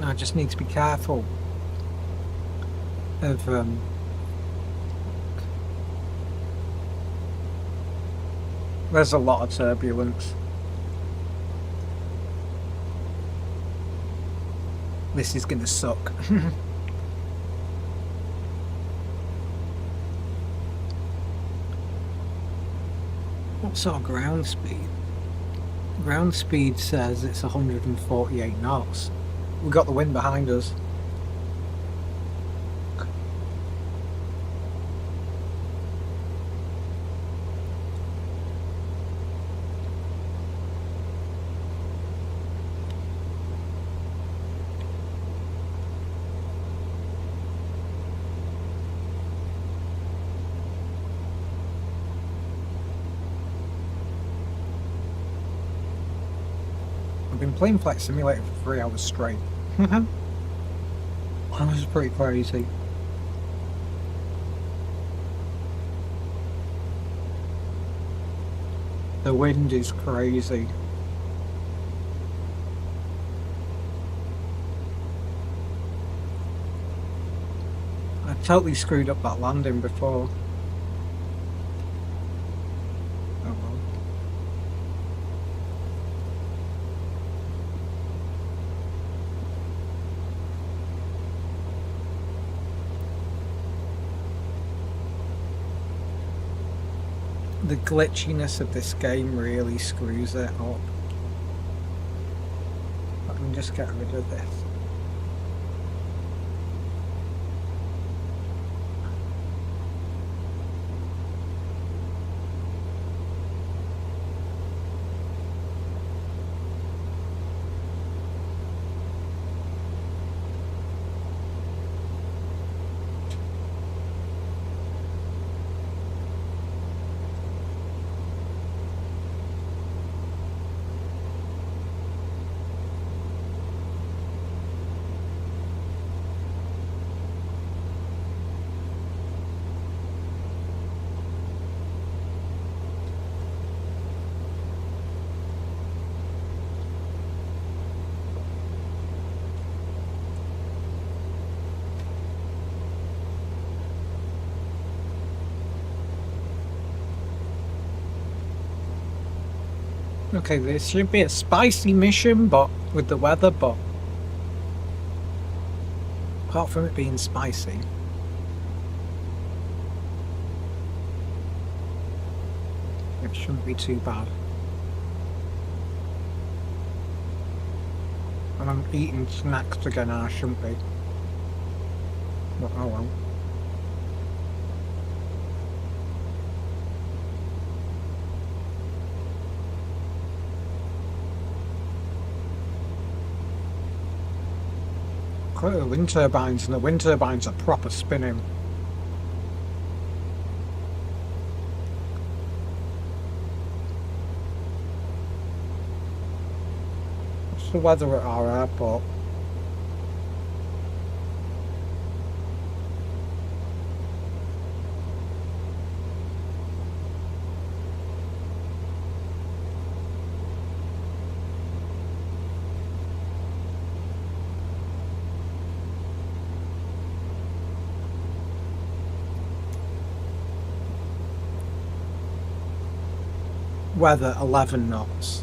I just need to be careful. of there's a lot of turbulence. This is gonna suck. What's our ground speed? Ground speed says it's 148 knots. We got the wind behind us. I've been playing Flight Simulator for 3 hours straight. That was pretty crazy. The wind is crazy. I totally screwed up that landing before. Oh well. The glitchiness of this game really screws it up. I can just get rid of this. Okay, this should be a spicy mission, but with the weather, but apart from it being spicy, it shouldn't be too bad. And I'm eating snacks again, and I shouldn't be. But oh well. Quite the wind turbines, and the wind turbines are proper spinning. What's the weather at our airport? Weather 11 knots.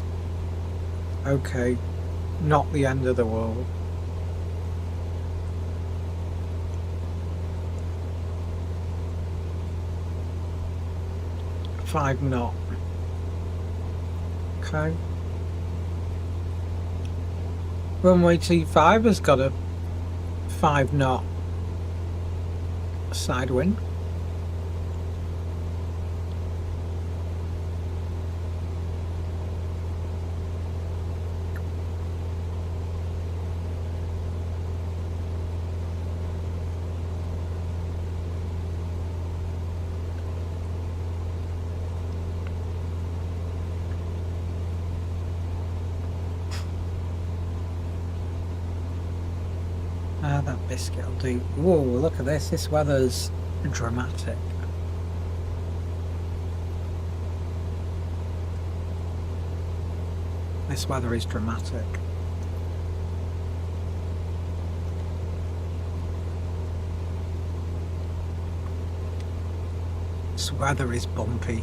Okay, not the end of the world. Five knot. Okay. Runway T5 has got a 5 knot side wind. That biscuit will do. Whoa, look at this. This weather's dramatic. This weather is dramatic. This weather is bumpy.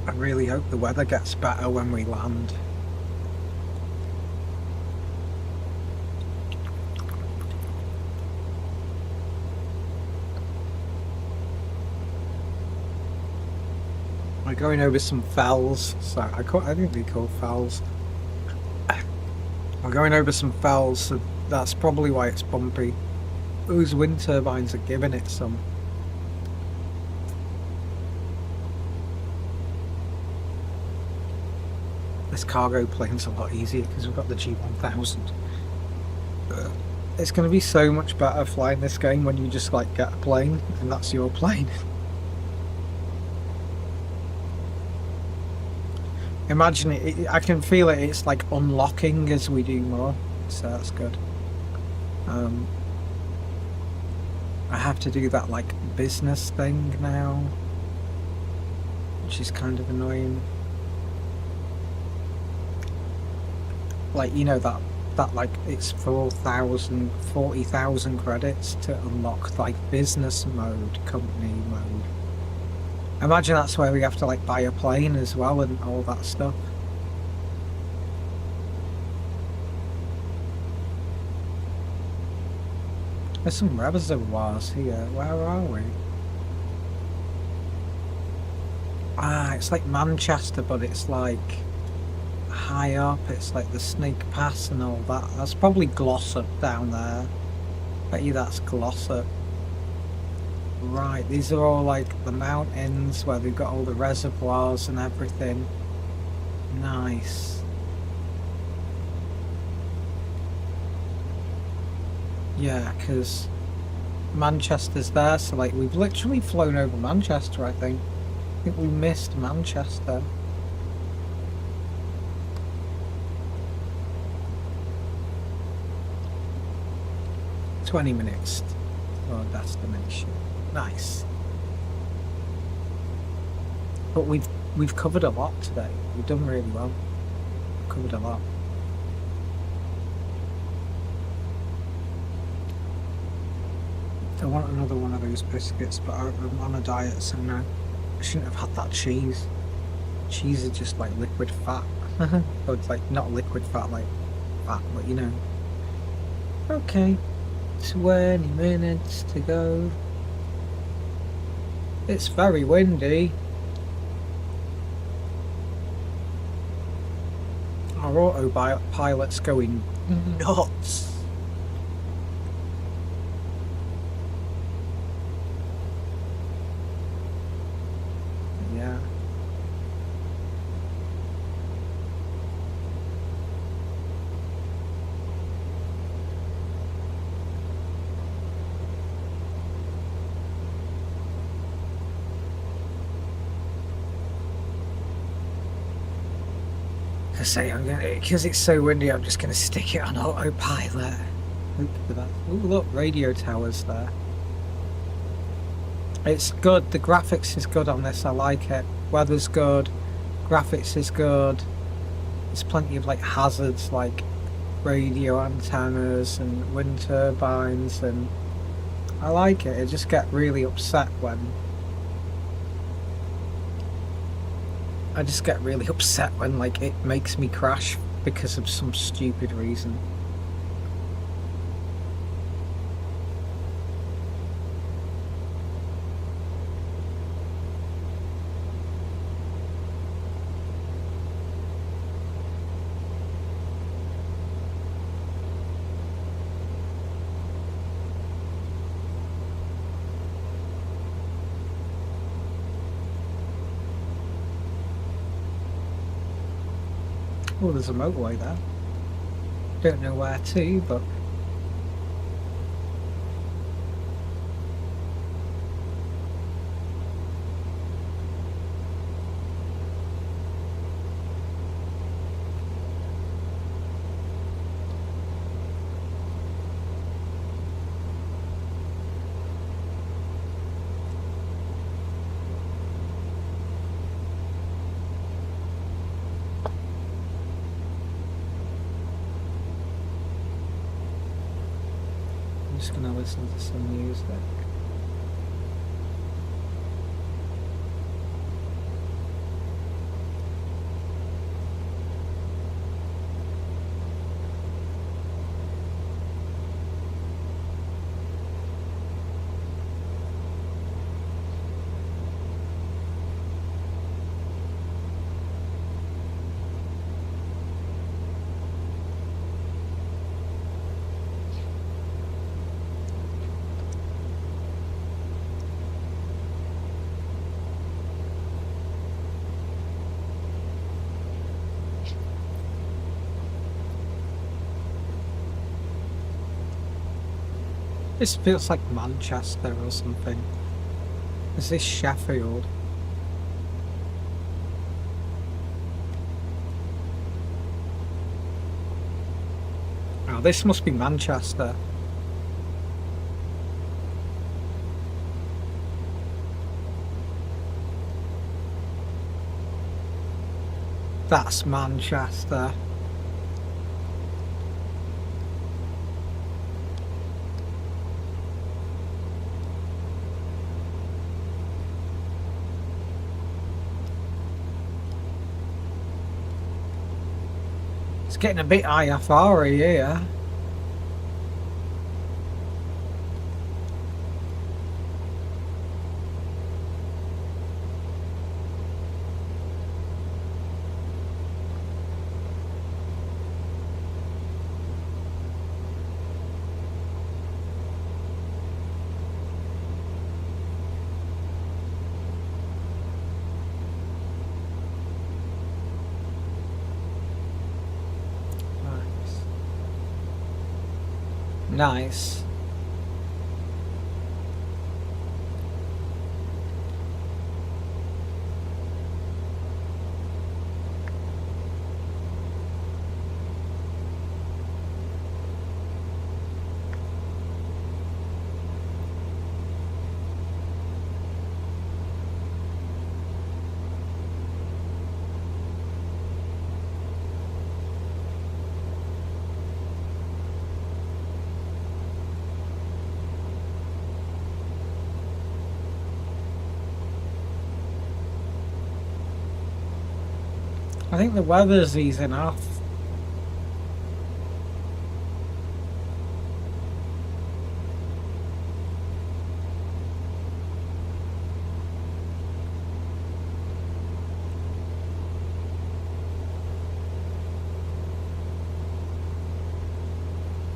I really hope the weather gets better when we land. We're going over some fells, so I think they're called fells. We're going over some fells, so that's probably why it's bumpy. Those wind turbines are giving it some. This cargo plane's a lot easier because we've got the G1000. It's going to be so much better flying this game when you just like get a plane and that's your plane. Imagine it, I can feel it, it's like unlocking as we do more, so that's good. I have to do that like business thing now, which is kind of annoying. Like, you know, that like it's 40,000 credits to unlock like business mode, company mode. Imagine that's where we have to like buy a plane as well and all that stuff. There's some reservoirs here. Where are we? Ah, it's like Manchester, but it's like high up. It's like the Snake Pass and all that. That's probably Glossop down there. Bet you that's Glossop. Right, these are all like the mountains where they've got all the reservoirs and everything. Nice. Yeah, because Manchester's there, so like we've literally flown over Manchester, I think. I think we missed Manchester. "20 minutes to our destination." Nice. But we've covered a lot today. We've done really well. We've covered a lot. I want another one of those biscuits, but I'm on a diet, so no. I shouldn't have had that cheese. Cheese is just like liquid fat. Or it's like not liquid fat, like fat, but you know. Okay. 20 minutes to go. It's very windy. Our autopilot's going nuts. Yeah. I say because it's so windy, I'm just gonna stick it on autopilot. Hope for that. Ooh, look, radio towers there. It's good. The graphics is good on this. I like it. Weather's good. Graphics is good. There's plenty of like hazards, like radio antennas and wind turbines, and I like it. I just get really upset when like it makes me crash because of some stupid reason. Oh, there's a motorway there. Don't know where to, but I'm just gonna listen to some music. This feels like Manchester or something. Is this Sheffield? Oh, this must be Manchester. That's Manchester. It's getting a bit IFR here. Nice. I think the weather's easing off.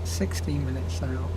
$16 now.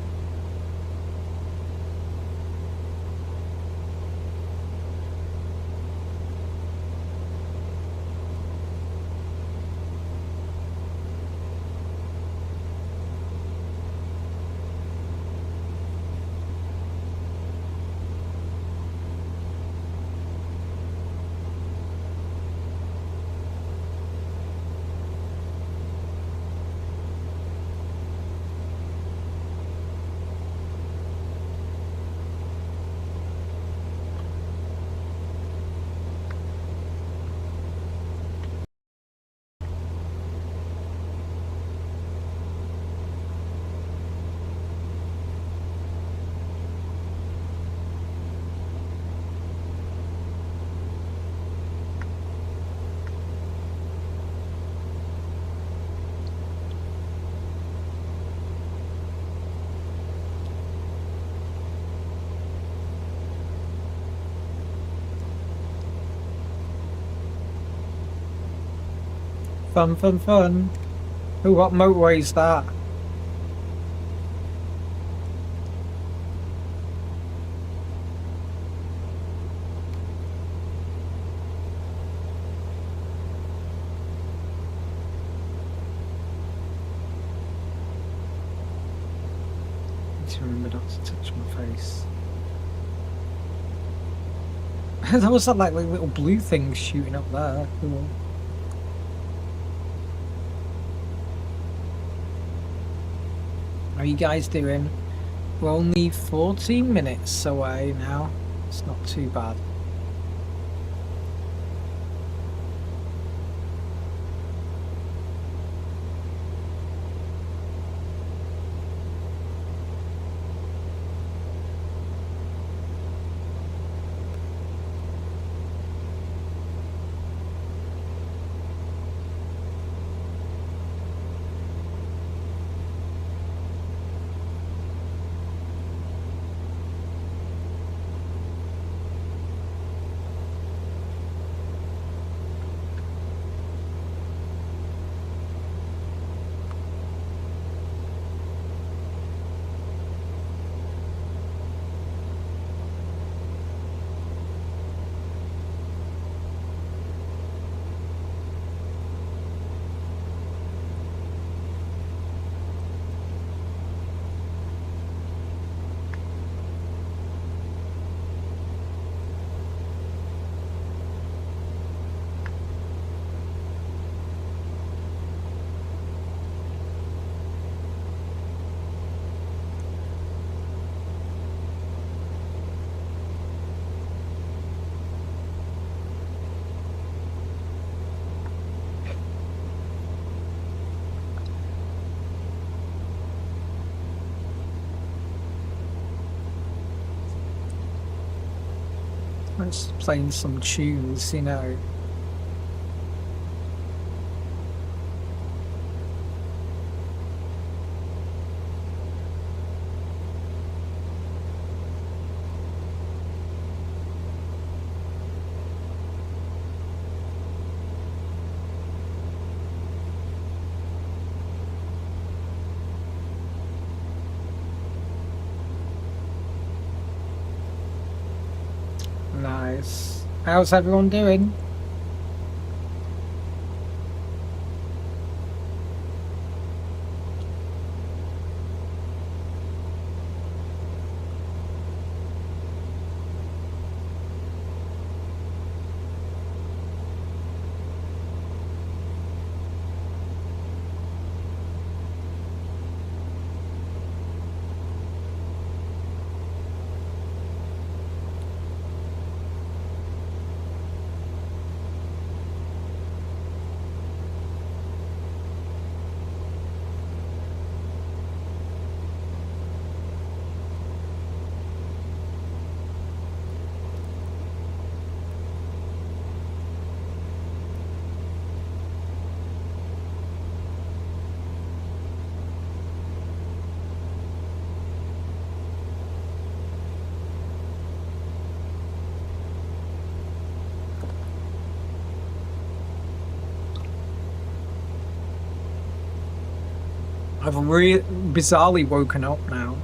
Fun, fun, fun. Ooh, what motorway is that? Need to remember not to touch my face. There was that like little blue thing shooting up there. Cool. How are you guys doing? We're only 14 minutes away now. It's not too bad. I'm just playing some tunes, you know. Nice. How's everyone doing? I've bizarrely woken up now.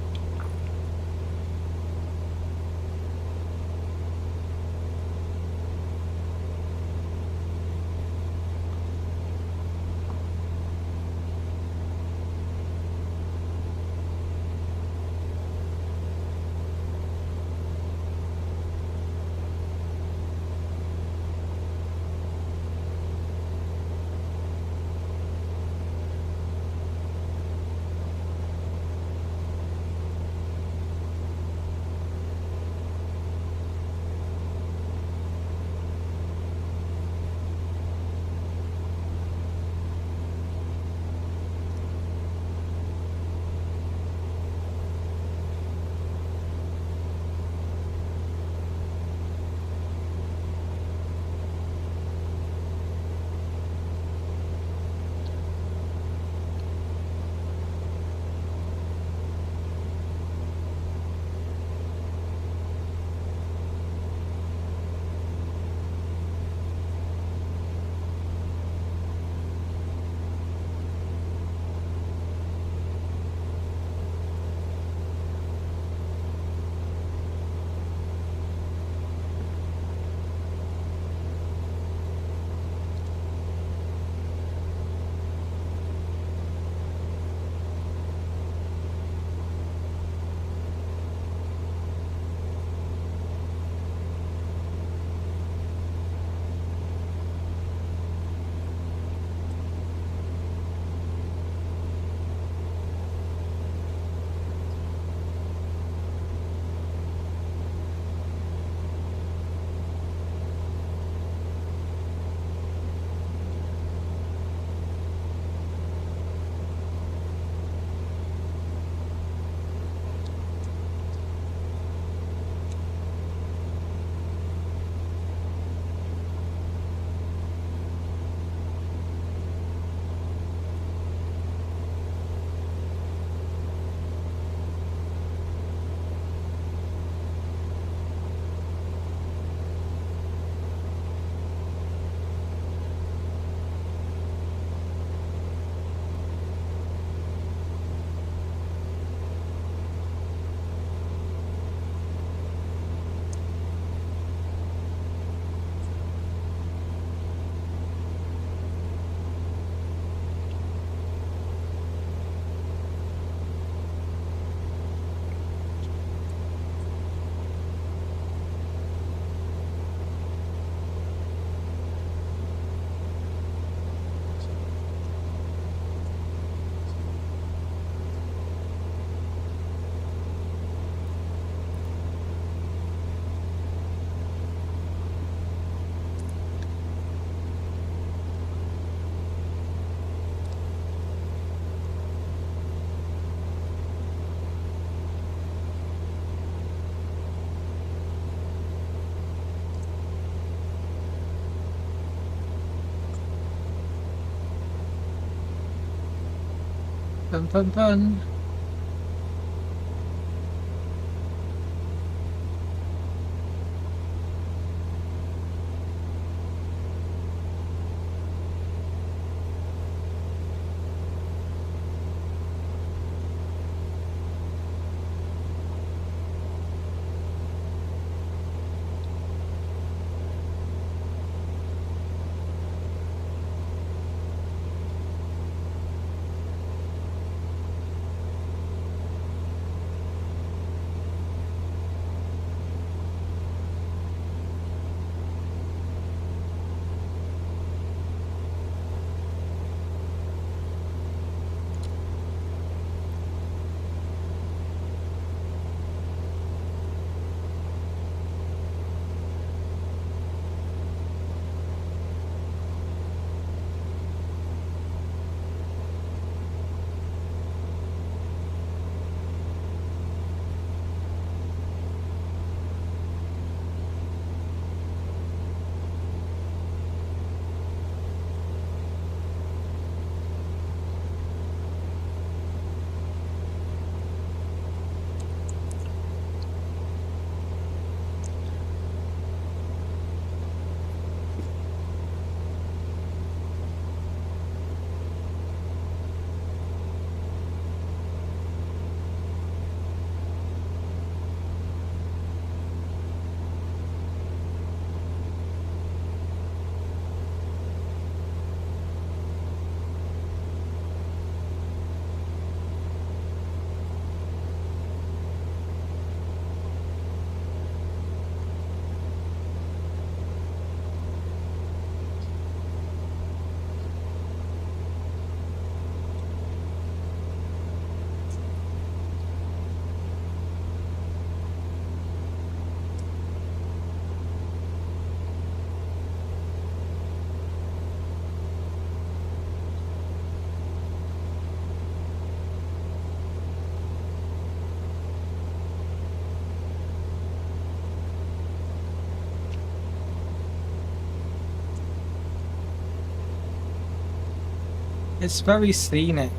Fun, fun, fun. It's very scenic.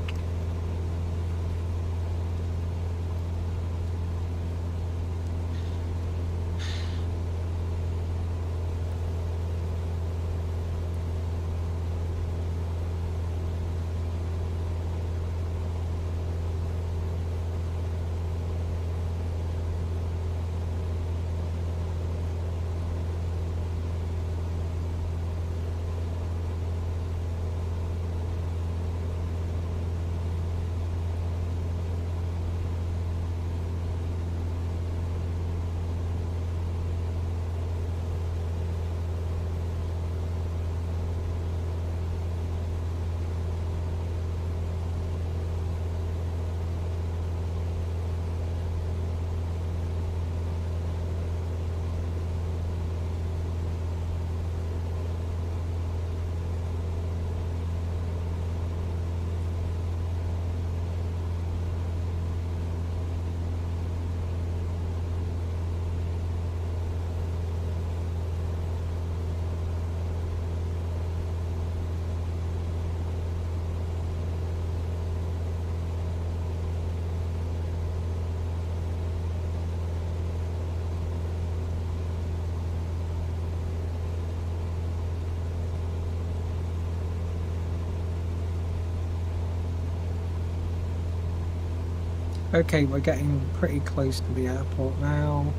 Okay, we're getting pretty close to the airport now.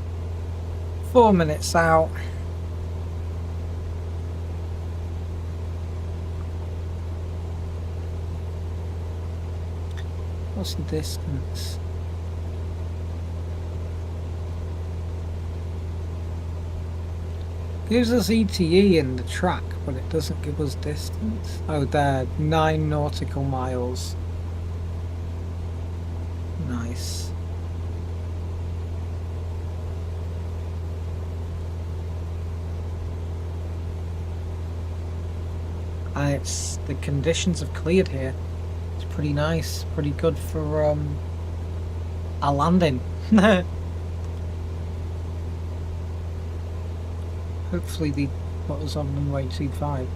4 minutes out. What's the distance? Gives us ETE in the track, but it doesn't give us distance. Oh, there, 9 nautical miles. Nice. And it's, the conditions have cleared here. It's pretty nice, pretty good for a landing. Hopefully they put us on runway 25.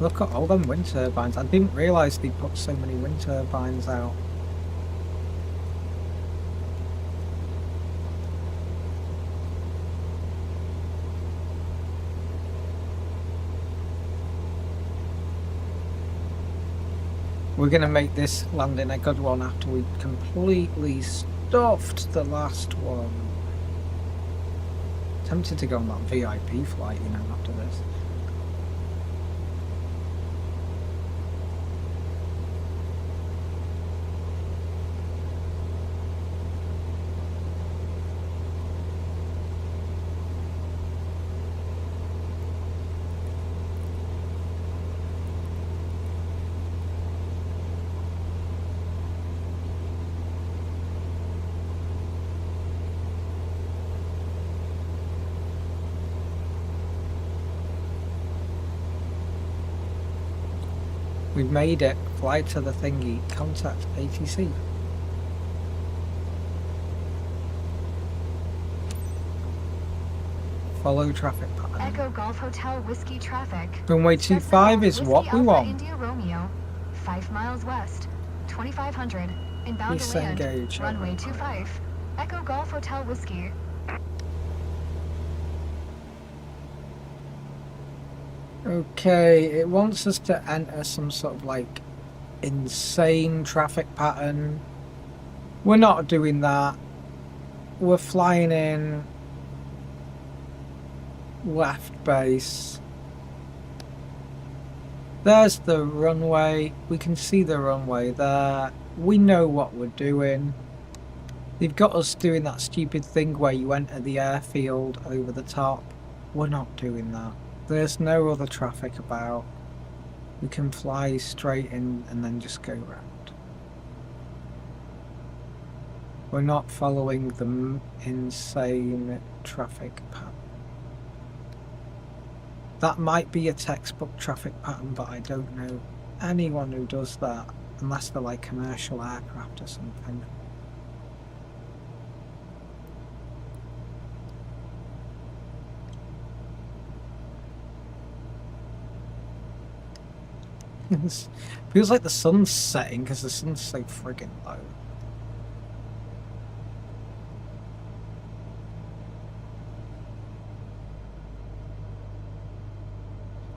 Look at all them wind turbines. I didn't realise they put so many wind turbines out. We're going to make this landing a good one after we completely stuffed the last one. Tempted to go on that VIP flight, you know, after this. We've made it. Fly to the thingy. Contact ATC. Follow traffic pattern. Echo Golf Hotel Whiskey traffic. Runway Cessna 25 Golf is Whiskey what we Alpha want. India Romeo, 5 miles west, 2500, inbound to land, Disengage. runway 25. Echo Golf Hotel Whiskey. Okay, it wants us to enter some sort of like insane traffic pattern. We're not doing that. We're flying in left base. There's the runway. We can see the runway there. We know what we're doing. They've got us doing that stupid thing where you enter the airfield over the top. We're not doing that. There's no other traffic about. We can fly straight in and then just go round. We're not following the insane traffic pattern. That might be a textbook traffic pattern, but I don't know anyone who does that unless they're like commercial aircraft or something. It feels like the sun's setting because the sun's so friggin' low.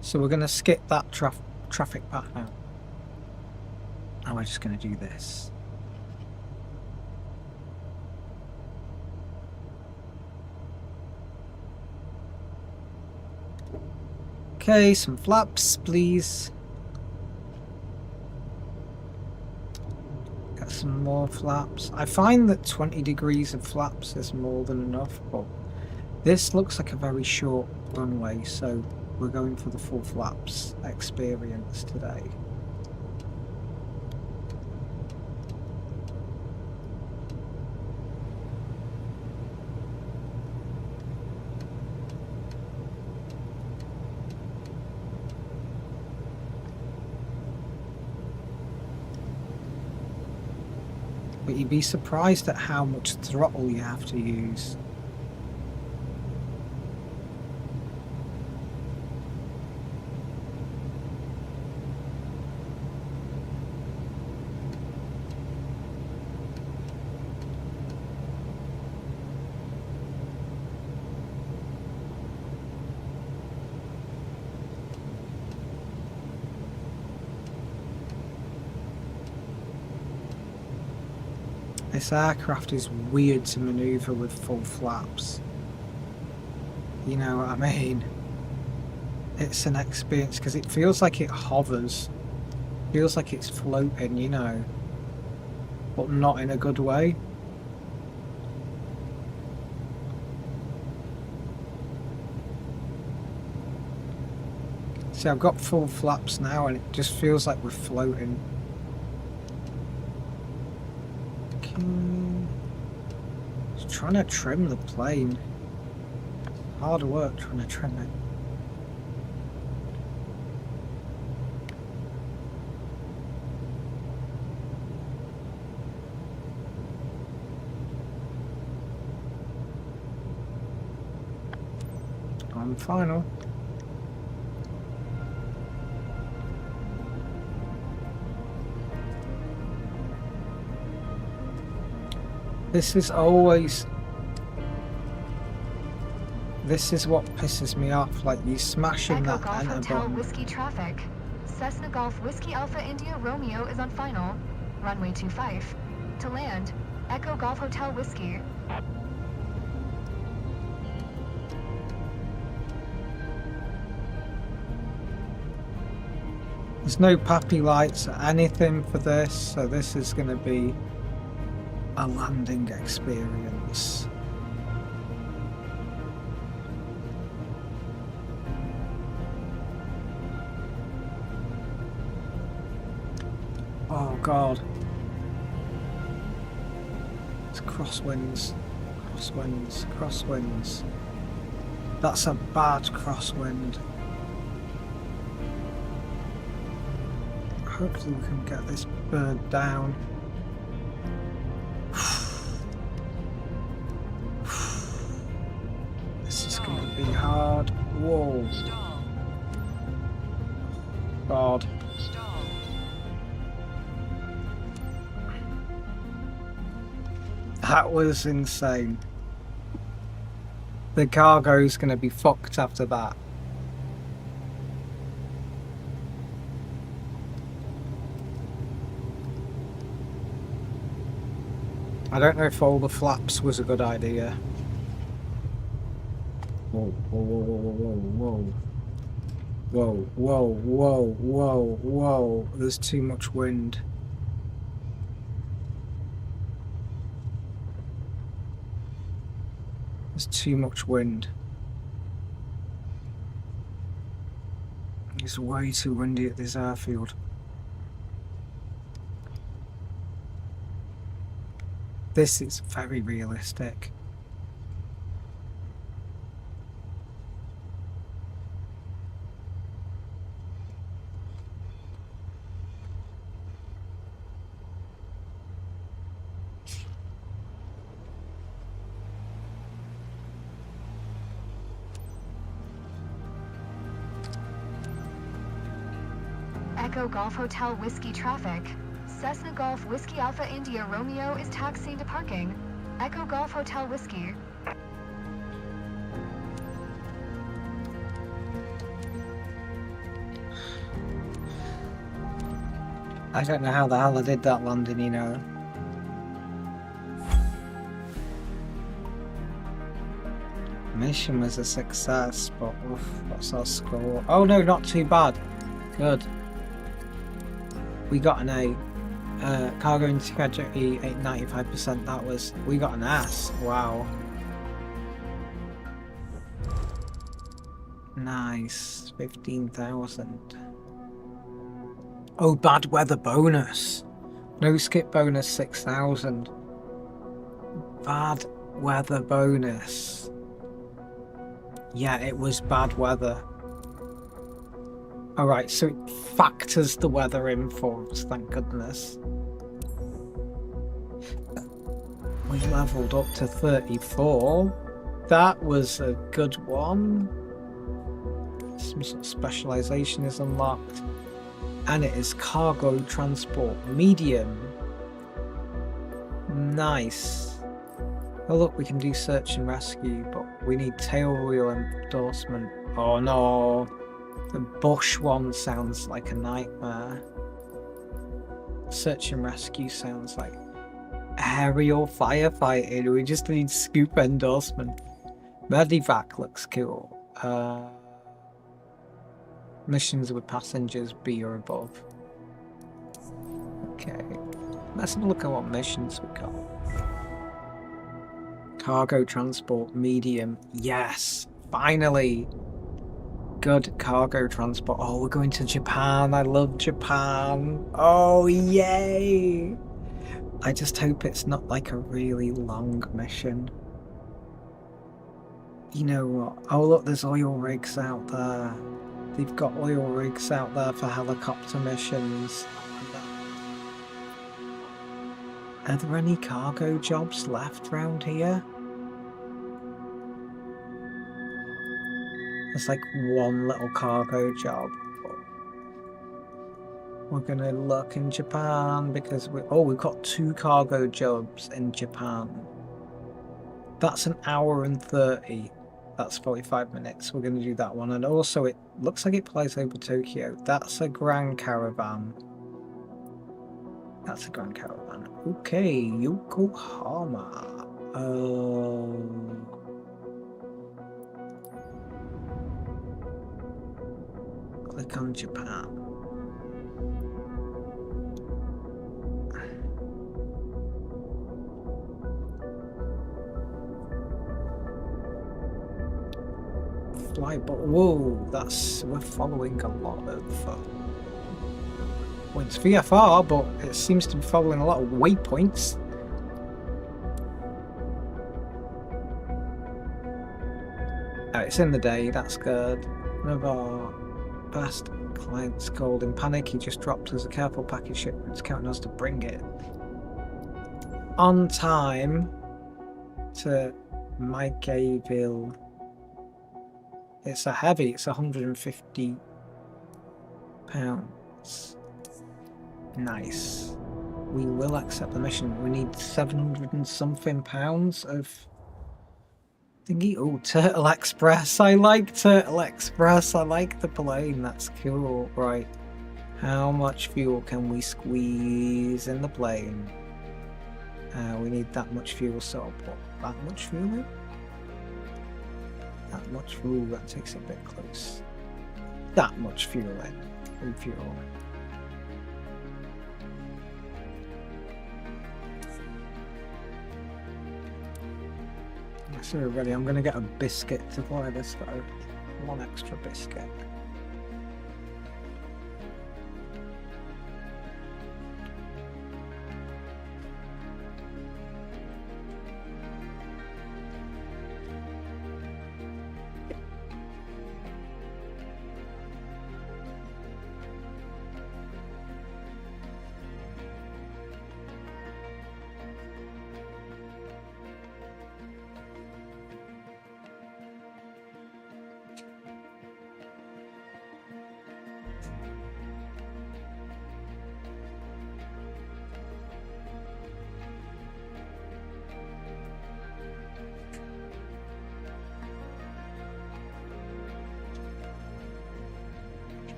So we're going to skip that traffic pattern out. And we're just going to do this. Okay, some flaps, please. Get some more flaps. I find that 20 degrees of flaps is more than enough, but this looks like a very short runway, so we're going for the full flaps experience today. But you'd be surprised at how much throttle you have to use. This aircraft is weird to maneuver with full flaps. You know what I mean? It's an experience because it feels like it hovers. Feels like it's floating, you know. But not in a good way. See, I've got full flaps now and it just feels like we're floating. Just trying to trim the plane. Hard work trying to trim it. On final. This is always... This is what pisses me off, like you smashing Echo that Golf enter Hotel button. Whiskey traffic. Cessna Golf Whiskey Alpha India Romeo is on final. Runway 25. To land, Echo Golf Hotel Whiskey. There's no puppy lights or anything for this, so this is going to be a landing experience. Oh god. It's crosswinds. Crosswinds. Crosswinds. That's a bad crosswind. Hopefully we can get this bird down. This is going to be hard. Whoa. God. That was insane. The cargo's going to be fucked after that. I don't know if all the flaps was a good idea. Whoa, whoa, whoa, whoa, whoa, whoa, whoa, whoa, whoa, whoa. There's too much wind. There's too much wind. It's way too windy at this airfield. This is very realistic. Echo Golf Hotel Whiskey traffic. Cessna Golf Whiskey Alpha India Romeo is taxiing to parking. Echo Golf Hotel Whiskey. I don't know how the hell I did that landing, you know. Mission was a success, but oof, what's our score? Oh no, not too bad. Good. We got an A. Cargo integrity 95%. That was. We got an S. Wow. Nice. 15,000. Oh, bad weather bonus. No skip bonus 6,000. Bad weather bonus. Yeah, it was bad weather. Alright, so it factors the weather in for us, thank goodness. We leveled up to 34. That was a good one. Some sort of specialization is unlocked. And it is cargo transport medium. Nice. Oh look, we can do search and rescue, but we need tail wheel endorsement. Oh no. The bush one sounds like a nightmare. Search and rescue sounds like aerial firefighting. We just need scoop endorsement. Medivac looks cool. Missions with passengers B or above. Okay. Let's have a look at what missions we got. Cargo transport medium. Yes. Finally. Good cargo transport. Oh, we're going to Japan. I love Japan. Oh, yay. I just hope it's not like a really long mission. You know what? Oh, look, there's oil rigs out there. They've got oil rigs out there for helicopter missions. Are there any cargo jobs left around here? There's like one little cargo job. We're gonna look in Japan because we've got 2 cargo jobs in Japan. That's an hour and 30. That's 45 minutes. We're gonna do that one. And also it looks like it flies over Tokyo. That's a Grand Caravan. That's a Grand Caravan. Okay, Yokohama. Click on Japan. Fly, but whoa, we're following a lot of. Well, it's VFR, but it seems to be following a lot of waypoints. It's in the day, that's good. One of our past clients called in panic. He just dropped us a careful package shipment, counting us to bring it on time to Maikaville. It's a heavy, it's 150 pounds. Nice. We will accept the mission. We need 700 and something pounds of thingy. Oh, Turtle Express. I like Turtle Express. I like the plane. That's cool. Right. How much fuel can we squeeze in the plane? We need that much fuel, so I'll put that much fuel in. That much fuel, that takes it a bit close. That much fuel in. Refuel. So we're ready. I'm going to get a biscuit to fly this though. 1 extra biscuit.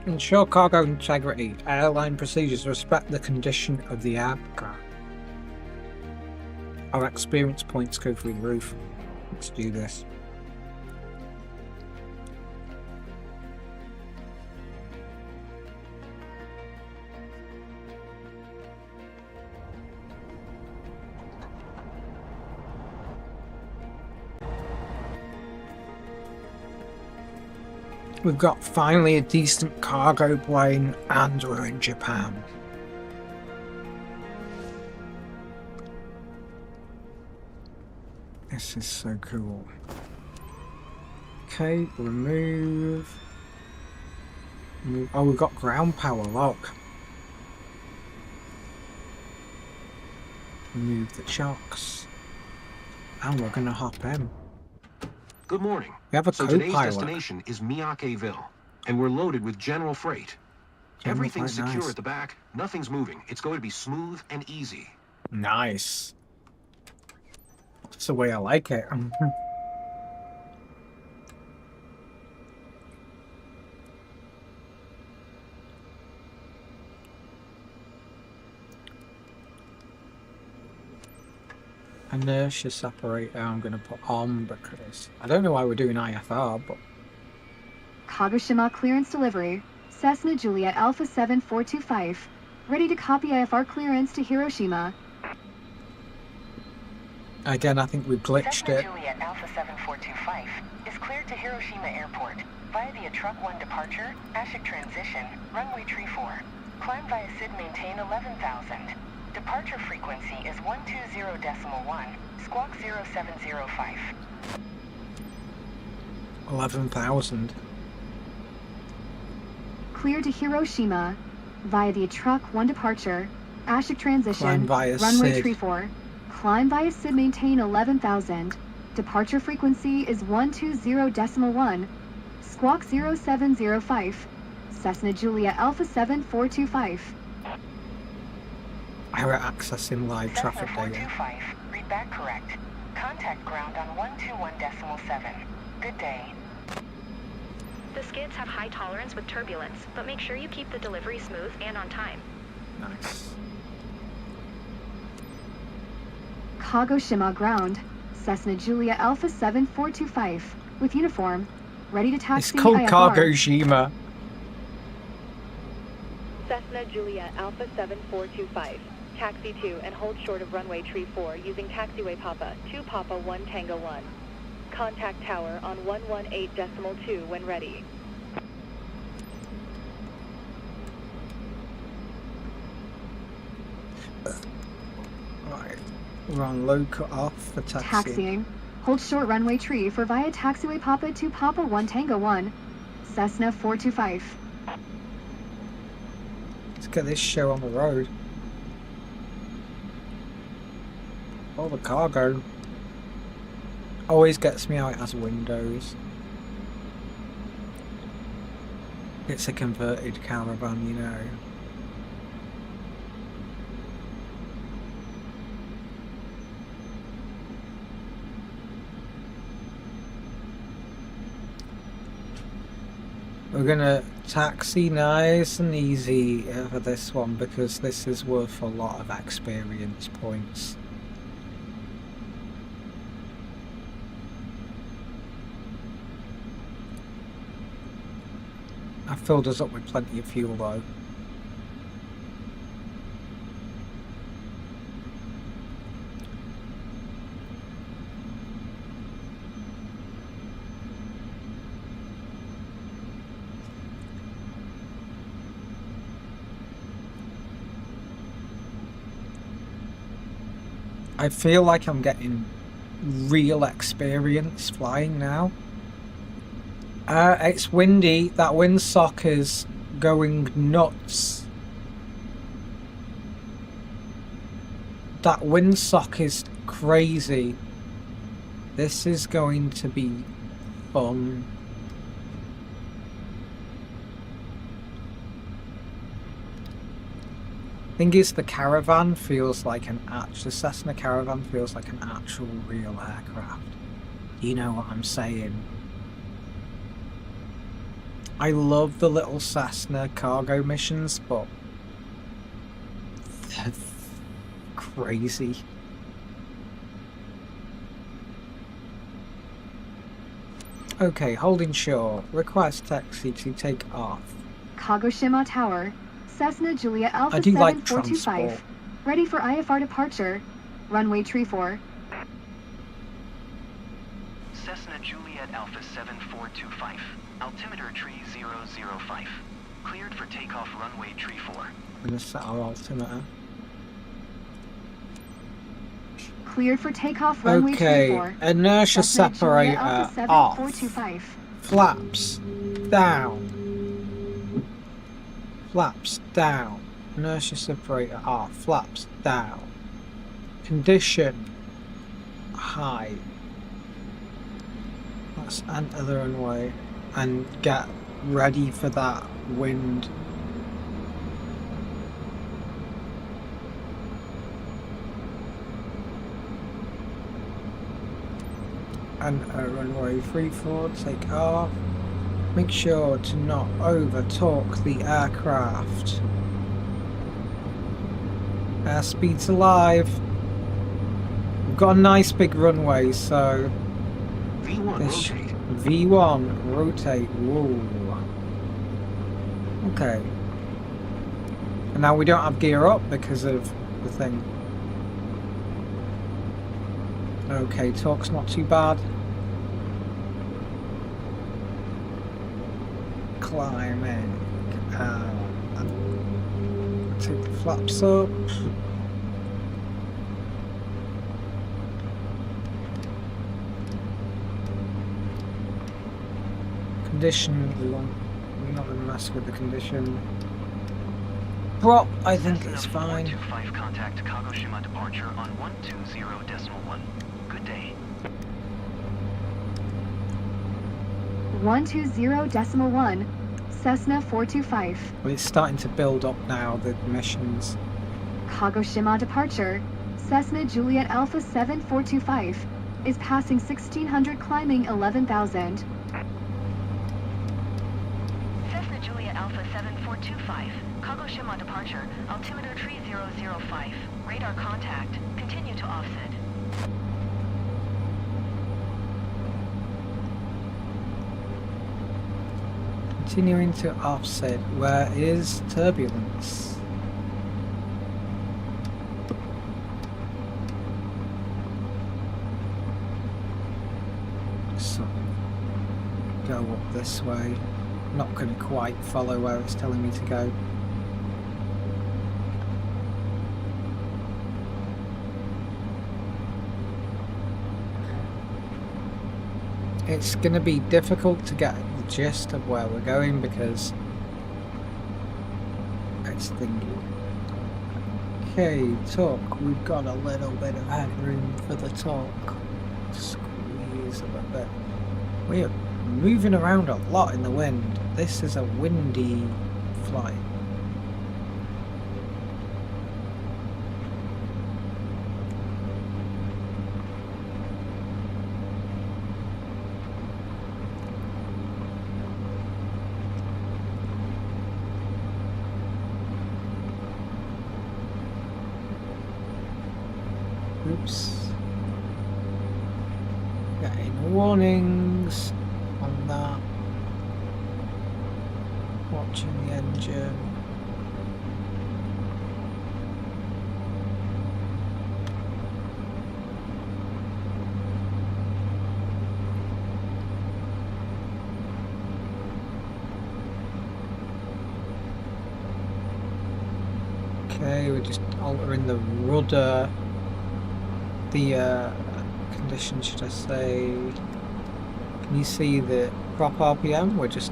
Ensure cargo integrity. Airline procedures respect the condition of the aircraft. Our experience points go through the roof. Let's do this. We've got finally a decent cargo plane and we're in Japan. This is so cool. Okay, remove. Oh, we've got ground power, look. Remove the chocks. And we're gonna hop in. Good morning. We have a So co-pilot. today's destination is Miyakeville, and we're loaded with general freight. Everything's freight, secure nice. at the back. Nothing's moving. It's going to be smooth and easy. Nice. That's the way I like it. Inertia separator I'm going to put on because I don't know why we're doing IFR, but Kagoshima clearance delivery. Cessna Juliet Alpha 7425. Ready to copy IFR clearance to Hiroshima. again I think we glitched Cessna it. Juliet Alpha 7425 is cleared to Hiroshima Airport via the Truck 1 departure, Ashik transition, runway tree 4. Climb via SID maintain 11,000. Departure frequency is 120.1, squawk 0705. 11,000. Clear to Hiroshima via the truck 1 departure, Ashik transition, Climb via runway Sid. tree 4. Climb via Sid, maintain 11,000. Departure frequency is 120.1. Squawk 0705. Cessna Julia Alpha 7425. Error accessing live Cessna traffic data. 425. Read back correct. Contact ground on 121.7. Good day. The skids have high tolerance with turbulence, but make sure you keep the delivery smooth and on time. Nice. Kagoshima ground, Cessna Julia Alpha 7425 with uniform, ready to It's taxi called IFR. Kagoshima. Cessna Julia Alpha 7425. Taxi 2 and hold short of runway tree 4 using taxiway Papa 2 Papa 1 Tango 1. Contact tower on 118.2 when ready. Right. We're on low cut off for taxi. Taxiing. Hold short runway tree for via taxiway Papa 2 Papa 1 Tango 1. Cessna 425. Let's get this show on the road. All the cargo always gets me out as windows. It's a converted caravan, you know. We're gonna taxi nice and easy for this one because this is worth a lot of experience points. I filled us up with plenty of fuel though. I feel like I'm getting real experience flying now. It's windy. That windsock is going nuts. That windsock is crazy. This is going to be fun. Thing is, the Caravan feels like the Cessna Caravan feels like an actual real aircraft. You know what I'm saying? I love the little Cessna cargo missions, but they're crazy. Okay, holding short. Request taxi to take off. Kagoshima Tower, Cessna Julia Alpha I do like 7425. transport. Ready for IFR departure. Runway tree 4. Cessna Juliet Alpha 7425. Altimeter tree 005. Cleared for takeoff runway tree 4. I'm gonna set our altimeter. Cleared for takeoff runway tree Okay, 4. inertia Cessna Julia separator Alpha off. 7425. Flaps down. Flaps down. Inertia separator off. Flaps down. Condition high. Let's enter the runway and get ready for that wind. Enter runway 34, take off. Make sure to not over torque the aircraft. Airspeed's alive. We've got a nice big runway, so V1 this rotate. V1 rotate. Whoa. Okay. And now we don't have gear up because of the thing. Okay, torque's not too bad. Climbing. Take the flaps up. condition, we're not going to mess with the condition. Prop, I think it's fine. 425 contact Kagoshima departure on 120.1. Good day. 120.1, Cessna 425. Well, it's starting to build up now, the missions. Kagoshima departure, Cessna Juliet Alpha 7425 is passing 1600 climbing 11,000. Cessna Juliet Alpha 7425, Kagoshima departure, altimeter 3005. Radar contact, continue to offset. Continuing to offset. Where is turbulence? So, go up this way. Not going to quite follow where it's telling me to go. It's going to be difficult to get the gist of where we're going because it's thingy. Okay, talk. We've got a little bit of headroom for the talk. Squeeze a little bit. We're moving around a lot in the wind. This is a windy flight. Oops. Getting warnings on that. Watching the engine. Okay, we're just altering the rudder. The condition, should I say? Can you see the prop RPM? We're just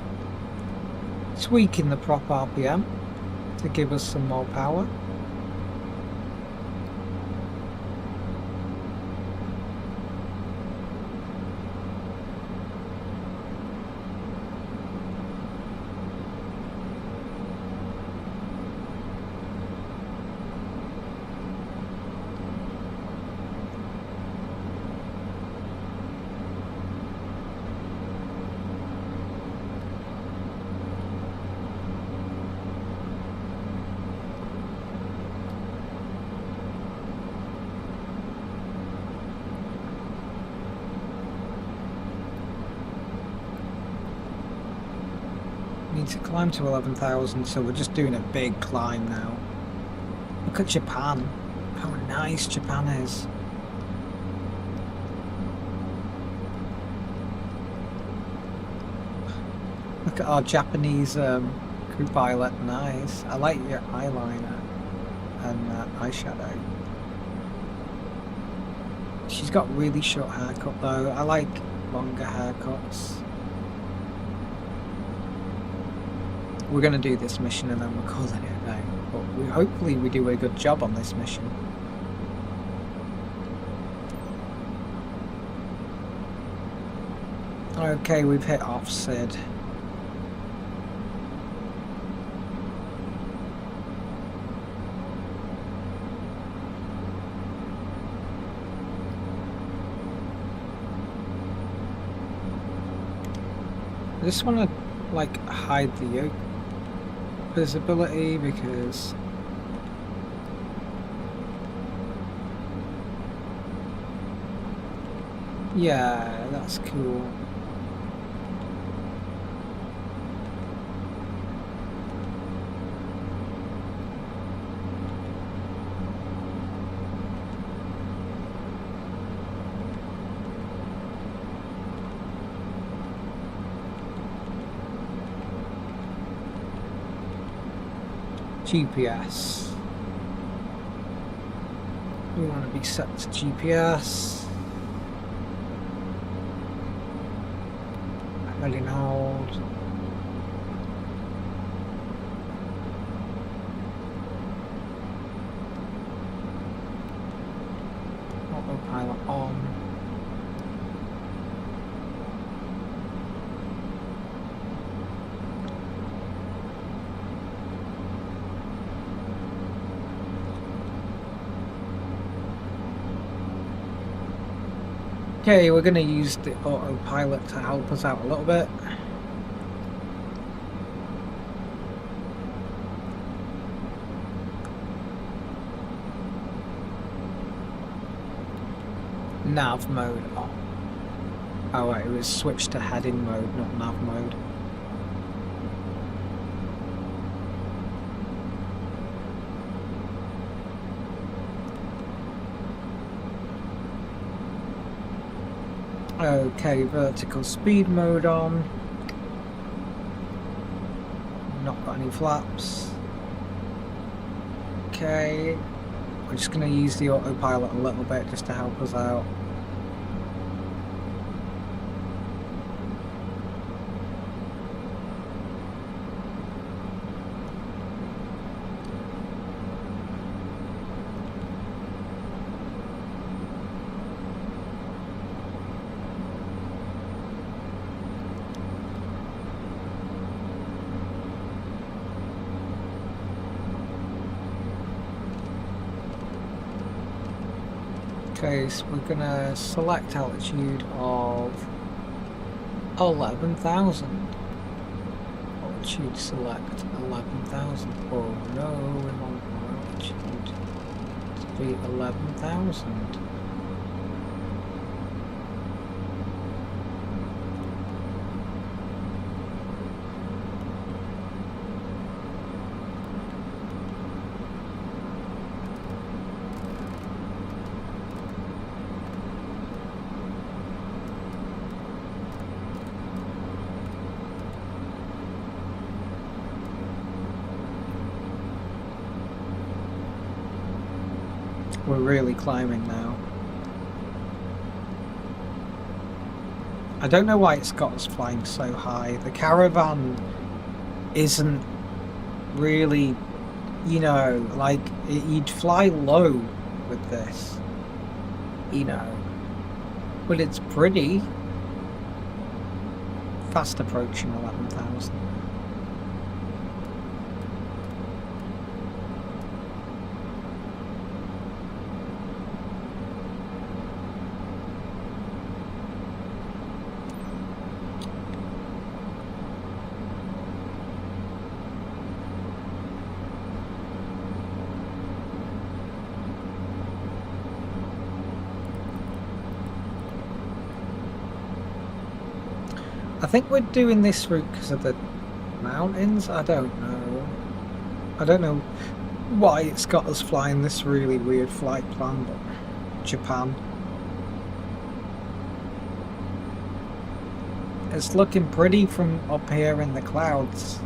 tweaking the prop RPM to give us some more power. Need to climb to 11,000, so we're just doing a big climb now. Look at Japan. How nice Japan is. Look at our Japanese crew pilot. Nice. I like your eyeliner and eyeshadow. She's got really short haircut though. I like longer haircuts. We're going to do this mission and then we're calling it a day. But hopefully we do a good job on this mission. Okay, we've hit offset. I just want to like hide the yoke visibility because yeah, that's cool. GPS. We want to be set to GPS. Really old. Autopilot on. Okay, we're going to use the autopilot to help us out a little bit. Nav mode on. Oh wait, it was switched to heading mode, not nav mode. Okay, vertical speed mode on. Not got any flaps. Okay, we're just going to use the autopilot a little bit just to help us out. Okay, so we're gonna select altitude of 11,000. Altitude select 11,000. Oh no, we want our altitude to be 11,000. We're really climbing now. I don't know why it's got us flying so high. The Caravan isn't really, you know, like, you'd fly low with this, you know, but it's pretty. Fast approaching 11,000. I think we're doing this route because of the mountains. I don't know. I don't know why it's got us flying this really weird flight plan, but Japan. It's looking pretty from up here in the clouds.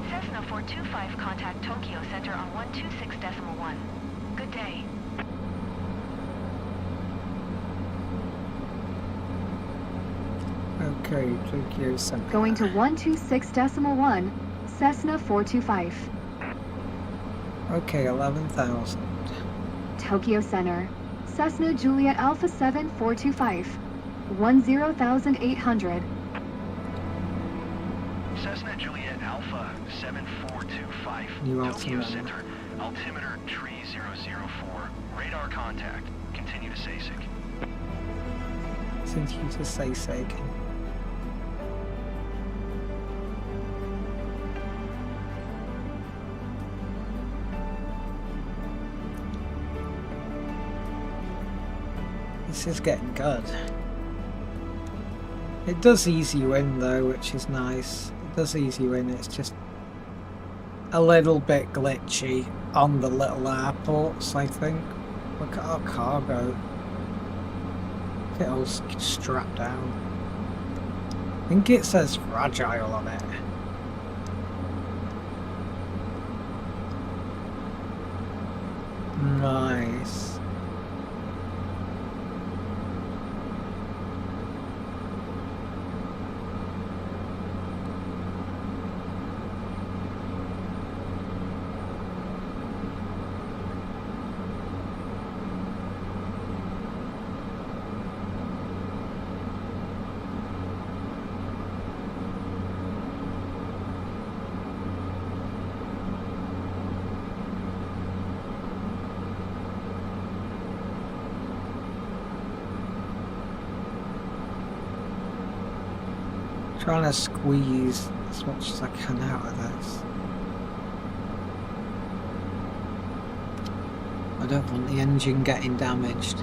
Cessna 425, contact Tokyo Center on 126.1. Good day. Okay, Tokyo Center. Going to 126.1, Cessna 425. Okay, 11,000. Tokyo Center, Cessna Juliet Alpha 7 425. 10,800. Cessna Juliet Alpha 7425, New Tokyo altimeter. Center, altimeter 3004, radar contact, continue to SASIC. Continue to SASIC. this is getting good. It does ease you in though, which is nice. It does ease you in, it's just a little bit glitchy on the little airports, I think. Look at our cargo. Look at it all strapped down. I think it says fragile on it. Nice. Trying to squeeze as much as I can out of this. I don't want the engine getting damaged.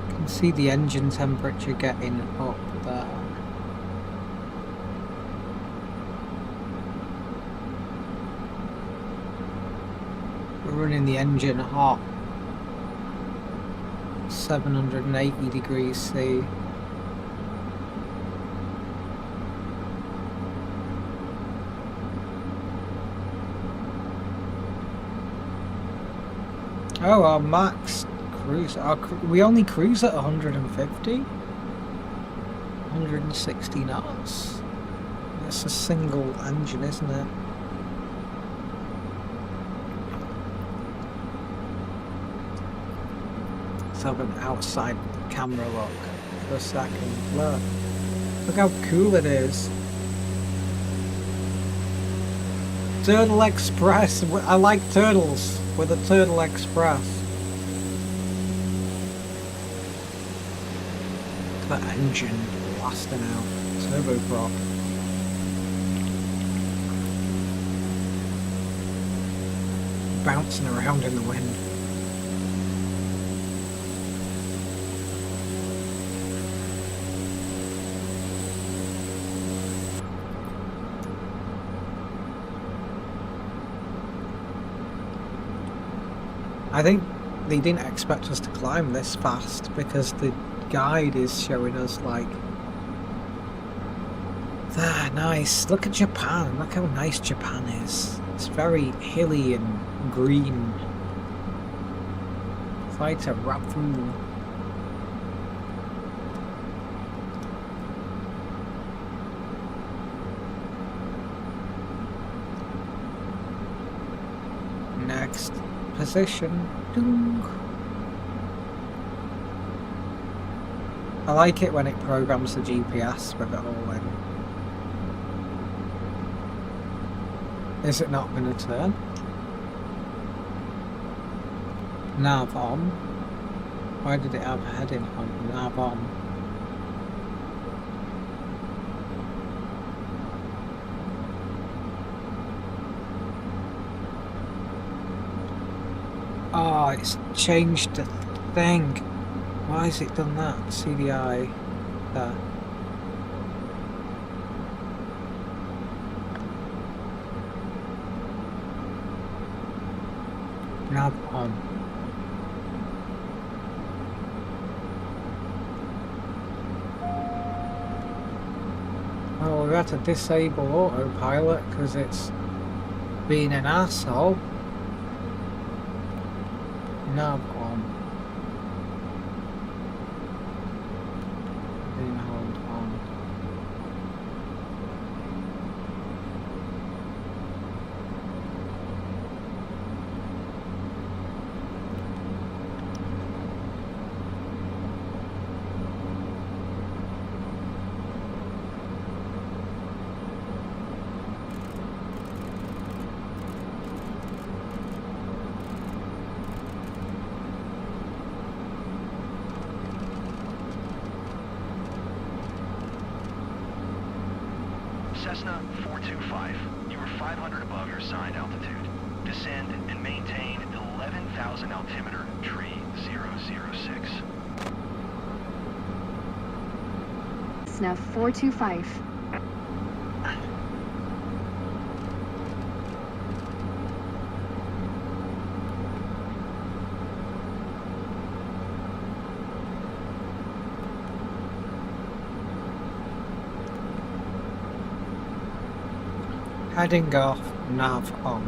I can see the engine temperature getting up there. We're running the engine hot. 780 degrees C. Oh, our max cruise, we only cruise at 150? 160 knots? It's a single engine, isn't it? Let's have an outside camera look for a second. Look how cool it is. Turtle Express. I like turtles with a Turtle Express. That engine blasting out. Turboprop. Bouncing around in the wind. I think they didn't expect us to climb this fast because the guide is showing us like, ah, nice. Look at Japan. Look how nice Japan is. It's very hilly and green. Fight a Rapu. Next position. Ding. I like it when it programs the GPS with it all in. Is it not going to turn? Nav on. Why did it have heading on? Nav on. Oh, it's changed the thing. Why has it done that? CDI there. Nav on. Oh, we had to disable autopilot because it's being an asshole. Nav on. Then hold on. Cessna 425, you are 500 above your assigned altitude. Descend and maintain 11,000 altimeter tree 006. Cessna 425. Heading off, nav on.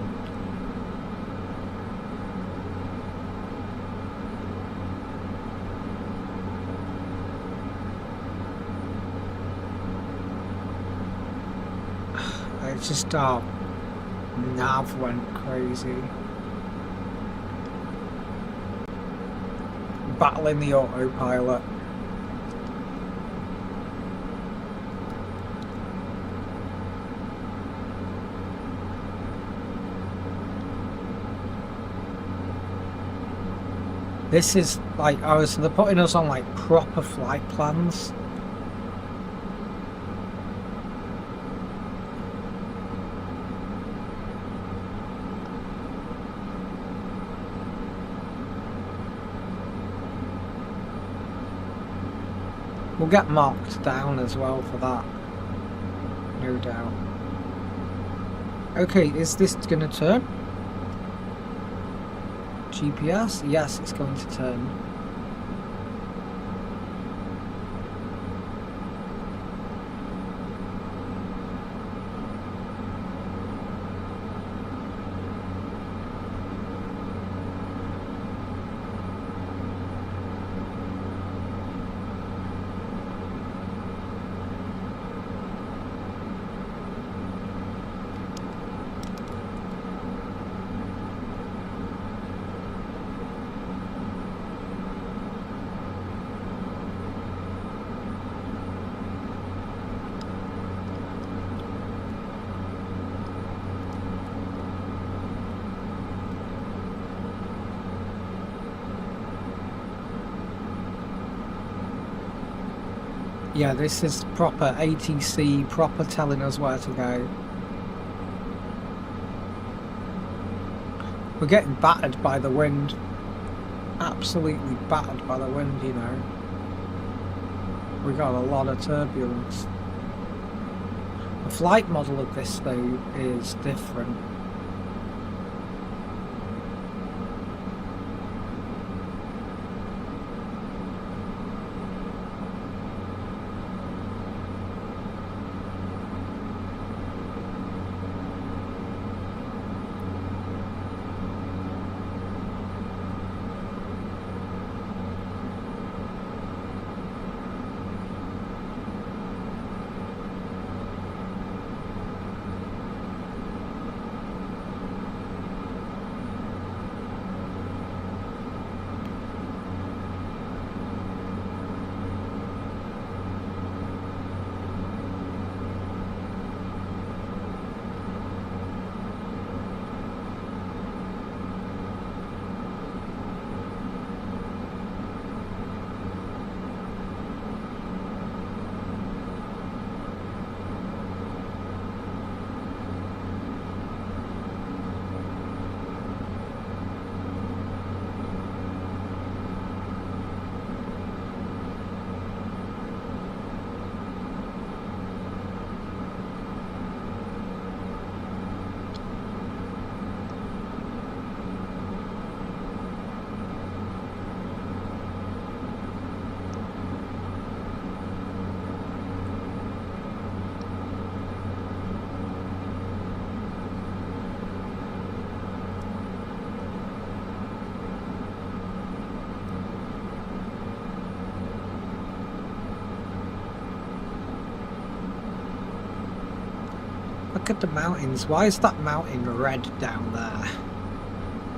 It's just our nav went crazy. Battling the autopilot. This is like, oh, so they're putting us on like proper flight plans. We'll get marked down as well for that, no doubt. Okay, is this gonna turn? GPS? Yes, it's going to turn. Yeah, this is proper ATC, proper telling us where to go. We're getting battered by the wind. Absolutely battered by the wind, you know. We got a lot of turbulence. The flight model of this, though, is different. Look at the mountains. Why is that mountain red down there?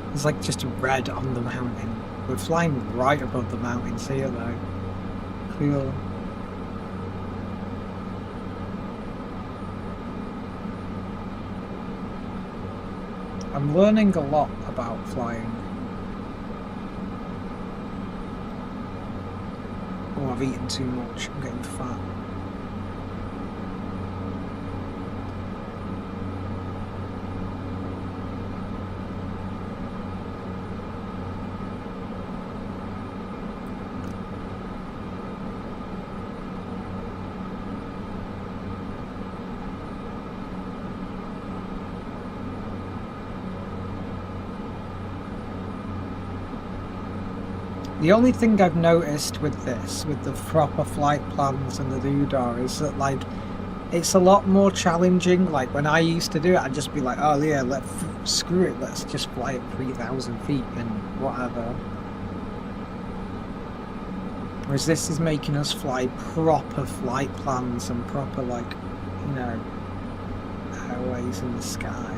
There's like just red on the mountain. We're flying right above the mountains here though. Cool. I'm learning a lot about flying. Oh, I've eaten too much. I'm getting fat. The only thing I've noticed with this, with the proper flight plans and the doodah, is that like it's a lot more challenging. Like when I used to do it, I'd just be like, oh yeah, screw it, let's just fly at 3,000 feet and whatever. Whereas this is making us fly proper flight plans and proper, like, you know, airways in the sky.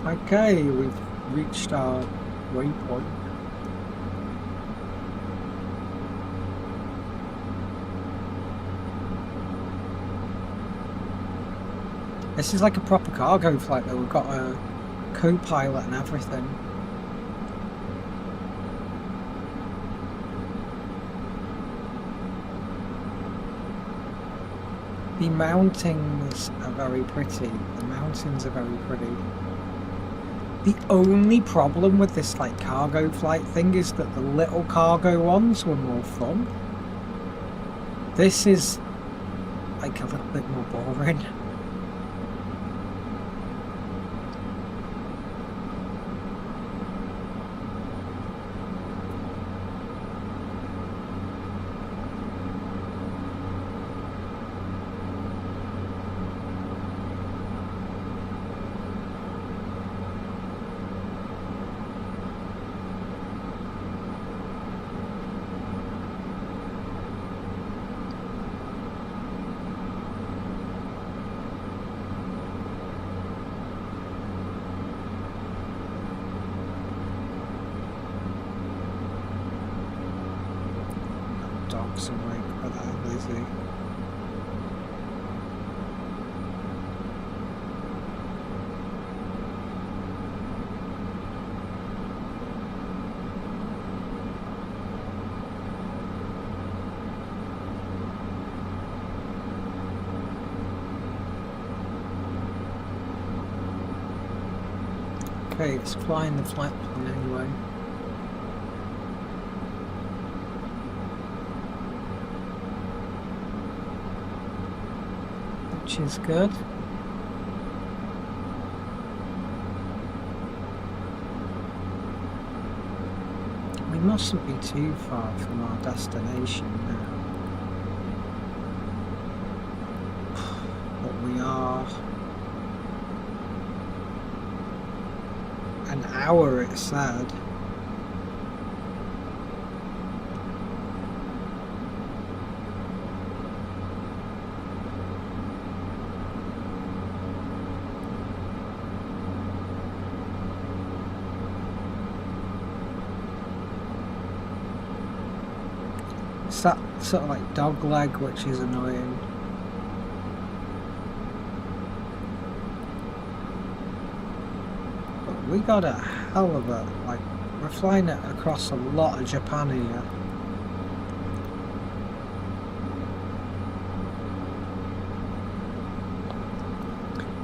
Okay, we've reached our waypoint. This is like a proper cargo flight though, we've got a co-pilot and everything. The mountains are very pretty. The mountains are very pretty. The only problem with this like cargo flight thing is that the little cargo ones were more fun. This is like a little bit more boring. Dogs awake, but I'm busy. Okay, it's flying the flight plan anyway. Which is good. We mustn't be too far from our destination now. But we are an hour, it said. It's that sort of like dog leg, which is annoying. But we got a hell of a, like, we're flying it across a lot of Japan here.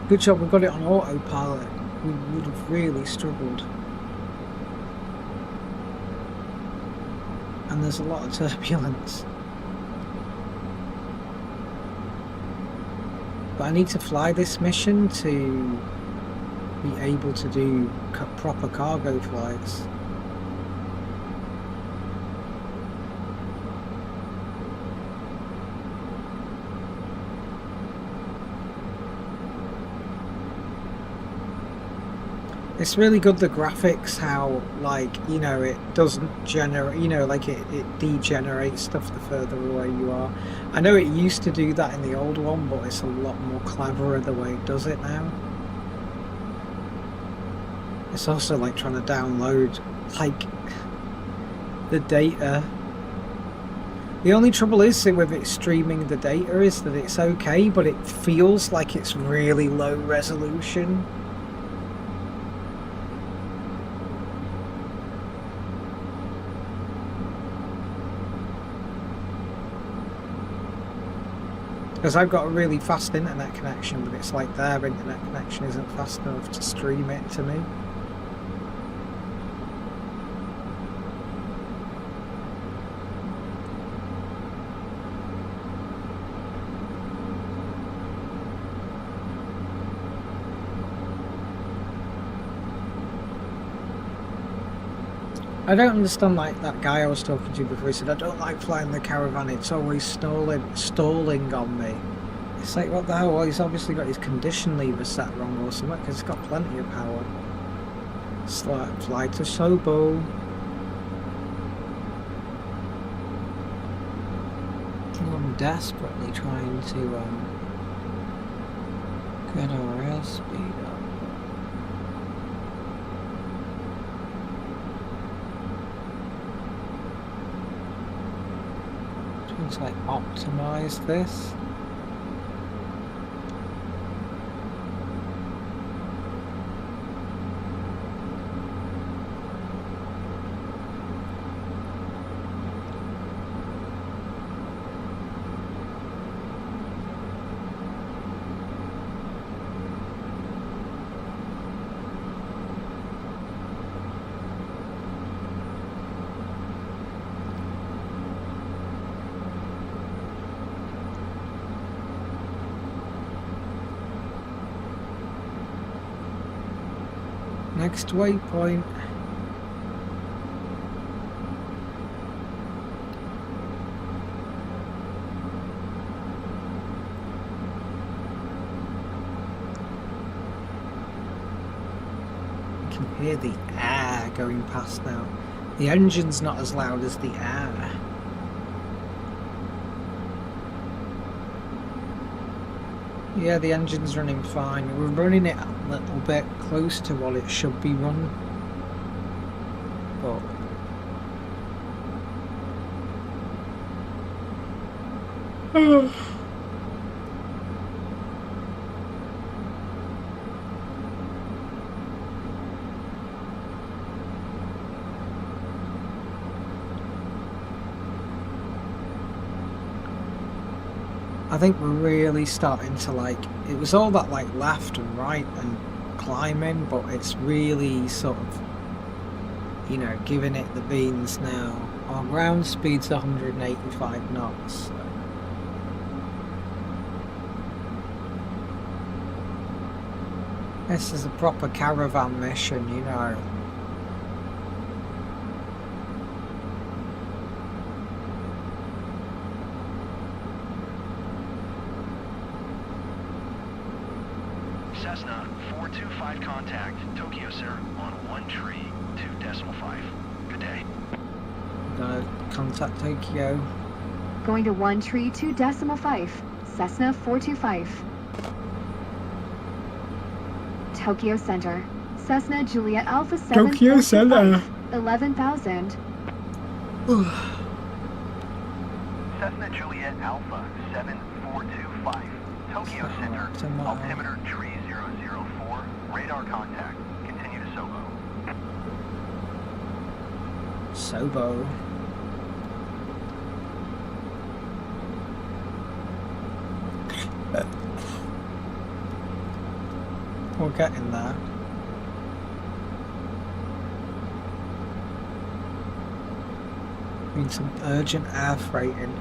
Good job we got it on autopilot. We would have really struggled. And there's a lot of turbulence. But I need to fly this mission to be able to do proper cargo flights. It's really good, the graphics, how, like, you know, it doesn't generate, you know, like it degenerates stuff the further away you are. I know it used to do that in the old one, but it's a lot more cleverer the way it does it now. It's also like trying to download, like, the data. The only trouble is with it streaming the data is that it's okay, but it feels like it's really low resolution. Because I've got a really fast internet connection, but it's like their internet connection isn't fast enough to stream it to me. I don't understand, like that guy I was talking to before, he said, I don't like flying the Caravan, it's always stalling on me. It's like, what the hell? Well, he's obviously got his condition lever set wrong or something, because it's got plenty of power. It's like, fly to Sobo. I'm desperately trying to get our airspeed up. To like optimize this. Next waypoint. You can hear the air going past now. The engine's not as loud as the air. Yeah, the engine's running fine. We're running it a little bit close to what it should be run. But I think we're really starting to, like, it was all that like left and right and climbing, but it's really sort of, you know, giving it the beans now. Our ground speed's 185 knots. So. This is a proper Caravan mission, you know. Cessna 425 contact, Tokyo sir, on 132.5. Good day. I'm gonna contact Tokyo. Going to 132.5. Cessna 425. Tokyo Center. Cessna Juliet Alpha 7. Tokyo Center. 11,000. Cessna Juliet Alpha 7425. Tokyo Center, altimeter 3004, radar contact, continue to Sobo. Sobo. We're getting there. Need some urgent air freighting.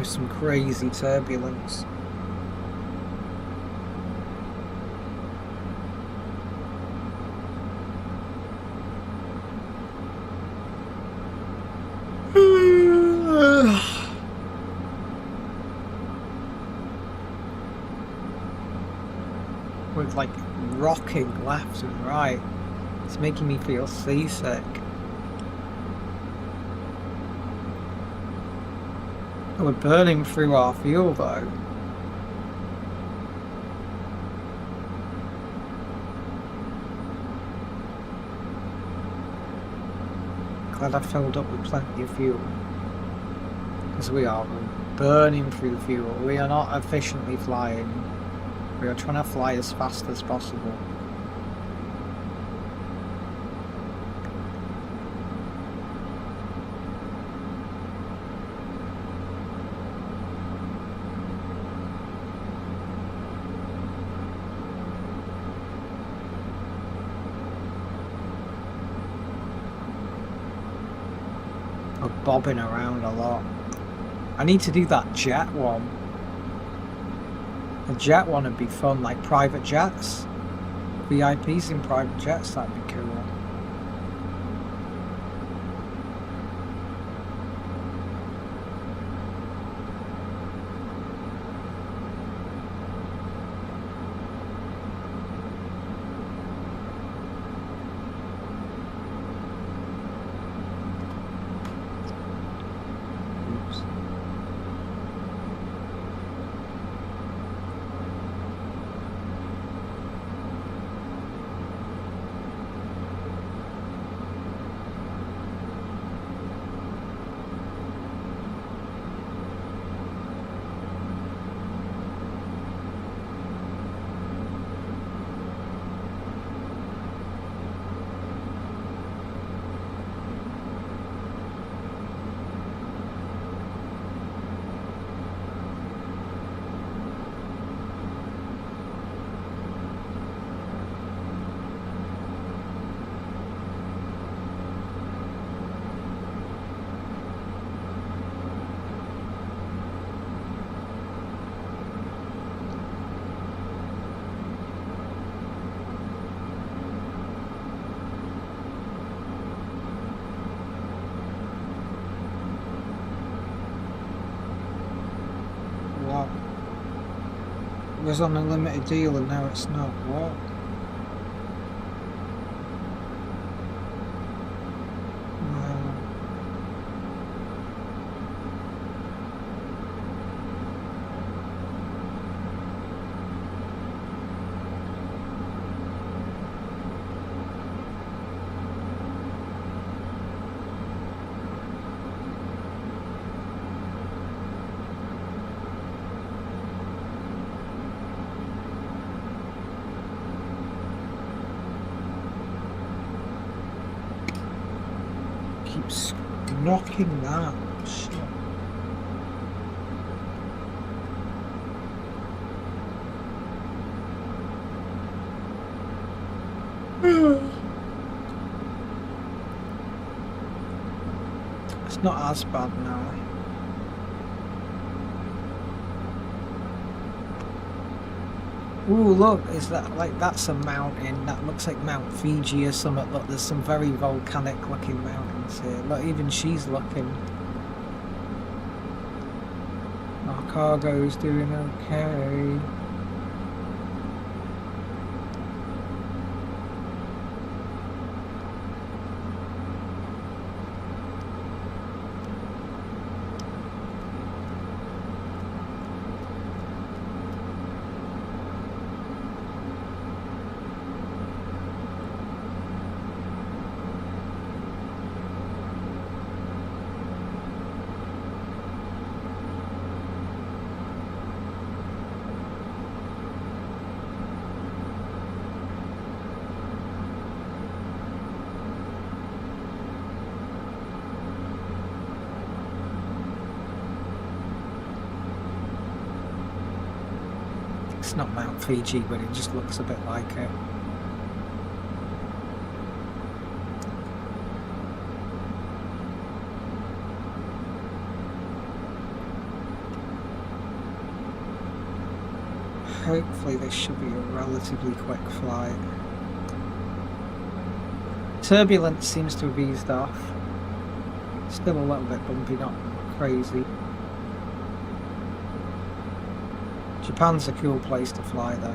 with some crazy turbulence. With like rocking left and right. It's making me feel seasick. We're burning through our fuel though. Glad I filled up with plenty of fuel. Because we are burning through the fuel. We are not efficiently flying. We are trying to fly as fast as possible. We're bobbing around a lot. I need to do that jet one. A jet one would be fun, like private jets. VIPs in private jets, that'd be cool. It was on a limited deal and now it's not. What? Keeps knocking that shit. It's not as bad now. Ooh, look, is that like, that's a mountain, that looks like Mount Fiji or something. Look, there's some very volcanic looking mountains here. Look, even she's looking. Our cargo's doing okay. It's not Mount Fiji, but it just looks a bit like it. Hopefully this should be a relatively quick flight. Turbulence seems to have eased off. Still a little bit bumpy, not crazy. Japan's a cool place to fly though.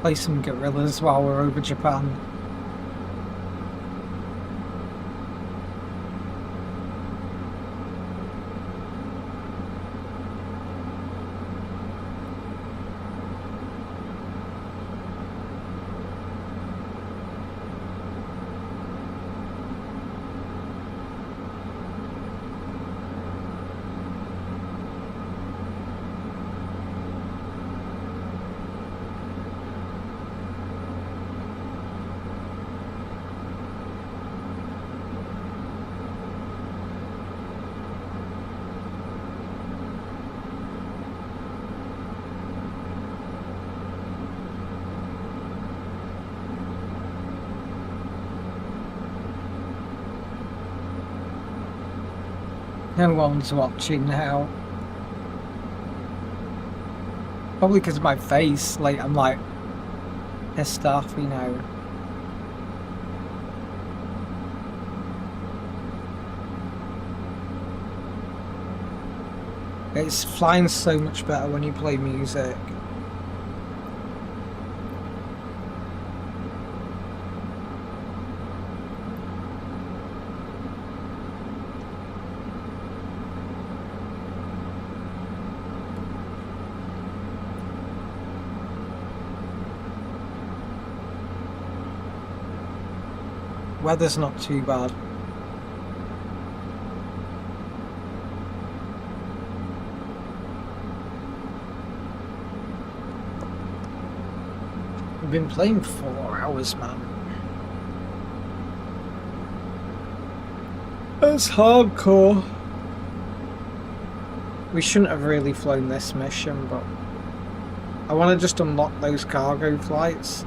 Play some gorillas while we're over Japan. No one's watching now. Probably because of my face, like I'm like pissed off, you know. It's flying so much better when you play music. Weather's not too bad. We've been playing 4 hours, man. That's hardcore. We shouldn't have really flown this mission, but I want to just unlock those cargo flights.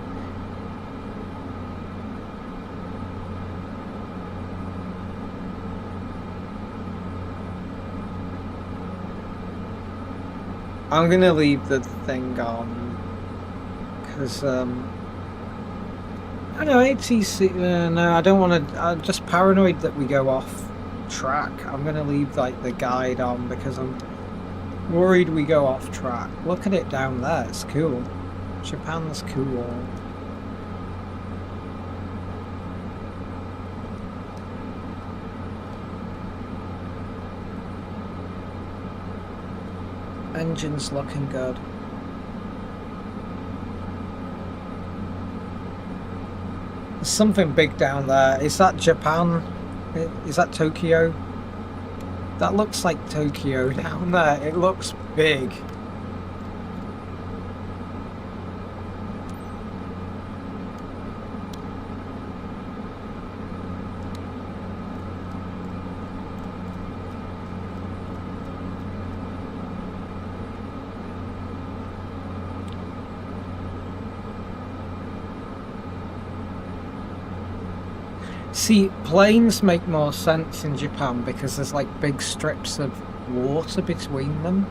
I'm gonna leave the thing on because I know ATC. No, I don't want to. I'm just paranoid that we go off track. I'm gonna leave like the guide on because I'm worried we go off track. Look at it down there. It's cool. Japan's cool. Engine's looking good. There's something big down there. Is that Japan? Is that Tokyo? That looks like Tokyo down there. It looks big. See, planes make more sense in Japan because there's like big strips of water between them.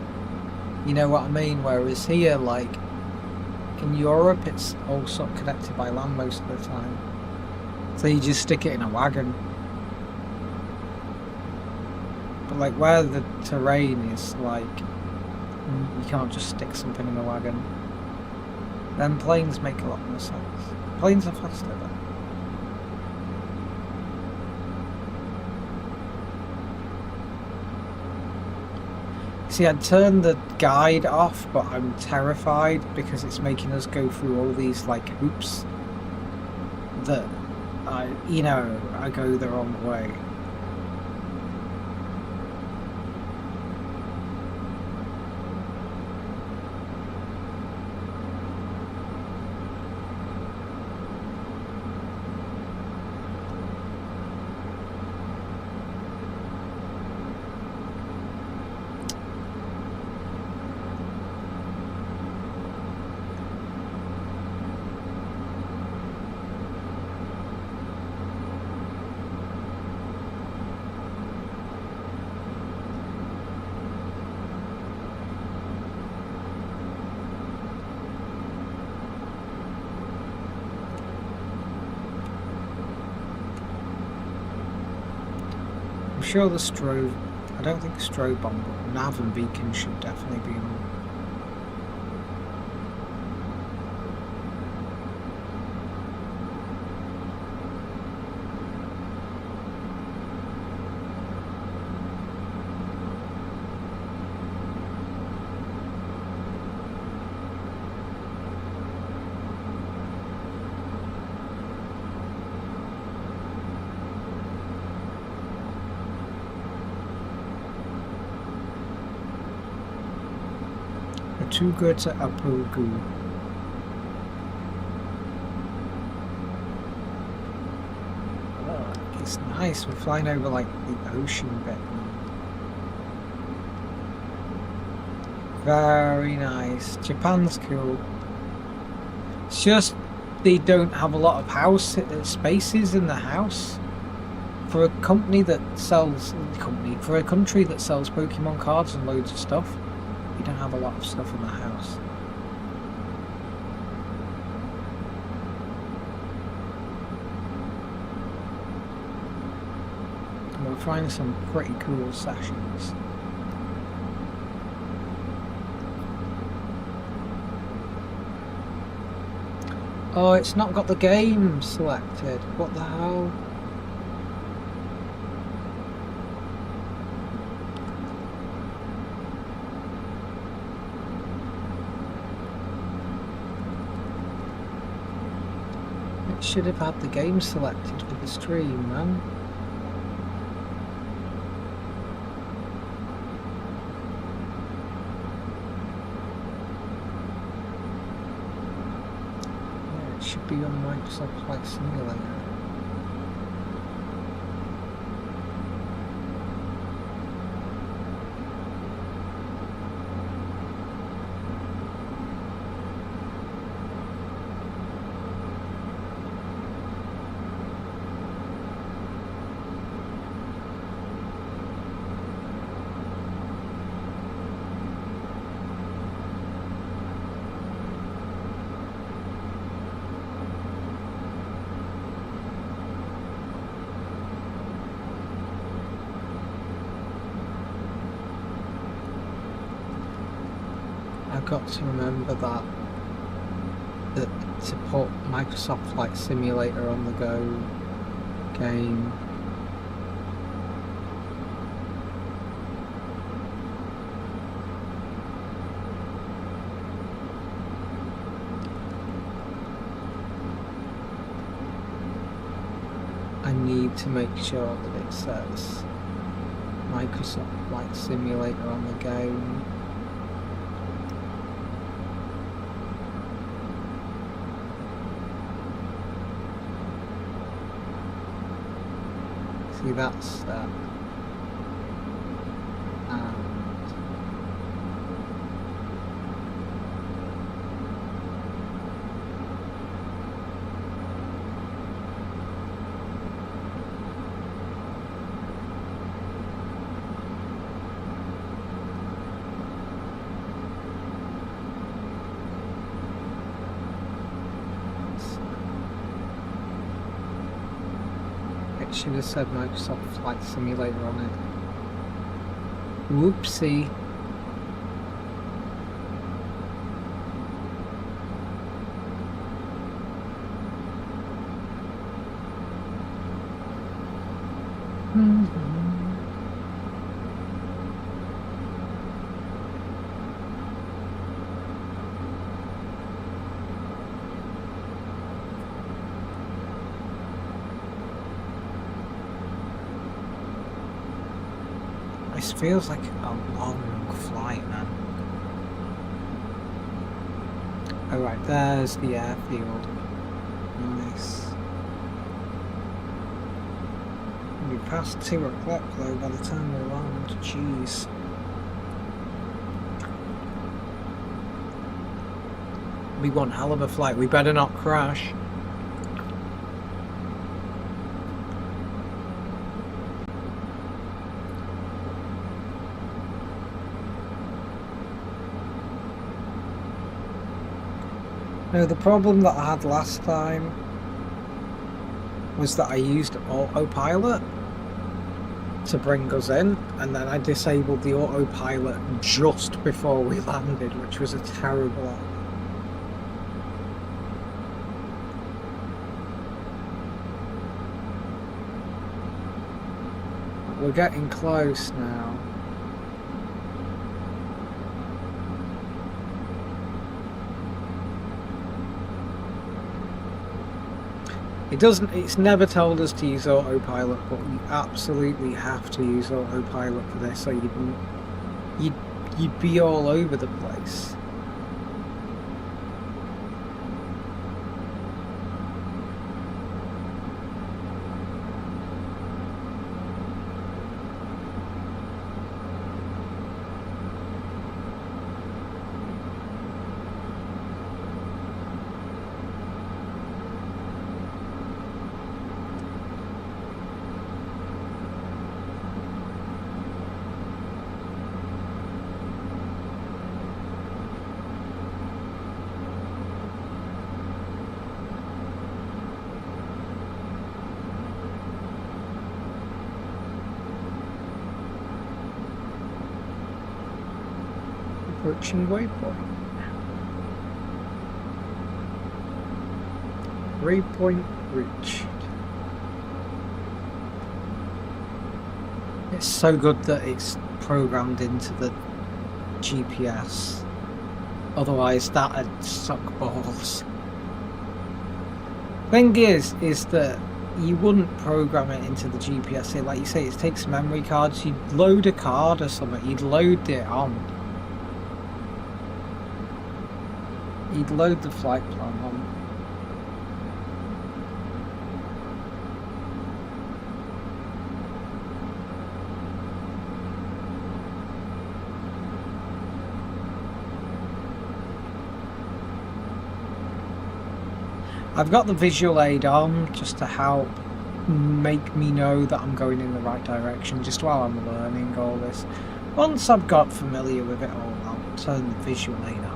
You know what I mean? Whereas here, like in Europe, it's all sort of connected by land most of the time. So you just stick it in a wagon. But like where the terrain is like You can't just stick something in the wagon. Then planes make a lot more sense. Planes are faster though. See, I'd turn the guide off, but I'm terrified because it's making us go through all these like hoops that I go the wrong way. I'm sure the strobe, I don't think strobe on, but nav and beacon should definitely be on. Too good to Apugu. Oh, it's nice. We're flying over like the ocean bit. Very nice. Japan's cool. It's just they don't have a lot of house spaces in the house. For a company that sells for a country that sells Pokemon cards and loads of stuff. You don't have a lot of stuff in the house. And we're finding some pretty cool sessions. Oh, it's not got the game selected. What the hell? Should have had the game selected for the stream, man. Yeah, it should be on Microsoft Flight Simulator. Got to remember that to put Microsoft Flight Simulator on the go game. I need to make sure that it says Microsoft Flight Simulator on the game. See, that's that. Should have said Microsoft Flight Simulator on it. Whoopsie. This feels like a long flight, man. Alright, there's the airfield. Nice. We passed 2 o'clock though by the time we land. Jeez. Be one hell of a flight. We better not crash. No, the problem that I had last time was that I used autopilot to bring us in, and then I disabled the autopilot just before we landed, which was a terrible idea. We're getting close now. It's never told us to use autopilot, but we absolutely have to use autopilot for this, so you'd be all over the place. Approaching waypoint. Waypoint reached. It's so good that it's programmed into the GPS. Otherwise, that'd suck balls. Thing is that you wouldn't program it into the GPS. Like you say, it takes memory cards. You'd load a card or something. You'd load it on. You'd load the flight plan on. I've got the visual aid on just to help make me know that I'm going in the right direction just while I'm learning all this. Once I've got familiar with it all, I'll turn the visual aid off.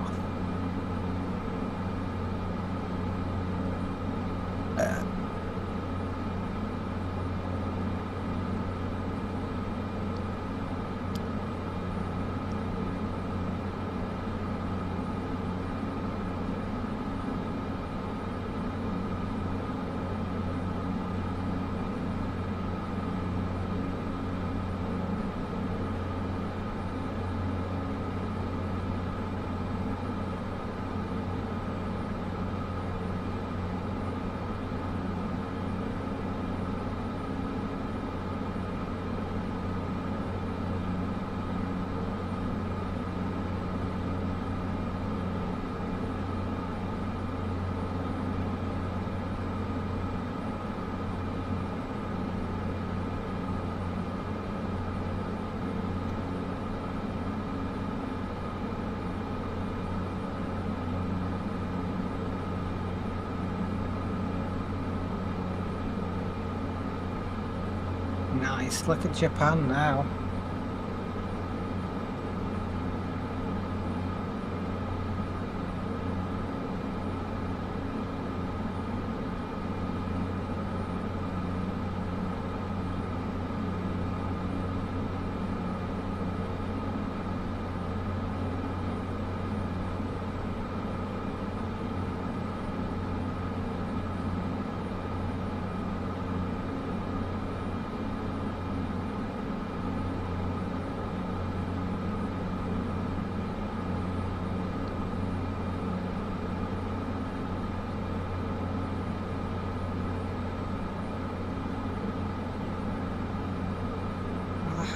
Nice, look at Japan now.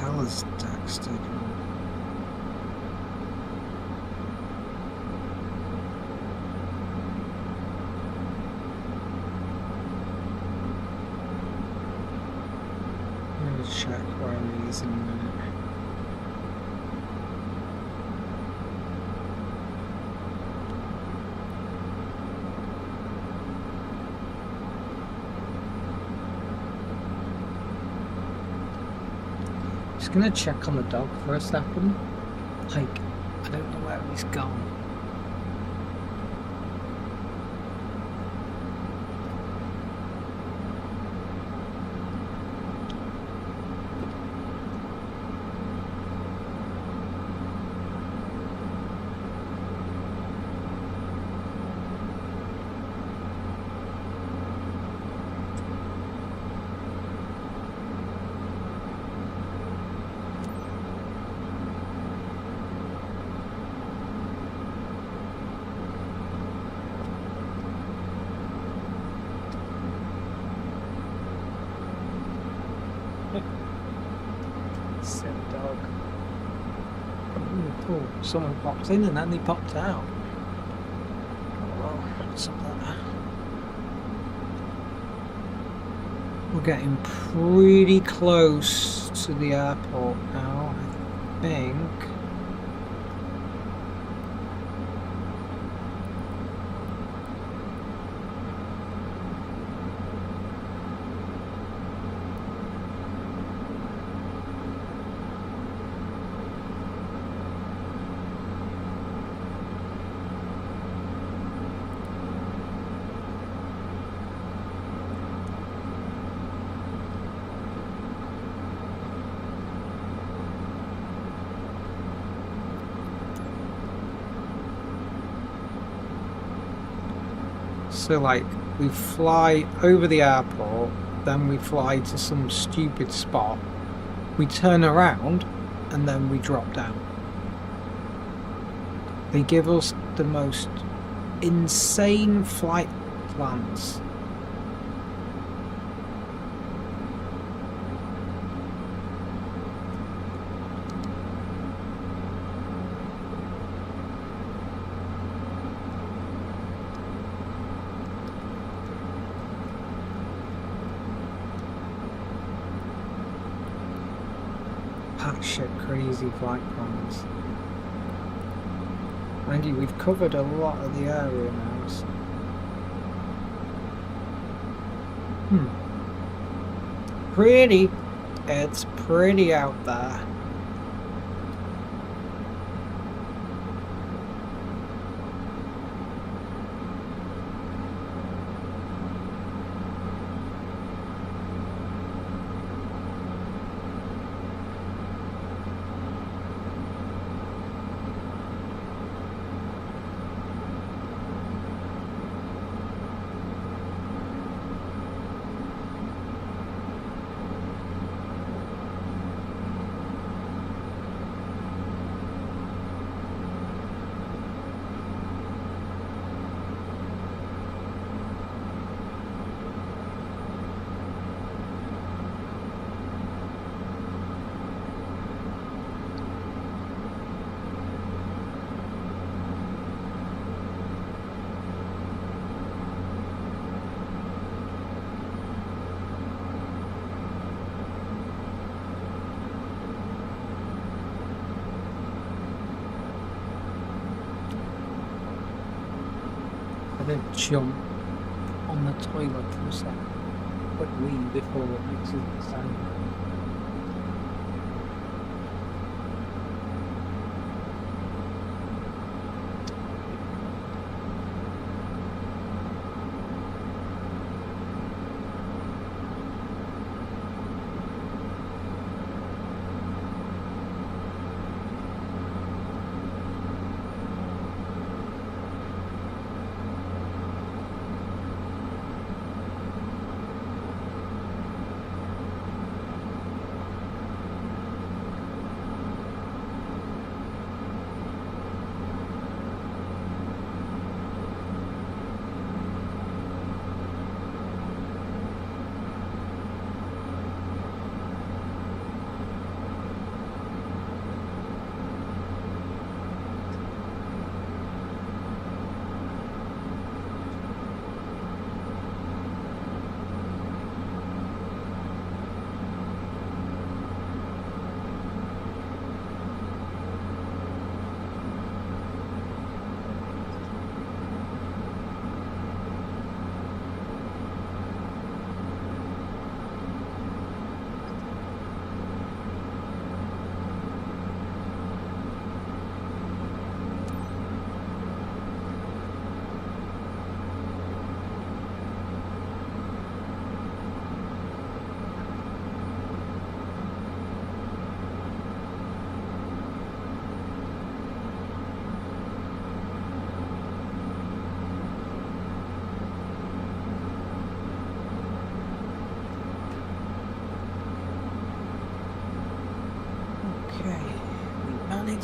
hell is Dexter doing? I'm gonna check where he is in a minute. Just gonna check on the dog for a second. Like, I don't know where he's gone. Sick dog. Ooh, cool. Someone popped in and then they popped out. Oh, well, what's up there? We're getting pretty close to the airport now, I think. So like, we fly over the airport, then we fly to some stupid spot, we turn around, and then we drop down. They give us the most insane flight plans. Shit, crazy flight plans. Mind you, we've covered a lot of the area now. So. Pretty. It's pretty out there. I did jump on the toilet for a second, but wee before it makes it sound.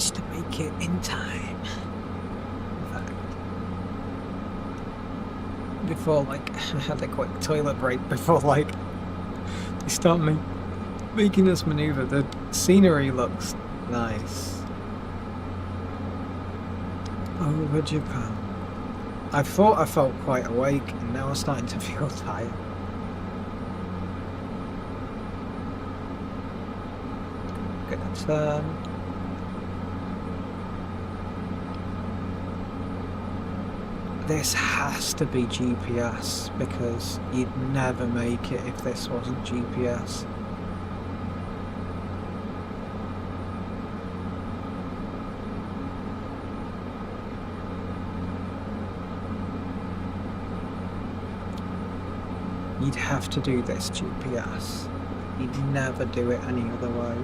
managed to make it in time. In fact, before like I had a quick toilet break before like they start making us maneuver. The scenery looks nice. Over Japan. I thought I felt quite awake, and now I'm starting to feel tired. Gonna turn. This has to be GPS, because you'd never make it if this wasn't GPS. You'd have to do this GPS. You'd never do it any other way.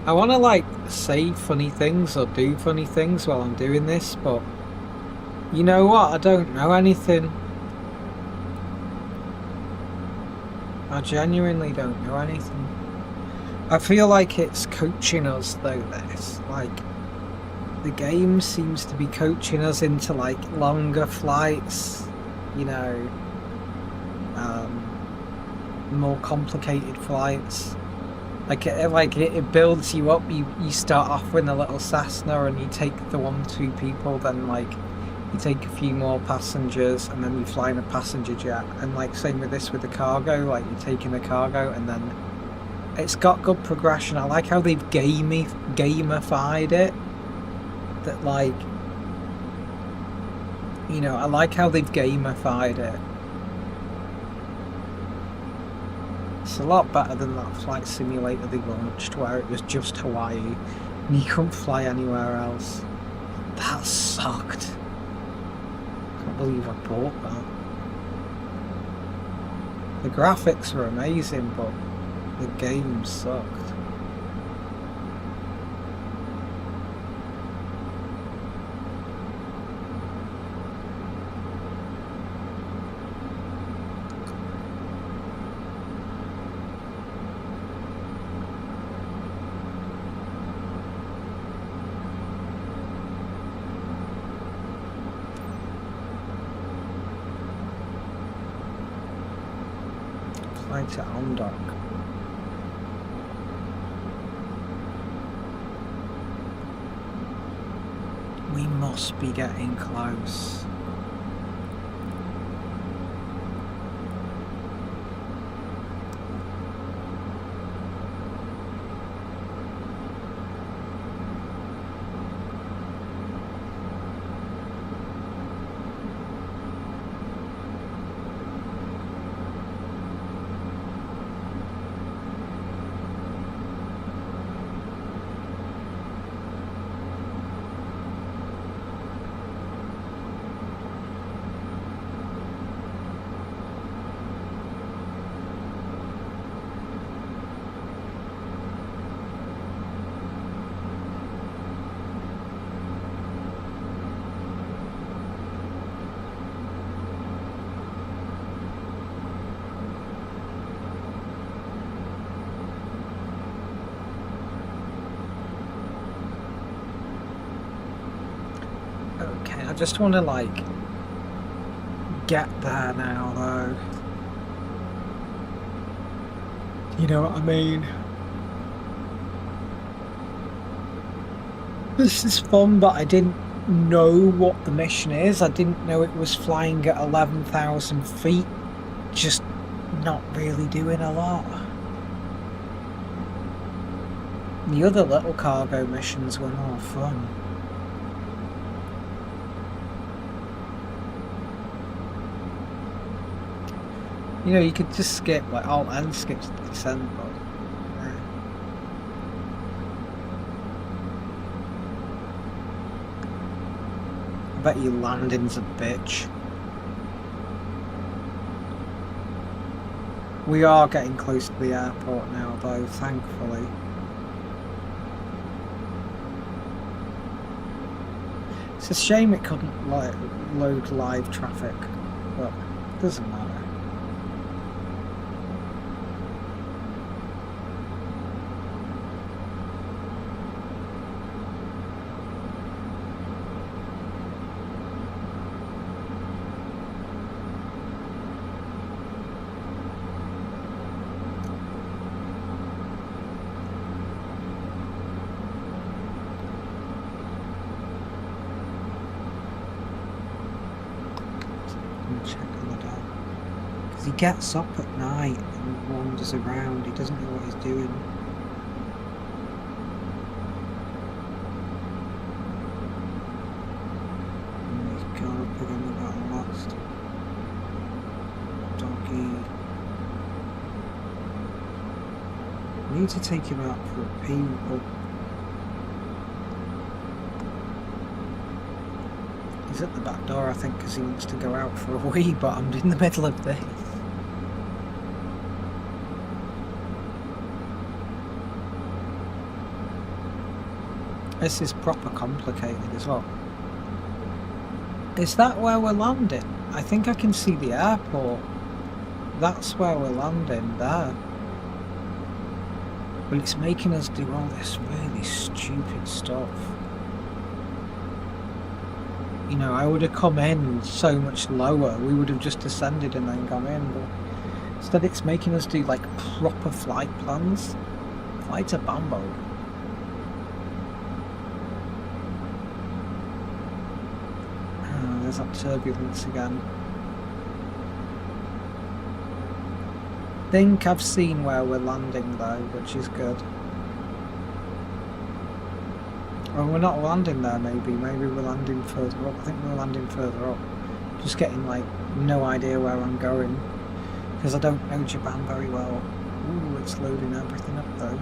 I want to like say funny things or do funny things while I'm doing this, but you know what? I don't know anything. I genuinely don't know anything. I feel like it's coaching us though, this. Like, the game seems to be coaching us into like longer flights, you know, more complicated flights. Like it builds you up. You start off with a little Cessna and you take the 1-2 people, then like you take a few more passengers, and then you fly in a passenger jet. And like same with this with the cargo, like you're taking the cargo, and then it's got good progression. I like how they've gamified it. That like, you know, I like how they've gamified it. It's a lot better than that flight simulator they launched where it was just Hawaii and you couldn't fly anywhere else. That sucked. Can't believe I bought that. The graphics were amazing, but the game sucked. To Ondock. We must be getting close. I just want to like get there now though. You know what I mean? This is fun, but I didn't know what the mission is. I didn't know it was flying at 11,000 feet, just not really doing a lot. The other little cargo missions were more fun. You know, you could just skip, like, Alt and skip the descent, but... I bet your landing's a bitch. We are getting close to the airport now, though, thankfully. It's a shame it couldn't load live traffic, but it doesn't matter. He gets up at night and wanders around, he doesn't know what he's doing. And he's gone up again about lost. Doggy. I need to take him out for a pee, but he's at the back door, I think, because he wants to go out for a wee, but I'm in the middle of this. This is proper complicated as well. Is that where we're landing? I think I can see the airport. That's where we're landing, there. But it's making us do all this really stupid stuff. You know, I would have come in so much lower. We would have just descended and then gone in. But instead it's making us do like proper flight plans. Fly to Bambo. There's that turbulence again. I think I've seen where we're landing though, which is good. Well, we're not landing there maybe we're landing further up. I think we're landing further up. Just getting like no idea where I'm going. Because I don't know Japan very well. Ooh, it's loading everything up though.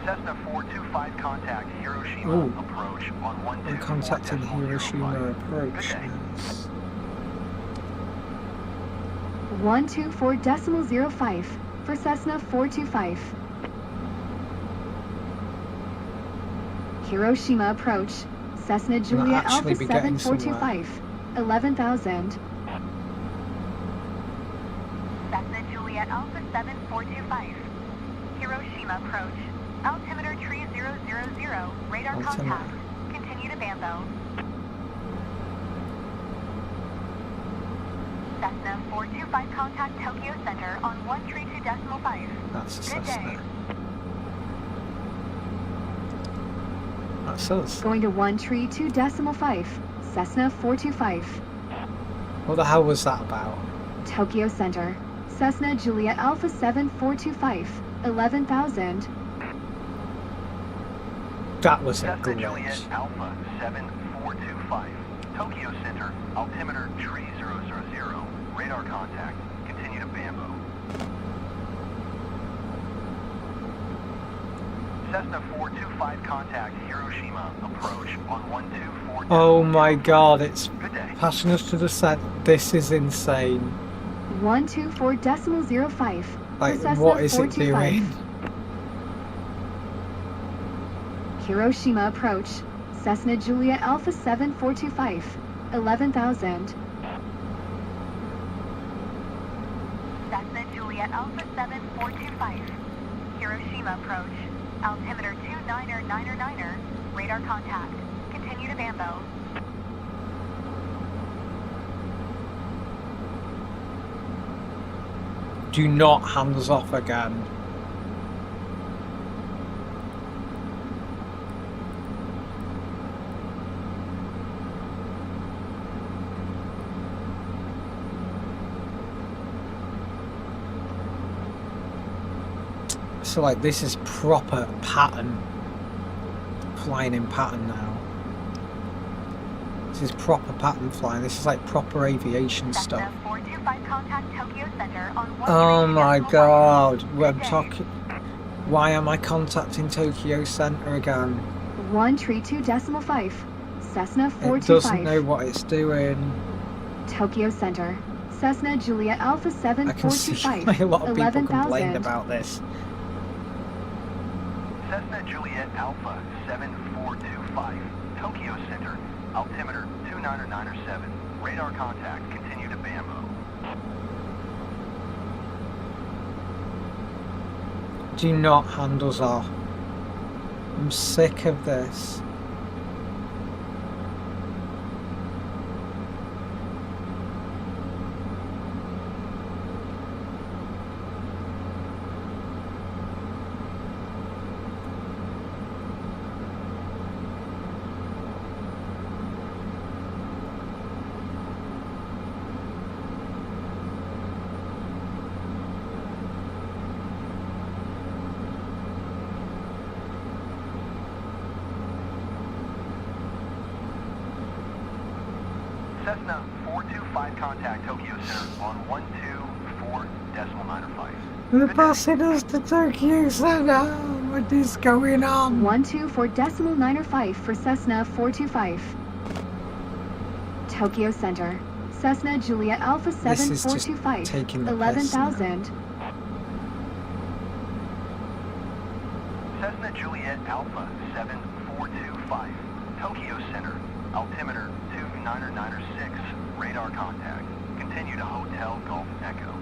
Cessna 425 contact Hiroshima approach on 124. We're contacting Hiroshima approach. 124.05 for Cessna 425. Hiroshima approach. Cessna Juliet Alpha 7425. 11,000. Cessna Juliet Alpha 7425. Hiroshima approach. Altimeter 3000. Radar contact. Continue to Bambo. Cessna 425 contact Tokyo Center on 132.5. That's a Good day. Cessna. That's us. Going to 132.5. Cessna 425. What the hell was that about? Tokyo Center. Cessna Juliet Alpha 7425. 11,000. That was a Cessna Juliet glitch. Alpha 7425. Tokyo Center, altimeter 3000. Radar contact. Continue to Bambo. Cessna 425 contact Hiroshima approach on 124. Oh my god, it's Good day. passing us to the set. This is insane. 124.05. Like, Cessna what is it 425. doing? Hiroshima approach. Cessna Juliet Alpha 7425. 11,000. Cessna Juliet Alpha 7425. Hiroshima approach. Altimeter 29er. Radar contact. Continue to Bambo. Do not hands off again. So like this is proper pattern, flying in pattern now. This is proper pattern flying. This is like proper aviation stuff. Oh my god, I'm talking. Why am I contacting Tokyo Center again? 132.5, Cessna 425. It doesn't know what it's doing. Tokyo Center, Cessna Juliet Alpha I can see 7425, why a lot of people 11,000. complained about this. Cessna Juliet Alpha 7425, Tokyo Center, altimeter 29907, radar contact, continue to Bambo. Do not handles off. I'm sick of this. Cessna 425, contact Tokyo Center on 124.905. They're passing us to Tokyo Center. What is going on? 124.905 for Cessna 425. Tokyo Center, Cessna Juliet Alpha This is just 7425, taking the piss 11,000. Cessna Juliet Alpha 7425, Tokyo Center, altimeter 29906, radar contact, continue to Hotel Golf Echo.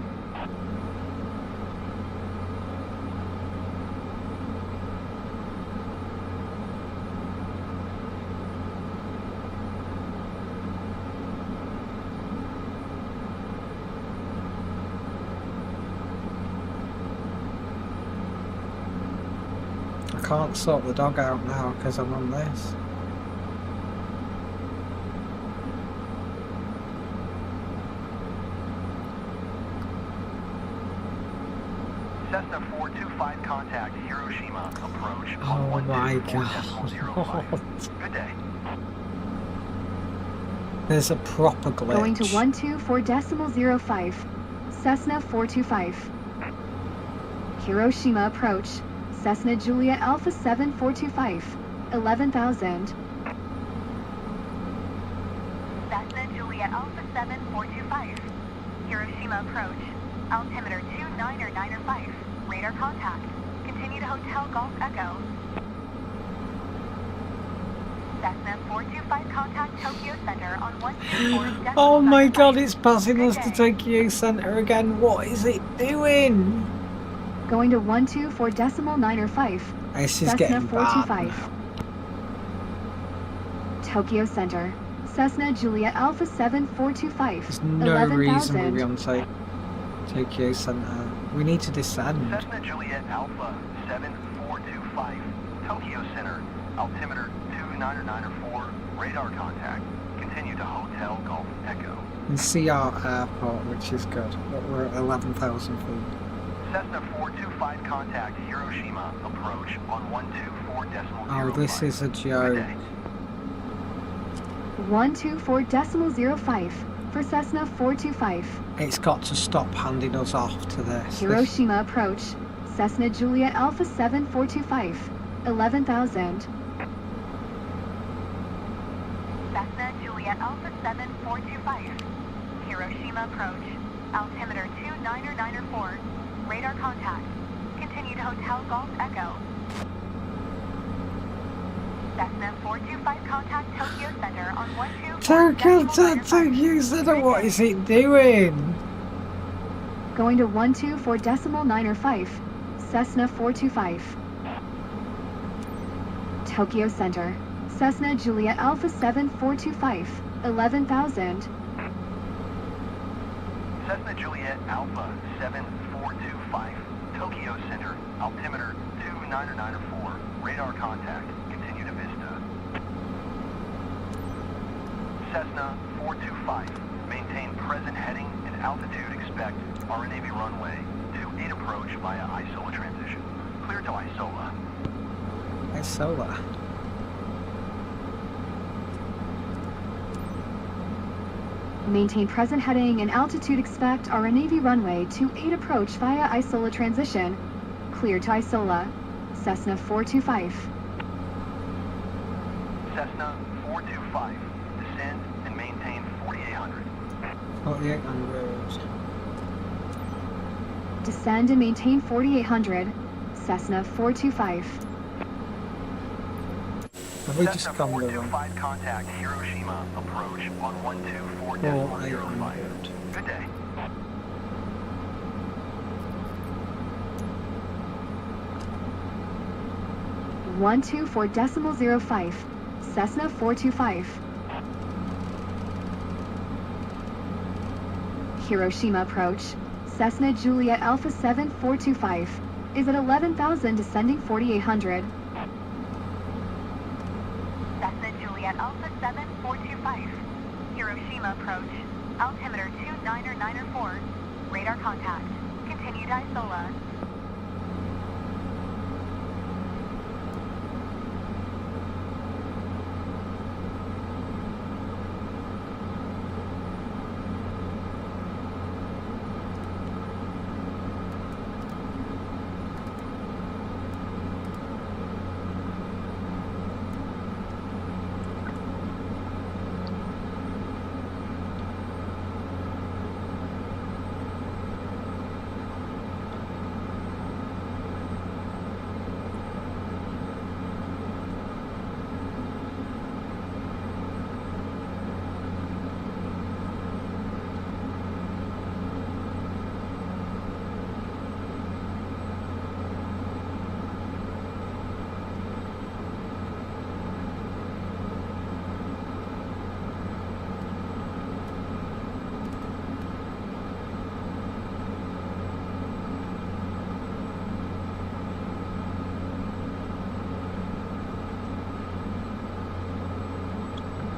I can't sort the dog out now because I'm on this. Cessna 425, contact Hiroshima, approach Oh on my 124.05. Good day. There's a proper glitch. Going to 124.05, Cessna 425. Hiroshima approach, Cessna Juliet Alpha 7425, 11,000. Cessna Juliet Alpha 7425. Hiroshima approach. Altimeter 29905. Radar contact. Continue to Hotel Golf Echo. Cessna 425, contact Tokyo Center on 124. Oh my god, it's passing us to Tokyo Center again. What is it doing? Going to 124.905, This is Cessna getting bad 425. now. Tokyo Center, Cessna Juliet Alpha 7425, There's no reason we'll be 11,000. on Tokyo Center. We need to descend. Cessna Juliet Alpha 7425, Tokyo Center, altimeter 29904, radar contact, continue to Hotel Golf Echo. And see our airport, which is good. But we're at 11,000 feet. Cessna 425, contact Hiroshima, approach on 124.05. Oh, this is a Good joke. day. 124.05 for Cessna 425. It's got to stop handing us off to this. Hiroshima approach, Cessna Juliet Alpha 7425, 11,000. Cessna Juliet Alpha 7425. Hiroshima approach. Altimeter 29904. Radar contact. Continue to Hotel Golf Echo. Cessna 425, contact Tokyo Center on 124. Tokyo Center, what is it doing? Going to 124.905, Cessna 425. Tokyo Center, Cessna Juliet Alpha 7425, 11,000. Cessna Juliet Alpha 7425. Tokyo Center, altimeter 2994, radar contact, continue to Vista. Cessna 425, maintain present heading and altitude, expect RNAV runway 28 approach via Isola transition. Clear to Isola. Isola. Maintain present heading and altitude, expect RNAV runway 28 approach via Isola transition. Clear to Isola. Cessna 425. Cessna 425, descend and maintain 4800. 4800. Descend and maintain 4800. Cessna 425. Have we just Cessna gone the wrong? 425, contact Hiroshima, approach on 124.05. Good day. One 124.05. Cessna 425. Hiroshima approach. Cessna Juliet Alpha 7 425 is at 11,000, descending 4800. Cessna Juliet Alpha 7 425. Hiroshima approach. Altimeter 2994. Radar contact. Continue to Isola.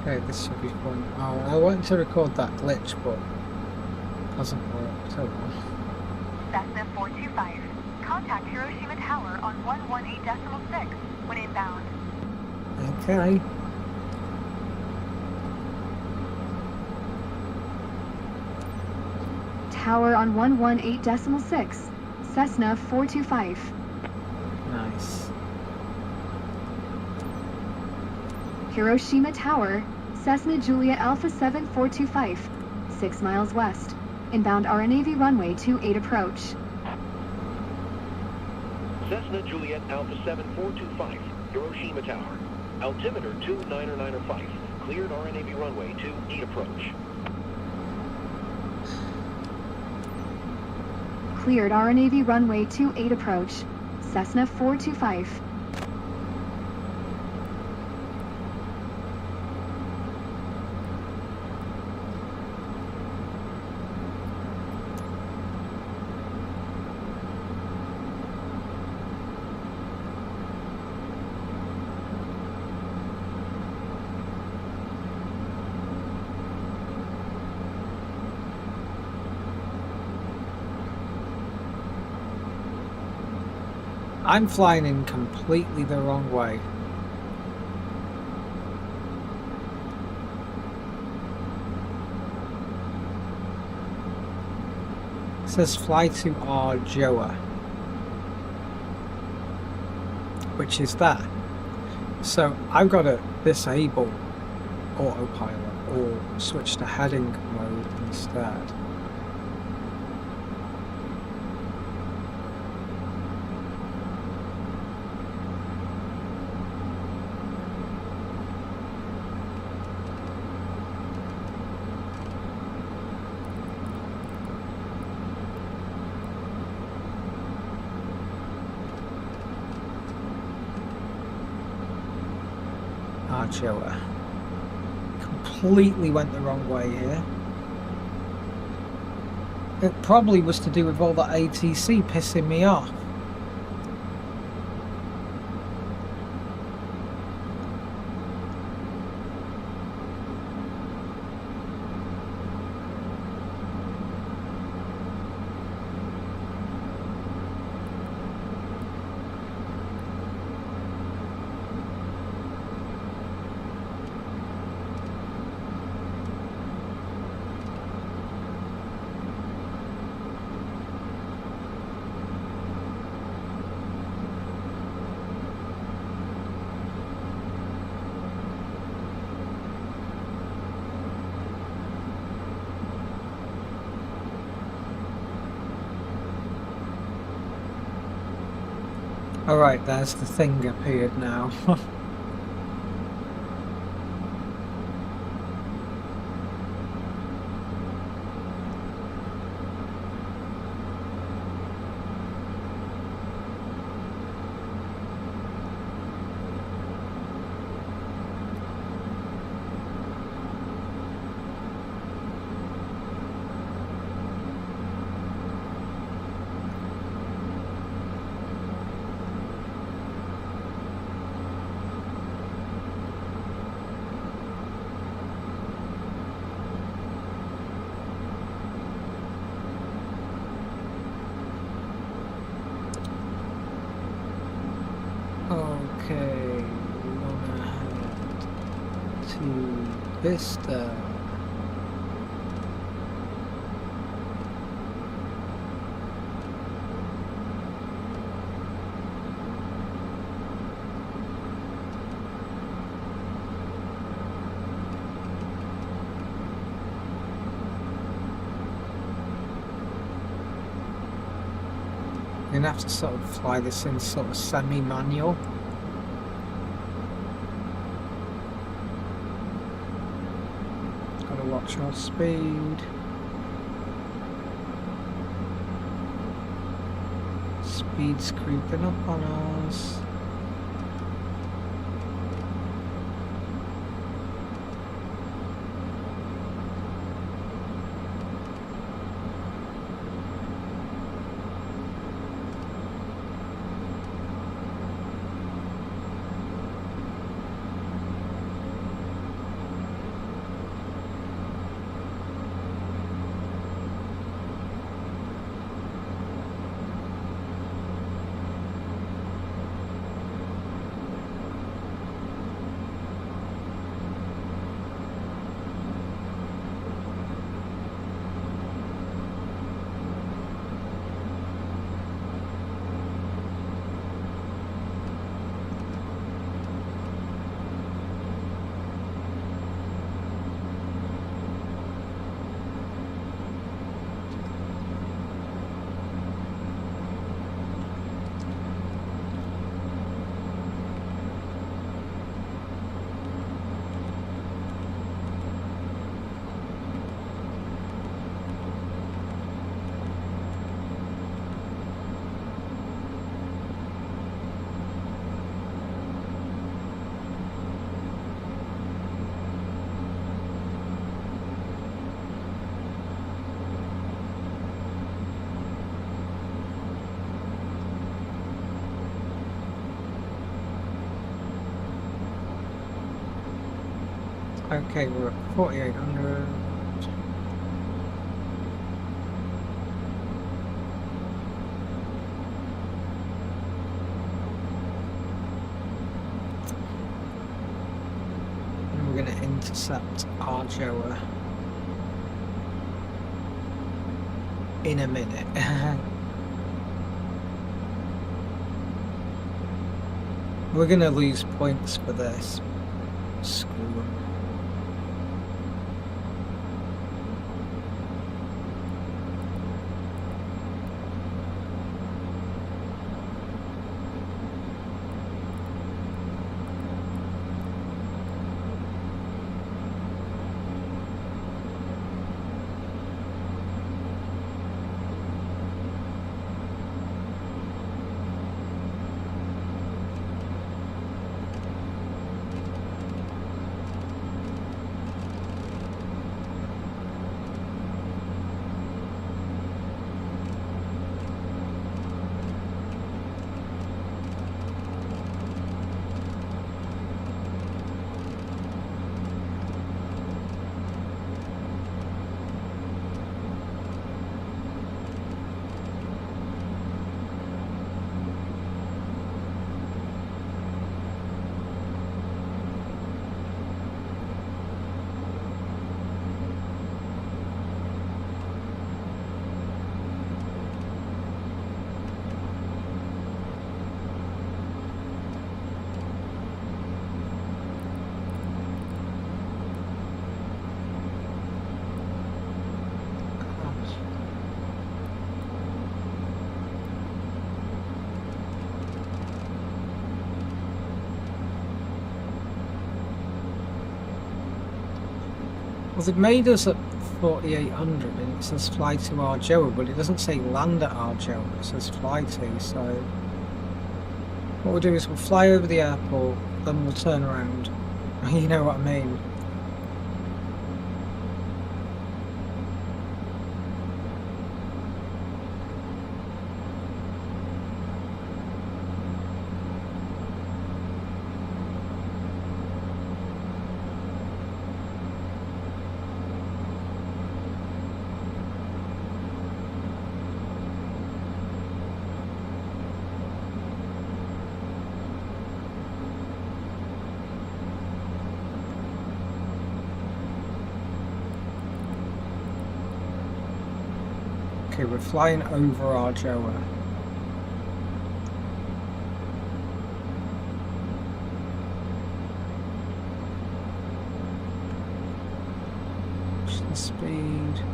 Okay, this should be fun. Oh, I wanted to record that glitch, but it hasn't worked. Oh well. Cessna 425. Contact Hiroshima Tower on 118.6 when inbound. Okay. Tower on 118.6. Cessna 425. Nice. Hiroshima Tower. Cessna Juliet Alpha 7 425. 6 miles west. Inbound RNAV runway 28 approach. Cessna Juliet Alpha 7 425, Hiroshima Tower. Altimeter 2995, cleared RNAV runway 28 approach. Cleared RNAV runway 28 approach. Cessna 425. I'm flying in completely the wrong way. It says fly to Arjoa, which is that. So I've got to disable autopilot or switch to heading mode instead. Arjoa. Completely went the wrong way here. It probably was to do with all the ATC pissing me off. Alright, there's the thing appeared now. Okay, we're gonna head to Vista. We're gonna have to sort of fly this in sort of semi-manual. Gotta watch our speed. Speed's creeping up on us. Okay, we're at 4,800. And we're going to intercept Arjoa in a minute. We're going to lose points for this. Screw them. Well, they've made us at 4,800 and it says fly to Arjoa, but it doesn't say land at Arjoa, it says fly to, so what we'll do is we'll fly over the airport, then we'll turn around. You know what I mean? Okay, we're flying over Arjoa. Push the speed.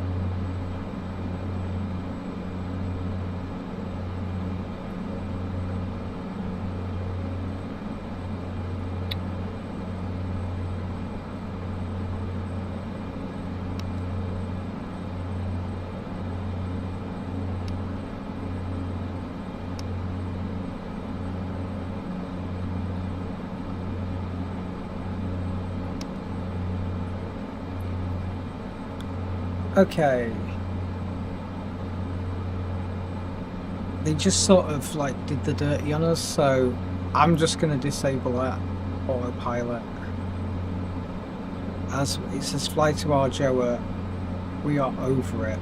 Okay. They just sort of like did the dirty on us, so I'm just going to disable that autopilot. As it says fly to Arjoa, we are over it.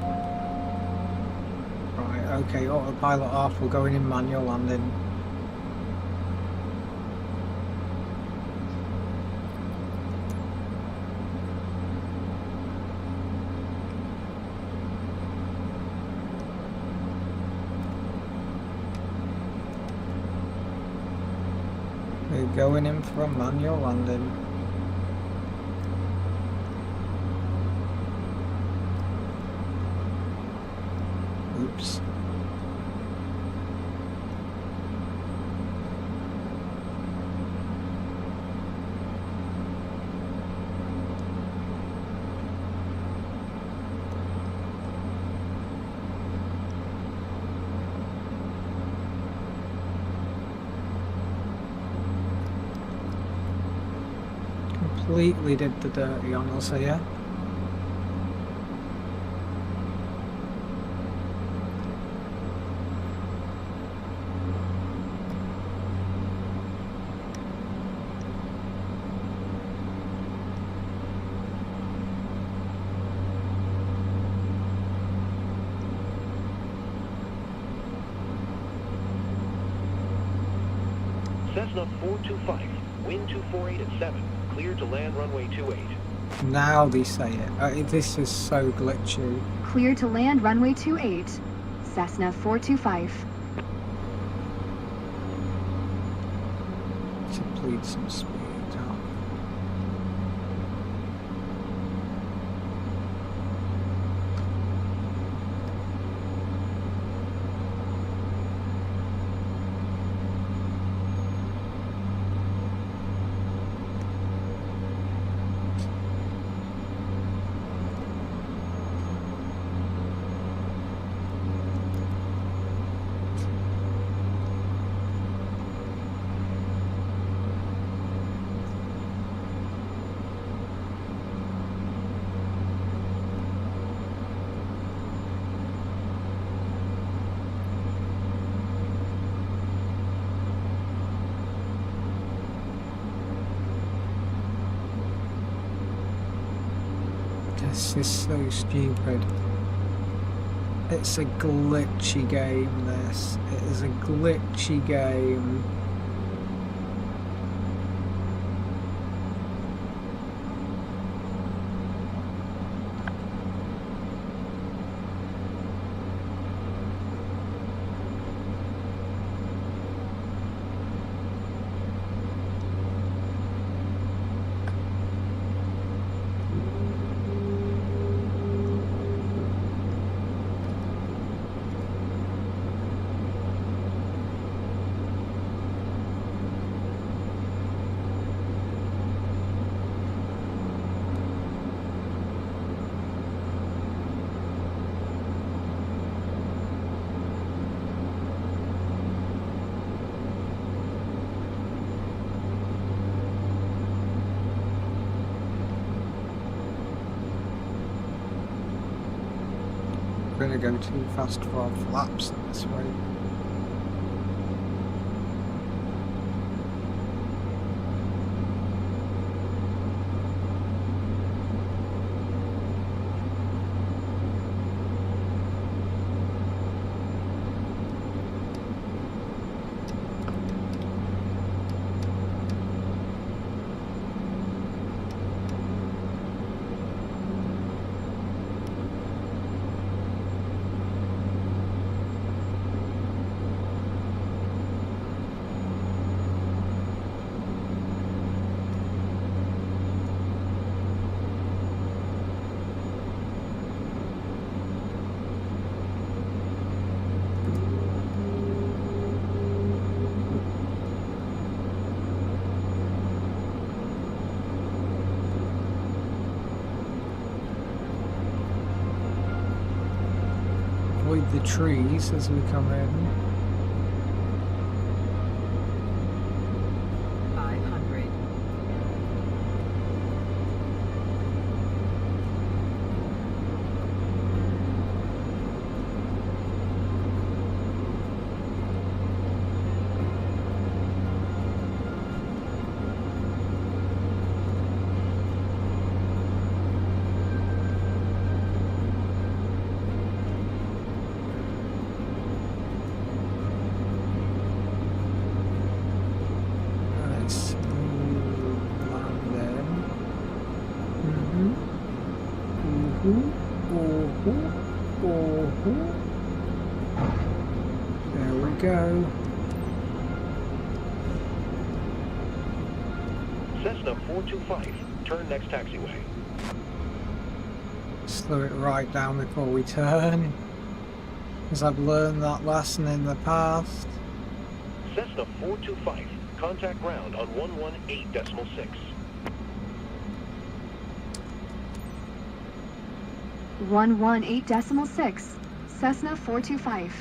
Right, okay, autopilot off, we're going in manual landing. We're going in for a manual landing. Oops. Completely did the dirty on us here. Cessna 425, wind 248 at 7, clear to land runway 28. Now they say it. This is so glitchy. Clear to land runway 28. Cessna 425. Should bleed some speed out. This is so stupid. It's a glitchy game, this. It is a glitchy game. going to go too fast for our flaps at this rate. Avoid the trees as we come in. 500. Nice. Land then. There we go. Cessna 425, turn next taxiway. Slow it right down before we turn, because I've learned that lesson in the past. Cessna 425, contact ground on 118.6. 118.6, Cessna 425.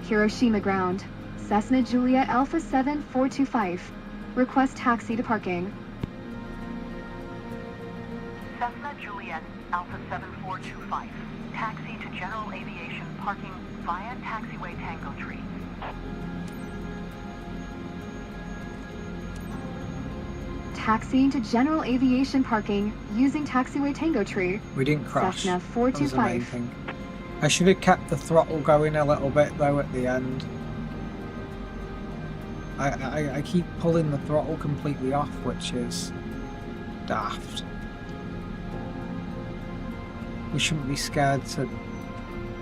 Hiroshima ground, Cessna Juliet Alpha 7 425. Request taxi to parking. Cessna Juliet Alpha 7425. Taxi to General Aviation parking via taxiway Tango Tree. Taxiing to General Aviation parking using taxiway Tango Tree. We didn't crash. Cessna That was the main 425. thing. I should have kept the throttle going a little bit though at the end. I keep pulling the throttle completely off, which is daft. We shouldn't be scared to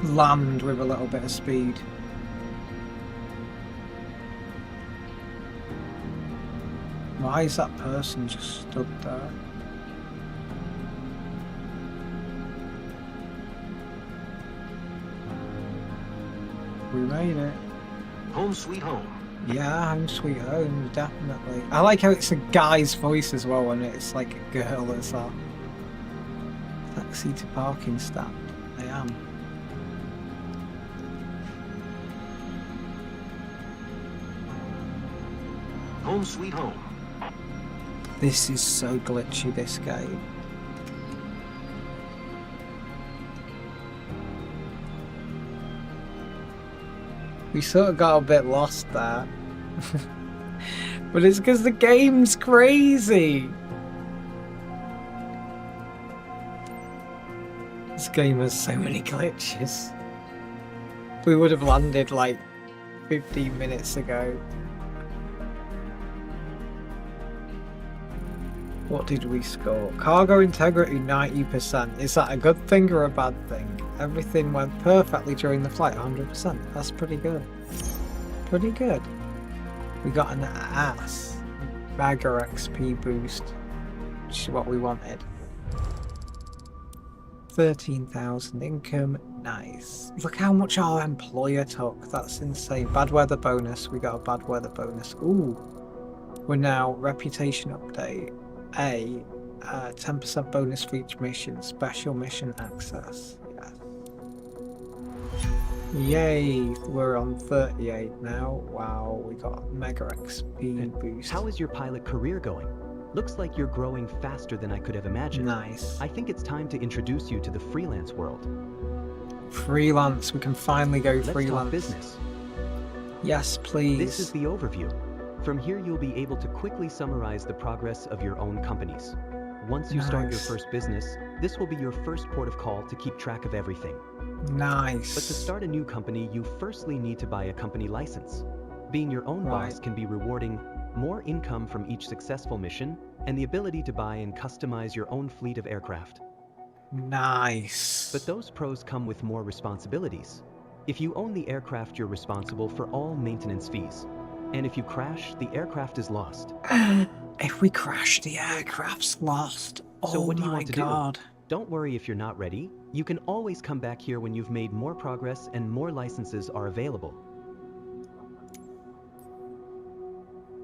land with a little bit of speed. Why is that person just stood there? We made it. Home sweet home. Yeah, home sweet home, definitely. I like how it's a guy's voice as well when it's like a girl that's that. Taxi to parking stand. I am. Home sweet home. This is so glitchy, this game. We sort of got a bit lost there. But it's because the game's crazy. This game has so many glitches. We would have landed like 15 minutes ago. What did we score? Cargo integrity 90%. Is that a good thing or a bad thing? Everything went perfectly during the flight, 100%. That's pretty good. Pretty good. We got an ass bagger XP boost, which is what we wanted. 13,000 income, nice. Look how much our employer took, that's insane. Bad weather bonus, we got a bad weather bonus. Ooh, we're now reputation update. 10% bonus for each mission, special mission access. Yes. Yay, we're on 38 now. Wow, we got mega XP boost. How is your pilot career going? Looks like you're growing faster than I could have imagined. Nice. I think it's time to introduce you to the freelance world. Freelance. We can finally go Let's freelance. talk business. Yes, please. This is the overview. From here, you'll be able to quickly summarize the progress of your own companies. Once you start your Nice. first business, this will be your first port of call to keep track of everything. Nice. But to start a new company, you firstly need to buy a company license. Being your own boss Right. can be rewarding, more income from each successful mission, and the ability to buy and customize your own fleet of aircraft. Nice. But those pros come with more responsibilities. If you own the aircraft, you're responsible for all maintenance fees. And if you crash, the aircraft is lost. If we crash, the aircraft's lost. So Oh what do you my want to God. do? Don't worry if you're not ready. You can always come back here when you've made more progress and more licenses are available.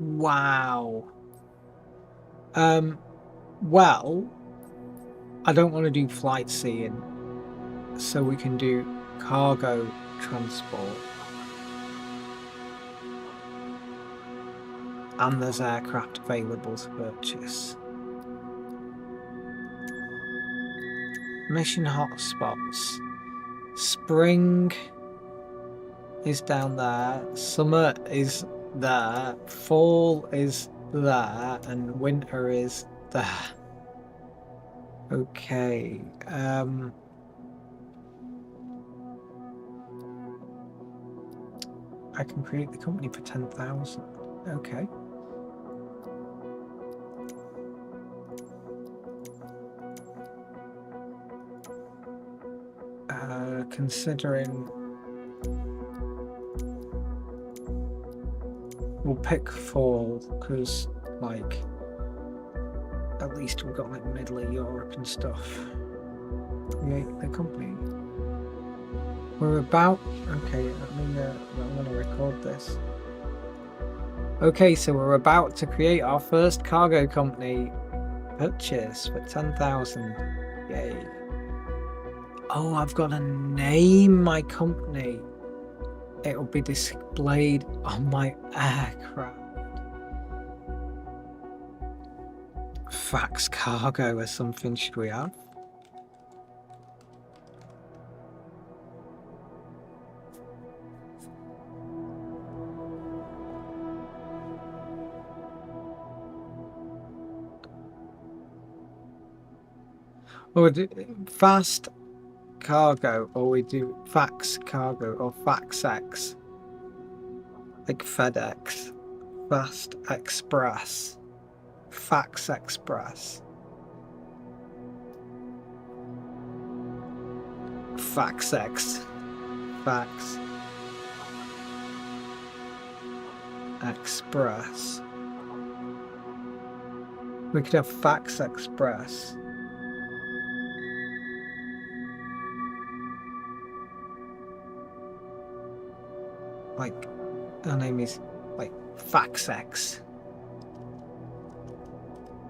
Wow. Well, I don't want to do flight seeing, so we can do cargo transport. And there's aircraft available to purchase. Mission hotspots. Spring is down there. Summer is there. Fall is there. And winter is there. Okay. I can create the company for 10,000. Okay. Considering we'll pick fall because like at least we've got like middle of Europe and stuff. Create the company. We're about okay. I'm gonna record this. Okay, so we're about to create our first cargo company. Purchase for 10,000. Yay. Oh, I've got to name my company. It will be displayed on my aircraft. Fax Cargo or something should we have? Or do Fast Cargo, or we do Fax Cargo or FaxX, like FedEx, Fast Express, Fax Express, FaxX, Fax Express. We could have Fax Express. Like, her name is like FaxX.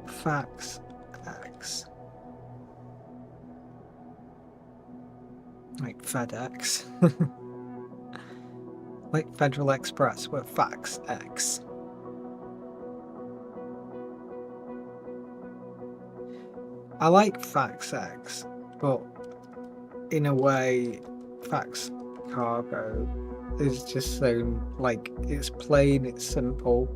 FaxX. Like FedEx. Like Federal Express, we're FaxX. I like FaxX, but in a way, Fax Cargo is just so, like, it's plain, it's simple.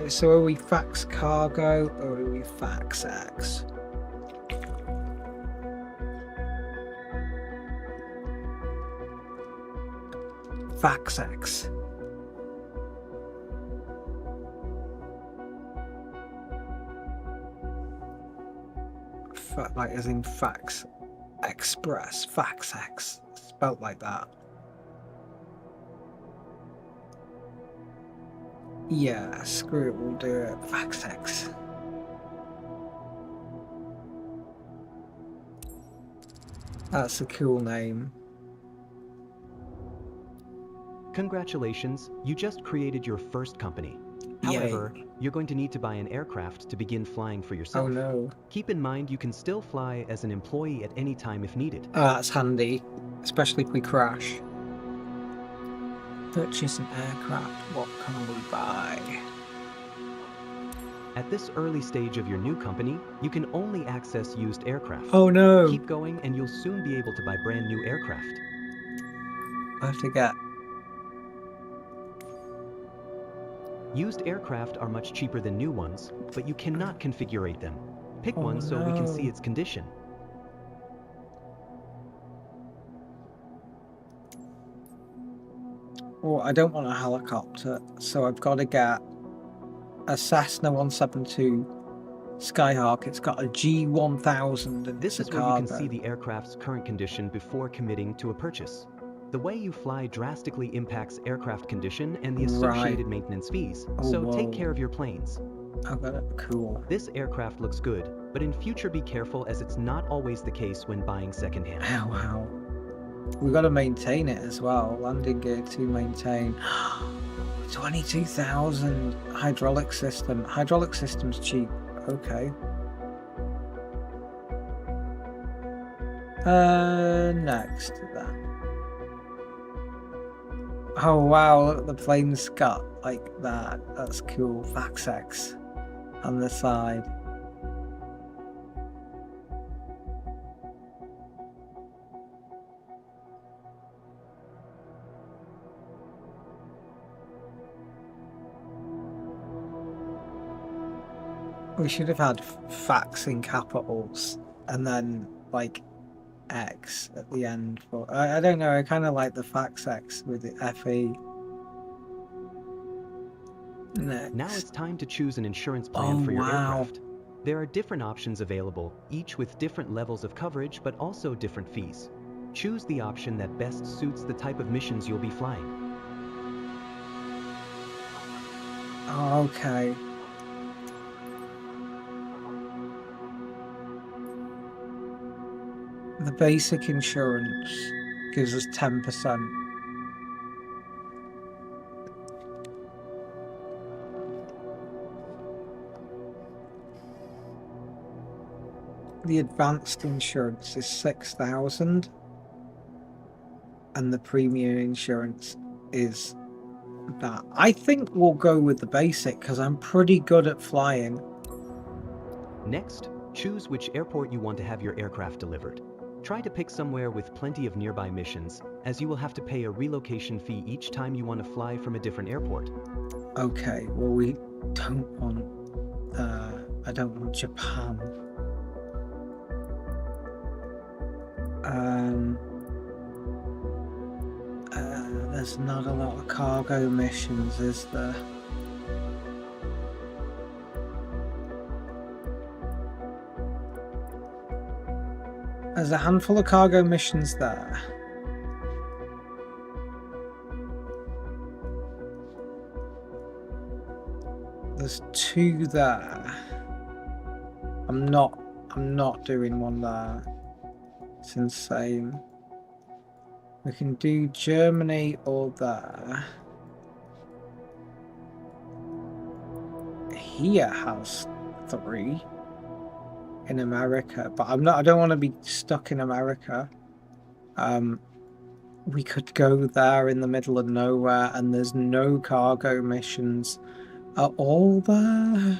So are we Fax Cargo or are we FaxX? FaxX. Like as in Fax Express, FaxX, spelt like that. Yeah, screw it, we'll do it. FaxX. That's a cool name. Congratulations, you just created your first company. However, you're going to need to buy an aircraft to begin flying for yourself. Oh no. Keep in mind you can still fly as an employee at any time if needed. Oh, that's handy, especially if we crash. Purchase an aircraft. What can we buy? At this early stage of your new company, you can only access used aircraft. Oh no. Keep going and you'll soon be able to buy brand new aircraft. I have to get... Used aircraft are much cheaper than new ones, but you cannot configure them. Pick one so we can see its condition. Well, I don't want a helicopter, so I've got to get a Cessna 172 Skyhawk. It's got a G1000 and This it's is a where you cargo. can see the aircraft's current condition before committing to a purchase. The way you fly drastically impacts aircraft condition and the associated maintenance fees, so take care of your planes. I got it. Cool. This aircraft looks good, but in future be careful as it's not always the case when buying secondhand. Oh, wow. We've got to maintain it as well. Landing gear to maintain. 22,000 hydraulic system. Hydraulic system's cheap. Okay. Next to that. Oh wow, look, the plane's got like that. That's cool. Fax on the side. We should have had fax in capitals and then like X at the end. But I don't know, I kind of like the fax X with the FE. Next. Now it's time to choose an insurance plan for your wow. aircraft. There are different options available, each with different levels of coverage but also different fees. Choose the option that best suits the type of missions you'll be flying. Okay. The basic insurance gives us 10%. The advanced insurance is 6,000 and the premium insurance is that. I think we'll go with the basic because I'm pretty good at flying. Next, choose which airport you want to have your aircraft delivered. Try to pick somewhere with plenty of nearby missions, as you will have to pay a relocation fee each time you want to fly from a different airport. Okay, well we don't want, I don't want Japan. There's not a lot of cargo missions, is there? There's a handful of cargo missions there. There's 2 there. I'm not doing one there. It's insane. We can do Germany or there. Here has 3 in America, but I don't want to be stuck in America. We could go there in the middle of nowhere and there's no cargo missions at all there.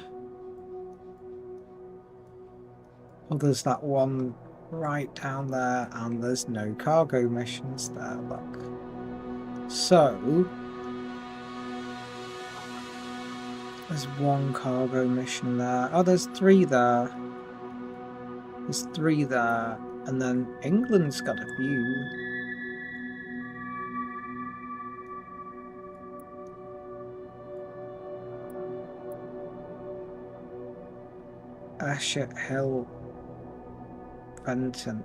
Oh, there's that one right down there and there's no cargo missions there, look. So there's 1 cargo mission there. Oh, there's 3 there. There's 3 there, and then England's got a few. Ashet Hill, Fenton.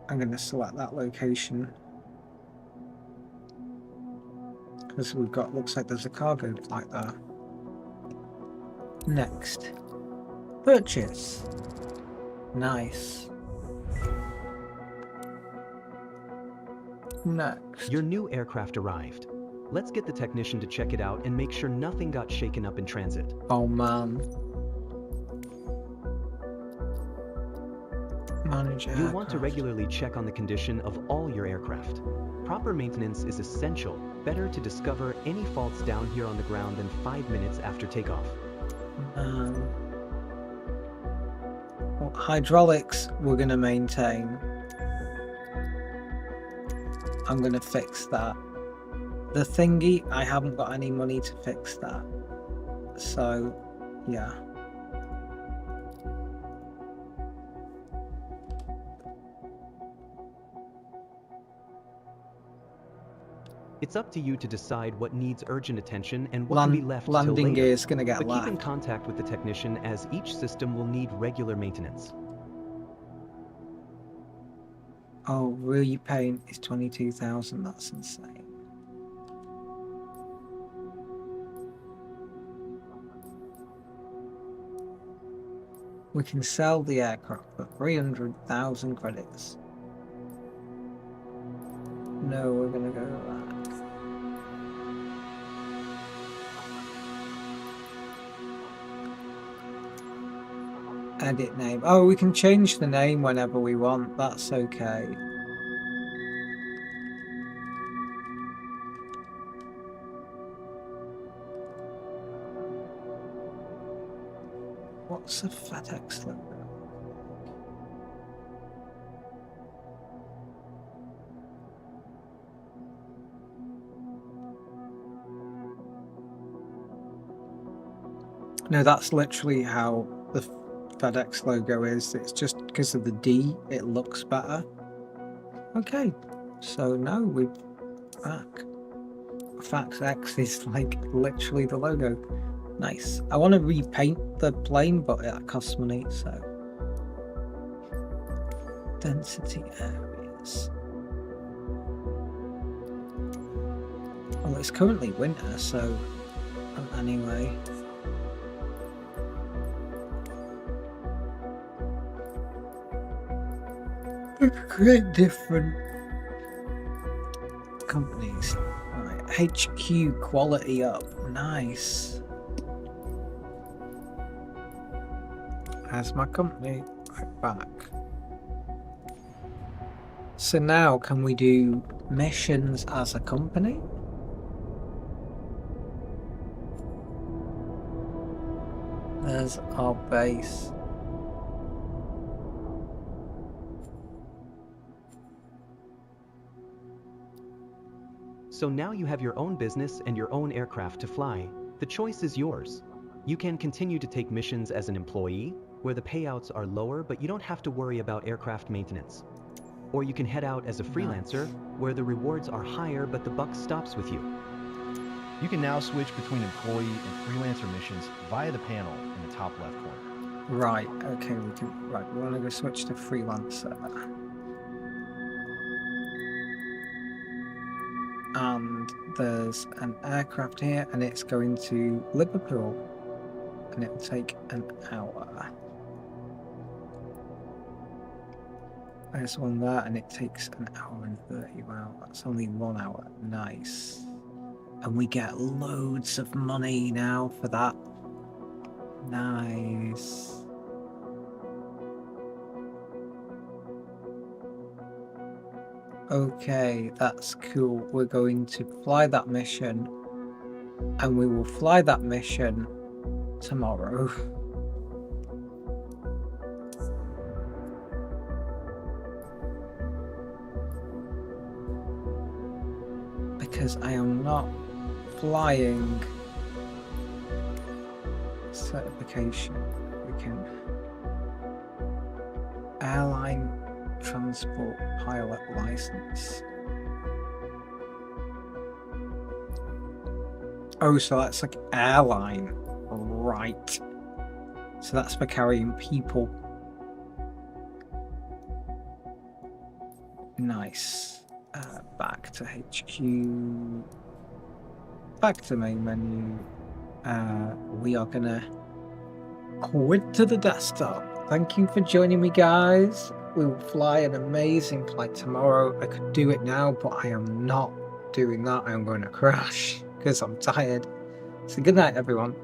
I'm going to select that location because we've got, looks like there's a cargo flight there. Next, purchase. Nice. Next. Your new aircraft arrived. Let's get the technician to check it out and make sure nothing got shaken up in transit. Oh man. Manage You'll want to aircraft. regularly check on the condition of all your aircraft. Proper maintenance is essential. Better to discover any faults down here on the ground than 5 minutes after takeoff. Well, hydraulics we're going to maintain. I'm going to fix that. The thingy, I haven't got any money to fix that. So, yeah. It's up to you to decide what needs urgent attention and what can be left till Landing later. gear is going to get But keep in left. contact with the technician as each system will need regular maintenance. Oh, really paying is 22,000. That's insane. We can sell the aircraft for 300,000 credits. No, we're gonna go with that. Edit name. Oh, we can change the name whenever we want. That's okay. What's the FedEx logo? No, that's literally how the FedEx logo is. It's just because of the D, it looks better. Okay, so no, we're back. Fax X is like literally the logo. Nice. I want to repaint the plane, but that costs money, so. Density areas. Well, it's currently winter, so anyway. Create different companies. Right, HQ quality up. Nice. As my company right back. So now can we do missions as a company? There's our base. So now you have your own business and your own aircraft to fly. The choice is yours. You can continue to take missions as an employee, where the payouts are lower but you don't have to worry about aircraft maintenance. Or you can head out as a freelancer, where the rewards are higher but the buck stops with you. You can now switch between employee and freelancer missions via the panel in the top left corner. Right, okay, we can. Right, we want to go switch to freelancer. And there's an aircraft here, and it's going to Liverpool, and it will take an hour. There's one there, and it takes an hour and 30. Wow, that's only 1 hour. Nice. And we get loads of money now for that. Nice. Okay, that's cool. We're going to fly that mission, and we will fly that mission tomorrow. Because I am not flying certification. We can airline transport pilot license. Oh, so that's like airline, right? So that's for carrying people. Nice. Back to HQ. Back to main menu. We are gonna quit to the desktop. Thank you for joining me, guys. We will fly an amazing flight tomorrow. I could do it now, but I am not doing that, I'm going to crash because I'm tired. So good night, everyone.